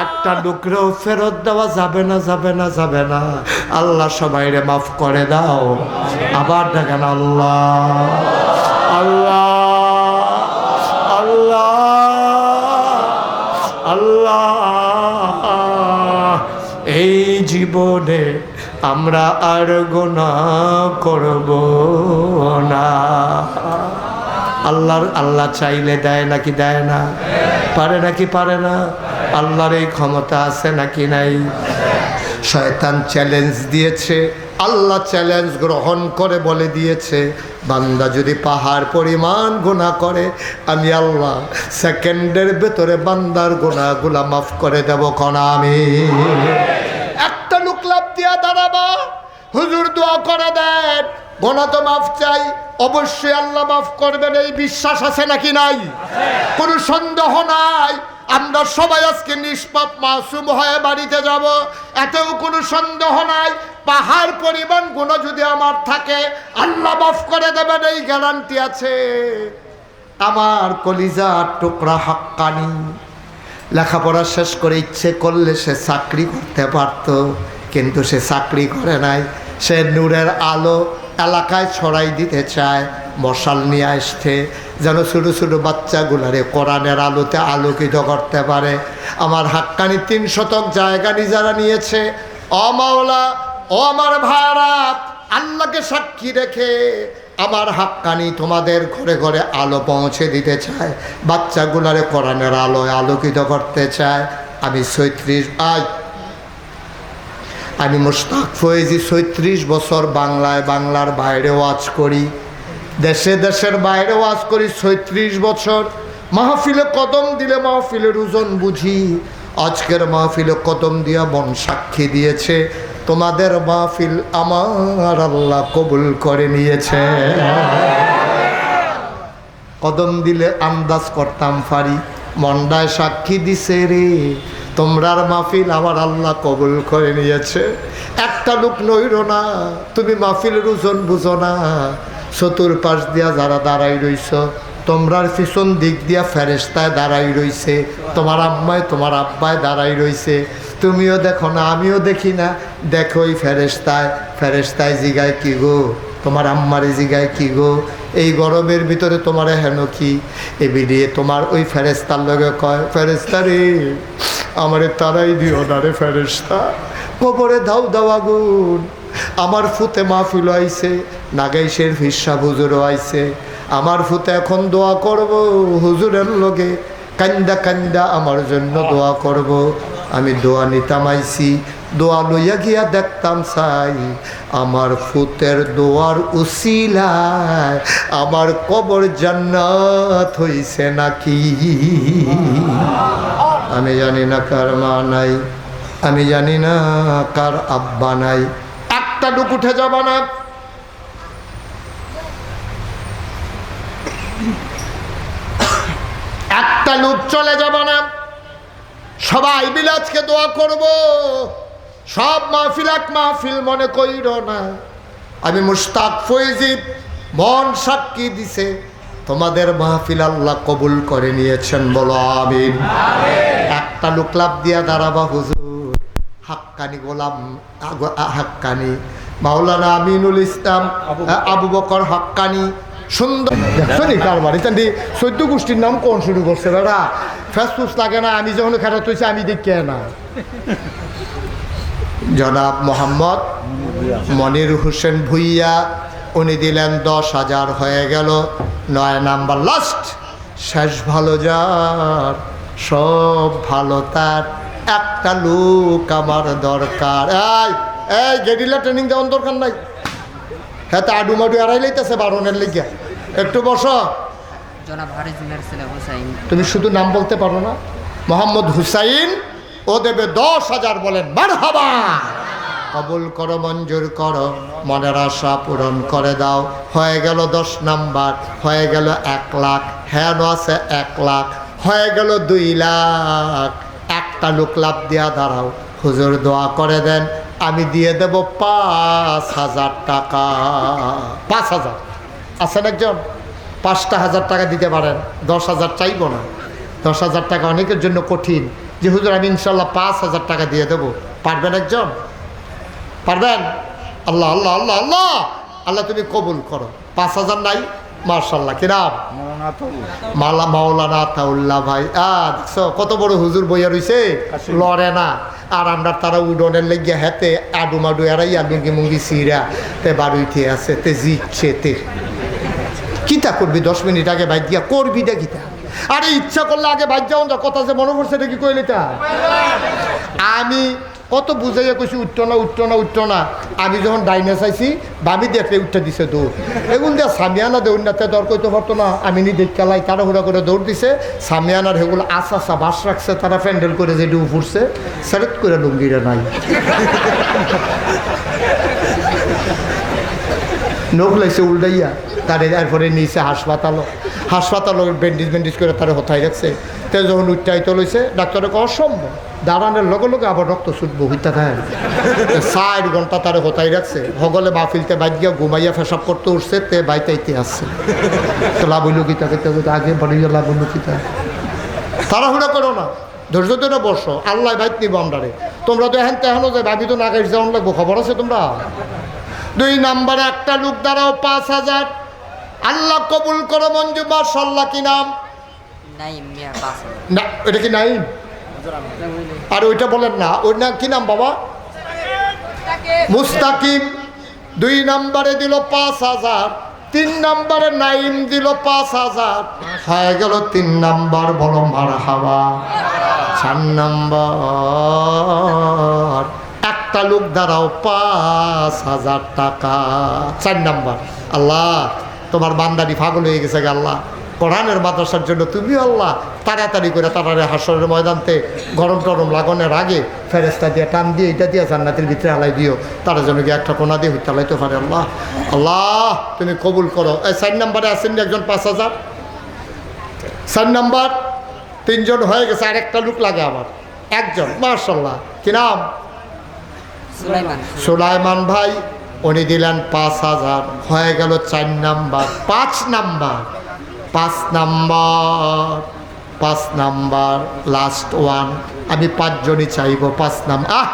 Speaker 1: একটা টুকরো ফেরত দেওয়া যাবে না, যাবে না, যাবে না। আল্লাহ সবাইরে মাফ করে দাও। আবার দেখেন আল্লাহ আল্লাহ আল্লাহ আল্লাহ। এই জীবনে আমরা আর গুনাহ করব না। আল্লাহ চাইলে দেয় নাকি দেয় না? পারে নাকি পারে না? আল্লাহর এই ক্ষমতা আছে নাকি নাই? শয়তান চ্যালেঞ্জ দিয়েছে, আল্লাহ চ্যালেঞ্জ গ্রহণ করে বলে দিয়েছে, বান্দা যদি পাহাড় পরিমাণ গুনাহ করে আমি আল্লাহ সেকেন্ডের ভেতরে বান্দার গুনাহগুলা মাফ করে দেব। কোনা আমি একটা লোক লাভ দিয়া দাঁড়াবা, হুজুর দোয়া করে দেন, গুনাহ তো মাফ চাই, অবশ্যই আল্লাহ মাফ করবেন, এই বিশ্বাস আছে নাকি নাই? কোনো সন্দেহ নাই। আমরা সবাই আজকে নিষ্পাপ মাসুম হয়ে বাড়িতে যাব, এতেও কোনো সন্দেহ নাই। পাহাড় পরিমাণ গুনাহ যদি আমার থাকে আল্লাহ মাফ করে দেবেন, এই গ্যারান্টি আছে। আমার কলিজার টুকরা হাক্কানি লেখাপড়া শেষ করে ইচ্ছে করলে সে চাকরি করতে পারত, কিন্তু সে চাকরি করে নাই। সে নূরের আলো এলাকায় ছড়াই দিতে চায়, মশাল নিয়ে আসছে যেন ছোটো ছোটো বাচ্চাগুলারে কোরআনের আলোতে আলোকিত করতে পারে। আমার হাক্কানি 3 শতক জায়গা যারা নিয়েছে, ও মাওলা, ও আমার ভাইরা, আল্লাহকে সাক্ষী রেখে আমার হাক্কানি তোমাদের ঘরে ঘরে আলো পৌঁছে দিতে চায়, বাচ্চাগুলারে কোরআনের আলোয় আলোকিত করতে চায়। আমি 36 মুশতাক ফয়েজি 36 বছর বাংলায়, বাংলার বাইরে ওয়াজ করি, দেশে দেশের বাইরে ওয়াজ করি। 36 বছর মাহফিলে কদম দিলে মাহফিলের ওজন বুঝি। আজকের মাহফিলে কদম দিয়া মন সাক্ষী দিয়েছে, তোমাদের মাহফিল আমার আল্লাহ কবুল করে নিয়েছে। কদম দিলে আন্দাজ করতাম পারি, মন্ডায় সাক্ষী দিছে রে, তোমরার মাহফিল আমার আল্লাহ কবুল করে নিয়েছে। একটা লোক নইর না, তুমি মাহফিলের ওজন বুঝো না। চতুর্পাশ দিয়া যারা দাঁড়াই রইছ, তোমরার পিছন দিক দিয়া ফেরেশতায় দাঁড়াই রইছে, তোমার আম্মায় তোমার আব্বায় দাঁড়াই রইছে। তুমিও দেখো না, আমিও দেখি না, দেখোই ফেরেশতায়। ফেরেশতায় জিগায় কি গো, তোমার আম্মারে জিগায় কি গো, এই গরমের ভিতরে তোমার হেন কি এবি দিয়ে তোমার ওই ফেরেস্তার লগে কয়, ফেরেস্তা রে আমারে তারাই দিও না রে ফেরেস্তা, কবরে ধাও দাও আগুন। আমার ফুতে মাহফিল আইছে, নাগাইশের ফিরসা হুজুরও আইছে, আমার ফুতে এখন দোয়া করব হুজুরের লগে কান্দা কান্দা আমার জন্য দোয়া করব। আমি দোয়া নিতাম আইছি, দোয়া লইয়া গিয়া দেখতাম চাই আমার ফুতের দোয়ার উসিলায় আমার কবর জান্নাত হইছে নাকি। আমি জানি না কার মা নাই, আমি জানি না কার আব্বা নাই, একটা ডুক উঠে যাব না। একটা লোক চলে যাব না, সবাই মিলে আজকে দোয়া করব। সব মাহফিল এক মাহফিল মনে কইর না। আমি মুশতাক ফৈজি মন সাক্ষী দিছে তোমাদের মাহফিল আল্লাহ কবুল করে নিয়েছেন, বলো আমিন। একটা লোক লাভ দিয়া দাঁড়াবা, হুজুর হাক্কানি গোলাম হাক্কানি মাওলানা আমিনুল ইসলাম আবু বকর হাক্কানি, সুন্দর দেখছি কার বাড়ি চান্দি 14 গোষ্ঠীর নাম কোন শুরু করছে বেড়া, ফেসফুস লাগে না। আমি যখন খেলা তুইছি আমি দেখি না। জনাব মোহাম্মদ মনির হোসেন ভুইয়া, উনি দিলেন 10,000, হয়ে গেল 9 নাম্বার লাস্ট। শেষ ভালো যার সব ভালো তার, একটা লোক আমার দরকার। এই গেরিলা ট্রেনিং দেওয়ার দরকার নাই, হ্যাঁ তা আডু মাডু এড়াই লাইতেছে বারণের লিগে। একটু বসো, তুমি শুধু নাম বলতে পারো না। মোহাম্মদ হুসাইন, ও দেবে 10,000, বলেন মারহাবা। কবুল করো, মঞ্জুর করো, মনের আশা পূরণ করে দাও। হয়ে গেল 10 নাম্বার, হয়ে গেল 1 লাখ, হ্যাঁ আছে 1 লাখ, হয়ে গেল 2 লাখ। একটা লোক লাভ দিয়া দাঁড়াও, হুজুর দোয়া করে দেন, আমি দিয়ে দেব 5,000 টাকা। 5,000 আছেন একজন? 5,000 টাকা দিতে পারেন, 10,000 চাইব না। 10,000 টাকা অনেকের জন্য কঠিন, যে হুজুর আমি ইনশাল্লাহ 5,000 টাকা দিয়ে দেবো, পারবেন একজন? পারবেন? আল্লাহ আল্লাহ আল্লাহ আল্লাহ আল্লাহ তুমি কবুল করো। 5,000 নাই? মার্শাল্লাহ, কিরাম মাওলানা আতাউল্লাহ ভাই। দেখছো কত বড় হুজুর বইয়া রইছে, লড়ে না। আর আমরা তারা উডনের লেগে হাতে আডু মাডু এড়াইয়া লুঙ্গি মুঙ্গি সিরা তে বাড়ুইতে আছে, তে জিতছে। তে কিতা করবি? 10 মিনিট আগে বাইক দিয়া করবি না কিতা? আরে ইচ্ছা করলে আগে বাইক যাও না, কথা যে মনে পড়ছে নাকি কইলে তা। আমি কত বুঝাইয়া কইছি উঠতো না উঠতো না উঠতো না। আমি যখন ডাইনে চাইছি ভাবি দেখলে উঠতে দিছে দৌড়। এগুলো দিয়ে সামিয়ানা দৌড় না, দর কইতে পারতো না। আমি নি দেখ খেলাই তারা হুড়া করে দৌড় দিছে। সামিয়ানার সেগুলো আশা বাস রাখছে, তারা প্যান্ডেল করে যে ডুব ফুটছে, সেরেট করে লুঙ্গিরা নাই। নখ লাইছে উল্টাইয়া, তারে এরপরে নিয়েছে হাসপাতাল ব্যান্ডেজ করে তারা হতাই রাখছে। তে যখন উচ্চায়িত লইছে, ডাক্তারে অসম্ভব, দাঁড়ানোর লগে লগে আবার রক্ত ছুটবো হইতা থাকে। 4 ঘন্টা তারে হতাই রাখছে। হগলে মাহফিলতে বাইক গিয়া ঘুমাইয়া পেশাব করতে উঠছে, তে বাইতাইতে আসছে। তো লাভ হইল কিতা আগে বাড়িয়া লাভ হইল কিতা। তাড়াহুড়া করো না, ধৈর্য ধরে বসো, আল্লাহ বাইত নিব আমরারে। তোমরা তো এখন তেহানো যে ভাবি তো না গাইছে যেমন লাগবো, খবর আছে তোমরা? 2 নাম্বারে একটা লোক দাঁড়াও, 5,000। আল্লাহ কবুল করো, মঞ্জু মাশাআল্লাহ। কি নাম? না এটা কি নাইম? আর ওইটা বলেন না, ওই না কি নাম বাবা? মুস্তাকিম। 2 নাম্বারে দিল 5,000, 3 নাম্বারে নাইম দিল 5,000, হয়ে গেল 3 নাম্বার, বলো মারহাবা। 4 নাম্বার একটা লোক দাঁড়াও, 5,000 টাকা। 4 নাম্বার। আল্লাহ তোমার বান্দারি পাগল হয়ে গেছে গে আল্লাহ, কোরআনের মাদ্রাসার জন্য তুমি আল্লাহ তাড়াতাড়ি করে তাড়ারে হাসরের ময়দানতে গরম টরম লাগানোর আগে ফেরেস্তা দিয়ে টান দিয়ে এটা দিয়ে জান্নাতের ভিতরে হালাই দিও, তারা যেন গিয়ে একটা কোনা দিয়ে হইতে হালাইতে পারে। আল্লাহ আল্লাহ তুমি কবুল করো। এই 4 নাম্বারে আসেন একজন 5,000। 4 নাম্বার 3 জন হয়ে গেছে, আর একটা লোক লাগে আমার, একজন। মাশাআল্লাহ। কি নাম? সুলাইমান ভাই। উনি দিলেন 5,000, হয়ে গেল 4 নাম্বার। 5 number last one. আমি 5 জনই চাইব। 5 নাম্বার।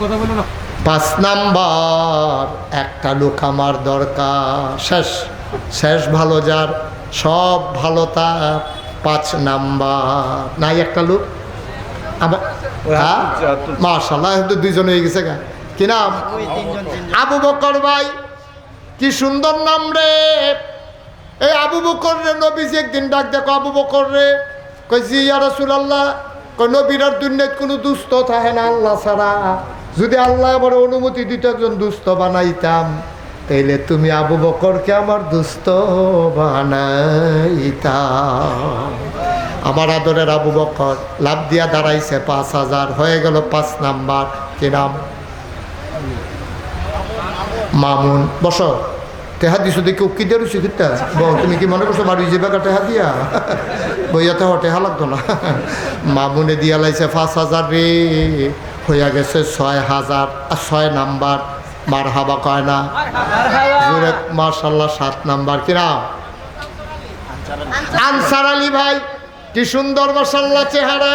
Speaker 1: কথা বলো না, 5 নাম্বার একটা লোক আমার দরকার। শেষ শেষ ভালো যার, সব ভালো তার। 5 নাম্বার নাই একটা লোক আমার। হ্যাঁ মাশাআল্লাহ, দুইজন হয়ে গেছে গা। কি নাম? আবু বকর ভাই। কি সুন্দর নাম রে। এই আবু বকর রে নবীজি একদিন ডাক দেখো, আবু বকর রে। কই জি ইয়া রাসূলুল্লাহ। কই নবীর আর দুনিয়াত কোনো দুস্থ থাকে না আল্লাহ ছাড়া। যদি আল্লাহ আমার অনুমতি দিত একজন দুস্থ বানাইতাম, তাইলে তুমি আবু বকরকে আমার দুস্থ বানাইতাম। আমার আদরের আবু বকর লাভ দিয়া দাঁড়াইছে 5000, হয়ে গেল 5 নাম্বার। কি নাম? মামুন। বসো। টেহা দিছো দেখি উকি দিয়ে রুচি কিতা তুমি কি মনে করছো বাড়ি যে বেকা টেহা দিয়া বইয়াতে টেহা লাগতো না। মামুনে দিয়া লাইছে 5000 রে, হইয়া গেছে 6000। আর 6 নাম্বার মার হাবা কয় না জোরে মাশাআল্লাহ। 7 নাম্বার। কি নাম? আনসার আলী ভাই। কি সুন্দর মাশাআল্লাহ চেহারা,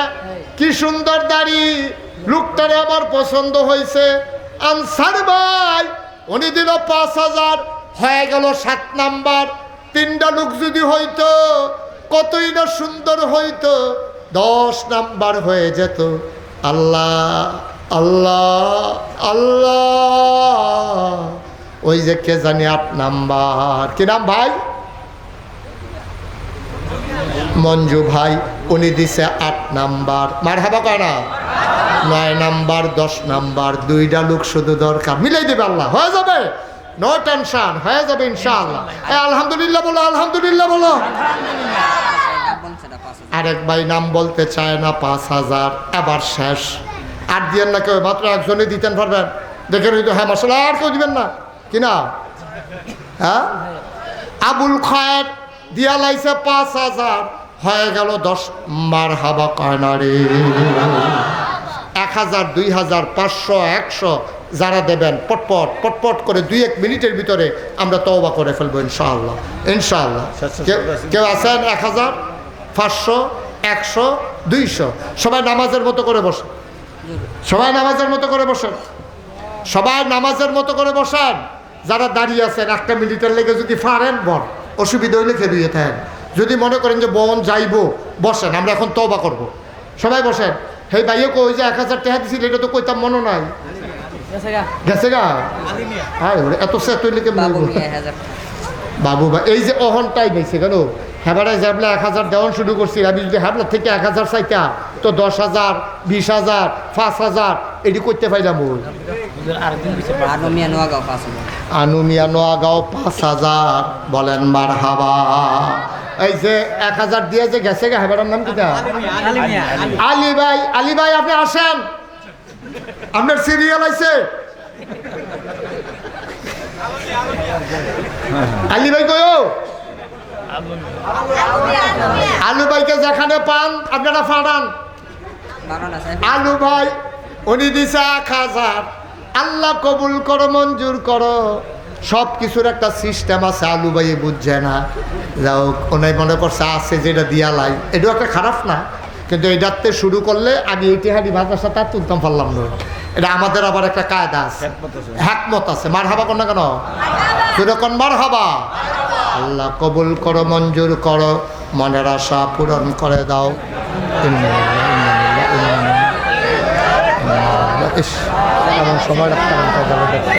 Speaker 1: কি সুন্দর দাড়ি, লোকটারে আমার পছন্দ হয়েছে। আনসার ভাই উনি দিল 5000, হয়ে গেল 7 নাম্বার। 3টা লোক যদি হইতো কতই না সুন্দর হইতো, 10 নাম্বার হয়ে যেত। আল্লাহ আল্লাহ আল্লাহ। ওই যে কে জানি 8 নাম্বার। কি নাম ভাই? মঞ্জু ভাই। উনি দিছে 8 নাম্বার। মারহাবা কয় না? 9 নাম্বার 10 নাম্বার। 2টা লোক শুধু দরকার, মিলাই দেবে আল্লাহ, হয়ে যাবে। নো টেনশন, হয়ে যাবে ইনশাআল্লাহ। আলহামদুলিল্লাহ বলো, আলহামদুলিল্লাহ বলো। আরেক ভাই নাম বলতে চায় না। 5000 এবার শেষ। আর দিয়েন না কেউ, মাত্র একজনে দিতেন পারবেন। দেখেন হয়তো হ্যাঁ মশলা, আর কেউ দিবেন না। কি না? হ্যাঁ আবুল খায়ের দিয়া লাইছে 5000, হয়ে গেল 10। মার হাবা কয় না রে। 1000 2000 500 100 যারা দেবেন পটপট পটপট করে 2-1 মিনিটের ভিতরে আমরা তওবা করে ফেলবো ইনশাআল্লাহ। ইনশাআল্লাহ। কেউ আছেন? 1000 500 100 200। সবাই নামাজের মতো করে বসেন, সবাই নামাজের মতো করে বসেন, সবাই নামাজের মতো করে বসেন। যারা দাঁড়িয়ে আছেন 1 মিনিটের লেগে যদি পারেন বল, অসুবিধা হইলে খেয়ে দিয়ে থাকেন। যদি মনে করেন যে বোন যাইবো, বসেন, আমরা এখন তওবা করব। সবাই বসেন। হেই ভাইও কই যে 1000 টাকা দিছিল, এটা তো কইতাম মনে নাই। গেছে গা। হ্যাঁ এত সে তৈরি বাবু ভাই এই যে অহনটাই নেইছে কেন? হ্যাঁ যাবলে 1000 দেওয়ান শুরু করছি। আমি যদি হ্যাবলার থেকে 1000 চাইতাম তো 10,000 20,000 5,000 এটি করতে পাইলাম। আনুমিয়া নোয়াগাঁও 5000 বলেন মারহাবা। এই যে 1000 দিয়ে যে গেছে গা, হ্যাঁ নাম কিটা? আলী ভাই। আলী ভাই আপনি আসেন, আপনার সিরিয়াল আছে। আলী ভাই কয়ো? আলু ভাইকে যেখানে পান আপনারা ফাড়ান। আলু ভাই উনি দিছে 1000। আল্লাহ কবুল করো, মঞ্জুর করো। সব কিছুর একটা সিস্টেম আছে, আলু ভাই বুঝছে না। যাও ওনাই মনে করছে আছে যেটা দিয়ালাই, এটাও একটা খারাপ না, কিন্তু এটাতে শুরু করলে আমি ইতিহাদি ভাষার সাথে তুলতাম পারলাম না। এটা আমাদের আবার একটা কায়দা আছে, হ্যাকমত আছে। মার হাবা কর না কেন? সেরকম মার হাবা। আল্লাহ কবুল করো, মঞ্জুর করো, মনের আশা পূরণ করে দাও। এমন সময় রাখতে